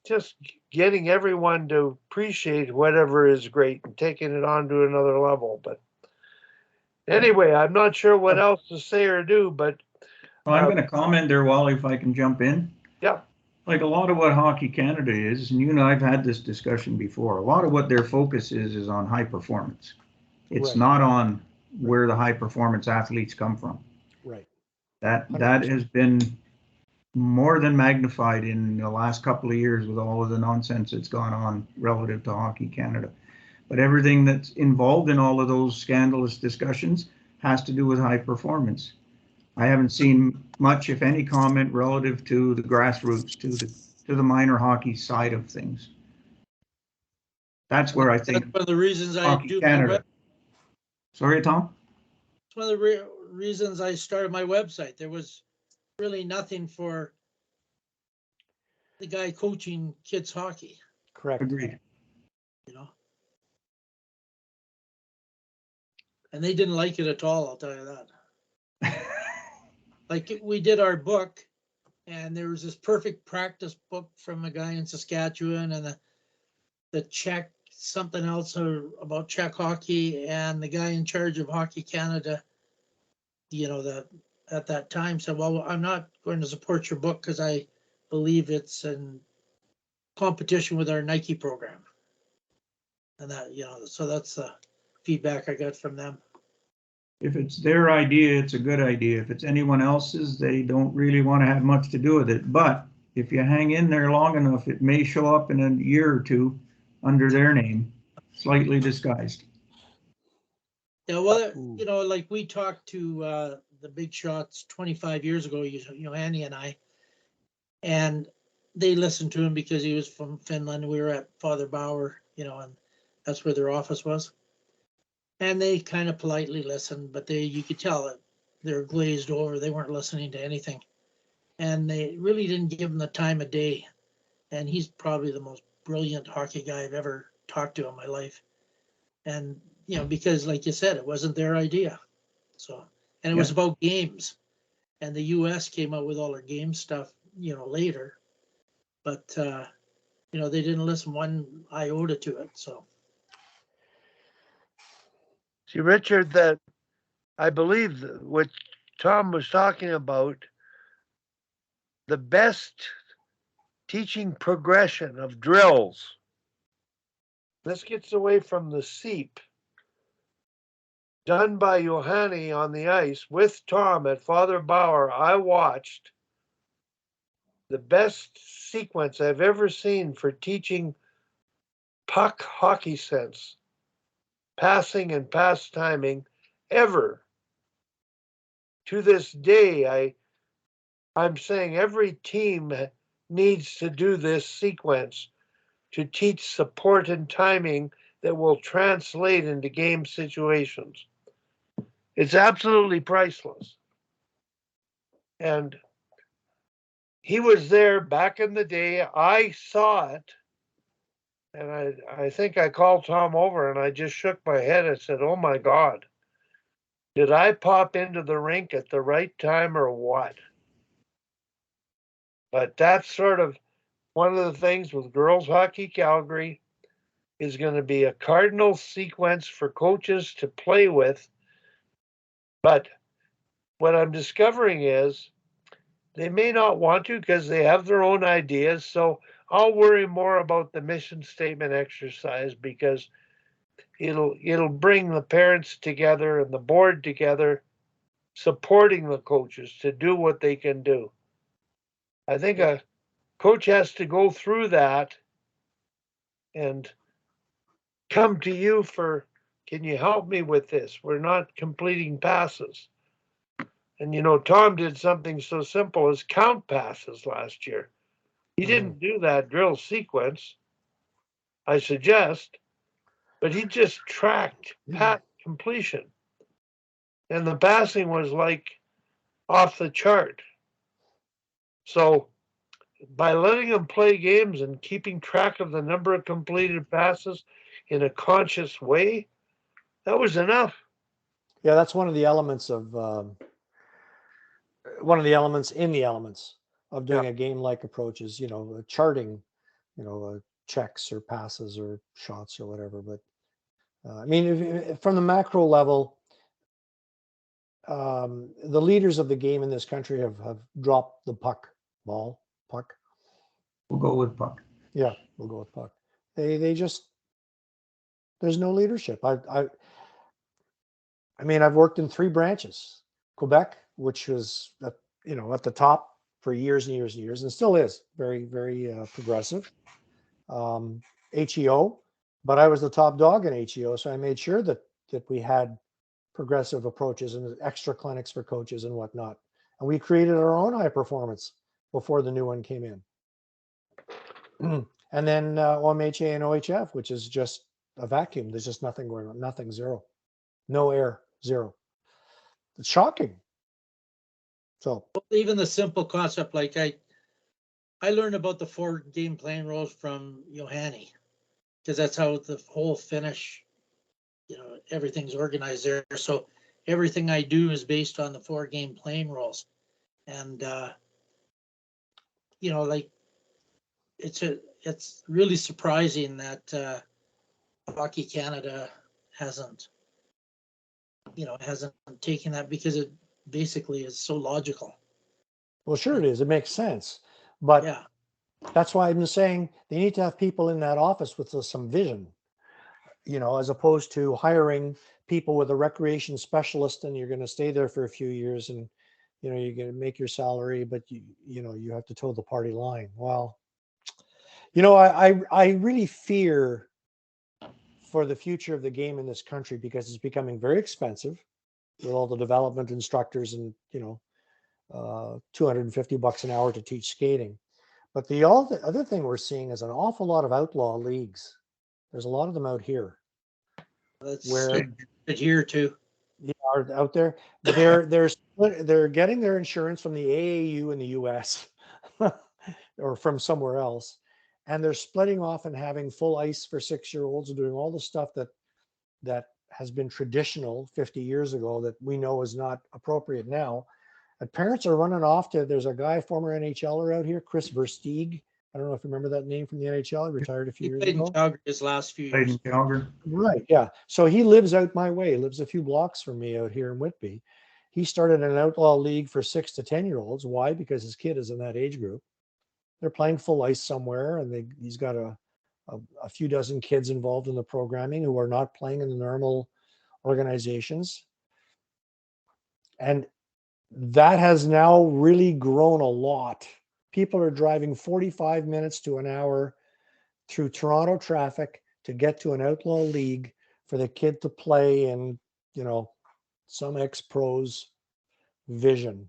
just getting everyone to appreciate whatever is great and taking it on to another level. But anyway, I'm not sure what else to say or do, but Well, I'm going to comment there, Wally, if I can jump in. yeah. Like a lot of what Hockey Canada is, and you and I have had this discussion before, a lot of what their focus is on high performance. It's Right. not on where the high performance athletes come from. Right. That 100%. has been more than magnified in the last couple of years with all of the nonsense that's gone on relative to Hockey Canada. But everything that's involved in all of those scandalous discussions has to do with high performance. I haven't seen much, if any, comment relative to the grassroots, to the minor hockey side of things. That's where I think That's one of the reasons I Hockey do Canada. my web. Sorry, Tom? It's one of the reasons I started my website. There was really nothing for the guy coaching kids hockey, Correct. Agreed. you know. And they didn't like it at all, I'll tell you that. Like we did our book, and there was this perfect practice book from a guy in Saskatchewan, and the Czech something else about Czech hockey, and the guy in charge of Hockey Canada, you know, at that time said, well, I'm not going to support your book because I believe it's in competition with our Nike program. And that, you know, so that's the feedback I got from them. If it's their idea, it's a good idea. If it's anyone else's, they don't really want to have much to do with it. But if you hang in there long enough, it may show up in a year or two under their name, slightly disguised. Yeah, well, you know, like we talked to the big shots 25 years ago, you know, Andy and I, and they listened to him because he was from Finland. We were at Father Bauer, you know, and that's where their office was. And they kind of politely listened, but you could tell that they're glazed over. They weren't listening to anything. And they really didn't give him the time of day. And he's probably the most brilliant hockey guy I've ever talked to in my life. And, you know, because like you said, it wasn't their idea. So, and it was about games. And the US came out with all their game stuff, you know, later. But, you know, they didn't listen one iota to it. So. See, Richard, that I believe what Tom was talking about, the best teaching progression of drills. This gets away from the SEEP done by Johanny on the ice with Tom at Father Bauer. I watched the best sequence I've ever seen for teaching puck hockey sense, passing and pass timing ever. To this day, I'm saying every team needs to do this sequence to teach support and timing that will translate into game situations. It's absolutely priceless. And he was there back in the day. I saw it. And I think I called Tom over and I just shook my head and said, oh my God, did I pop into the rink at the right time or what? But that's sort of one of the things with girls hockey Calgary is going to be a cardinal sequence for coaches to play with. But what I'm discovering is they may not want to because they have their own ideas. So I'll worry more about the mission statement exercise because it'll bring the parents together and the board together, supporting the coaches to do what they can do. I think a coach has to go through that and come to you for, can you help me with this? We're not completing passes. And you know, Tom did something so simple as count passes last year. He didn't do that drill sequence, I suggest, but he just tracked pat completion. And the passing was like off the chart. So by letting them play games and keeping track of the number of completed passes in a conscious way, that was enough. Yeah, that's one of the elements of one of the elements in the elements of doing a game-like approach is, you know, charting, you know, checks or passes or shots or whatever. But I mean, if from the macro level, the leaders of the game in this country have dropped the puck. We'll go with puck. Yeah, we'll go with puck. They just, there's no leadership. I mean, I've worked in 3 branches. Quebec, which was you know, at the top for years and years and years, and still is very, very progressive. HEO, but I was the top dog in HEO, so I made sure that we had progressive approaches and extra clinics for coaches and whatnot. And we created our own high performance before the new one came in. And then OMHA and OHF, which is just a vacuum. There's just nothing going on, nothing, zero, no air, zero. It's shocking. So even the simple concept, like I learned about the 4 game playing rules from Johanny, because that's how the whole Finnish, you know, everything's organized there. So everything I do is based on the 4 game playing rules. And, you know, like it's really surprising that Hockey Canada hasn't taken that, because it basically is so logical. well, sure it is. It makes sense. But yeah, that's why I'm saying they need to have people in that office with some vision, you know, as opposed to hiring people with a recreation specialist and you're going to stay there for a few years and, you know, you're going to make your salary, but you know, you have to toe the party line. Well, you know, I really fear for the future of the game in this country because it's becoming very expensive with all the development instructors and, you know, $250 an hour to teach skating. But the other thing we're seeing is an awful lot of outlaw leagues. There's a lot of them out here. that's where here too. Are out there. They're getting their insurance from the AAU in the US or from somewhere else. And they're splitting off and having full ice for 6-year-olds and doing all the stuff that has been traditional 50 years ago that we know is not appropriate now. And parents are running off to, there's a guy, former NHLer out here, Chris Versteeg. I don't know if you remember that name from the NHL. He retired a few years Played ago. in Calgary his last few Played years. in Calgary. Right, yeah. So he lives out my way. He lives a few blocks from me out here in Whitby. He started an outlaw league for 6 to 10-year-olds. Why? Because his kid is in that age group. they're playing full ice somewhere, and he's got a few dozen kids involved in the programming who are not playing in the normal organizations. And that has now really grown a lot. People are driving 45 minutes to an hour through Toronto traffic to get to an outlaw league for the kid to play in, some ex-pros vision.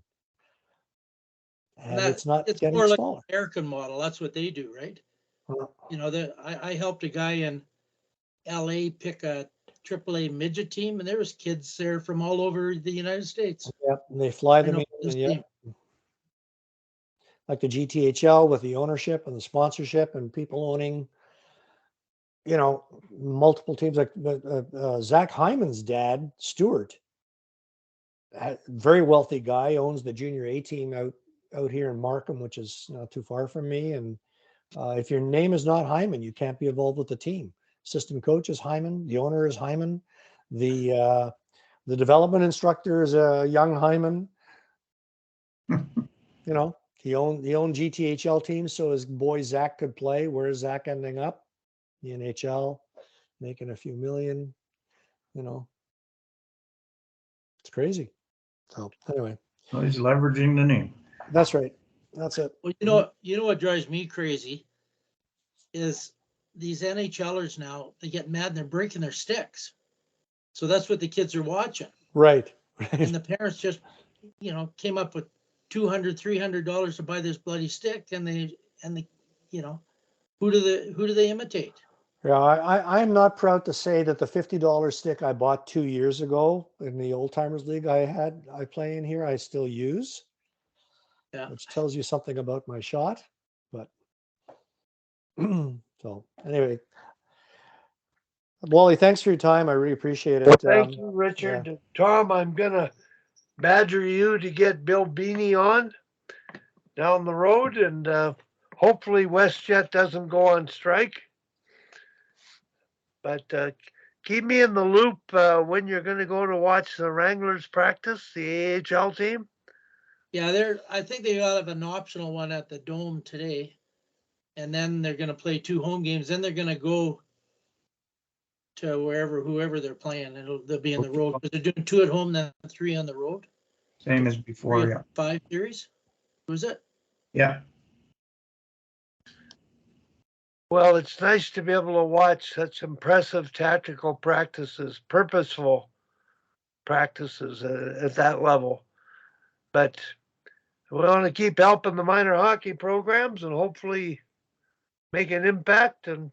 And it's not it's getting more like smaller. the American model. That's what they do, right? I helped a guy in LA pick a AAA midget team, and there was kids there from all over the United States. Yep, and they fly them know in, this and team. like the GTHL with the ownership and the sponsorship and people owning, multiple teams. Like Zach Hyman's dad, Stuart, very wealthy guy, owns the junior A team out here in Markham, which is not too far from me. And if your name is not Hyman, you can't be involved with the team. Assistant coach is Hyman. The owner is Hyman. The development instructor is a young Hyman. He owned GTHL teams, so his boy Zach could play. Where is Zach ending up? The NHL, making a few million. It's crazy. So anyway, So he's leveraging the name. that's right. That's it. Well, you know what drives me crazy is these NHLers now, they get mad and they're breaking their sticks. So that's what the kids are watching. Right. And the parents just, came up with $200, $300 to buy this bloody stick, and who do they imitate? Yeah, I'm not proud to say that the $50 stick I bought 2 years ago in the Old Timers League I play in here, I still use. Yeah. Which tells you something about my shot. But so anyway, Wally, thanks for your time. I really appreciate it. Thank you, Richard. yeah. Tom, I'm gonna badger you to get Bill Beanie on down the road, and hopefully WestJet doesn't go on strike. But keep me in the loop when you're going to go to watch the Wranglers practice, the AHL team. Yeah, I think they ought to have an optional one at the Dome today, and then they're going to play 2 home games. Then they're going to go to whoever they're playing. They'll be in the road, because they're doing 2 at home, then 3 on the road. Same as before, 3 yeah. of 5 series. Was it? Yeah. Well, it's nice to be able to watch such impressive tactical practices, purposeful practices at that level. But we want to keep helping the minor hockey programs and hopefully make an impact and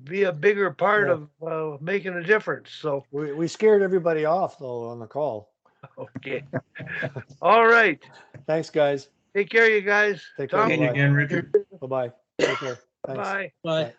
be a bigger part of making a difference. So we scared everybody off though on the call. okay. All right. Thanks, guys. Take care, you guys. Take care. Tom, Thank you again, Richard. Bye-bye. Take care. Thanks. bye. Bye.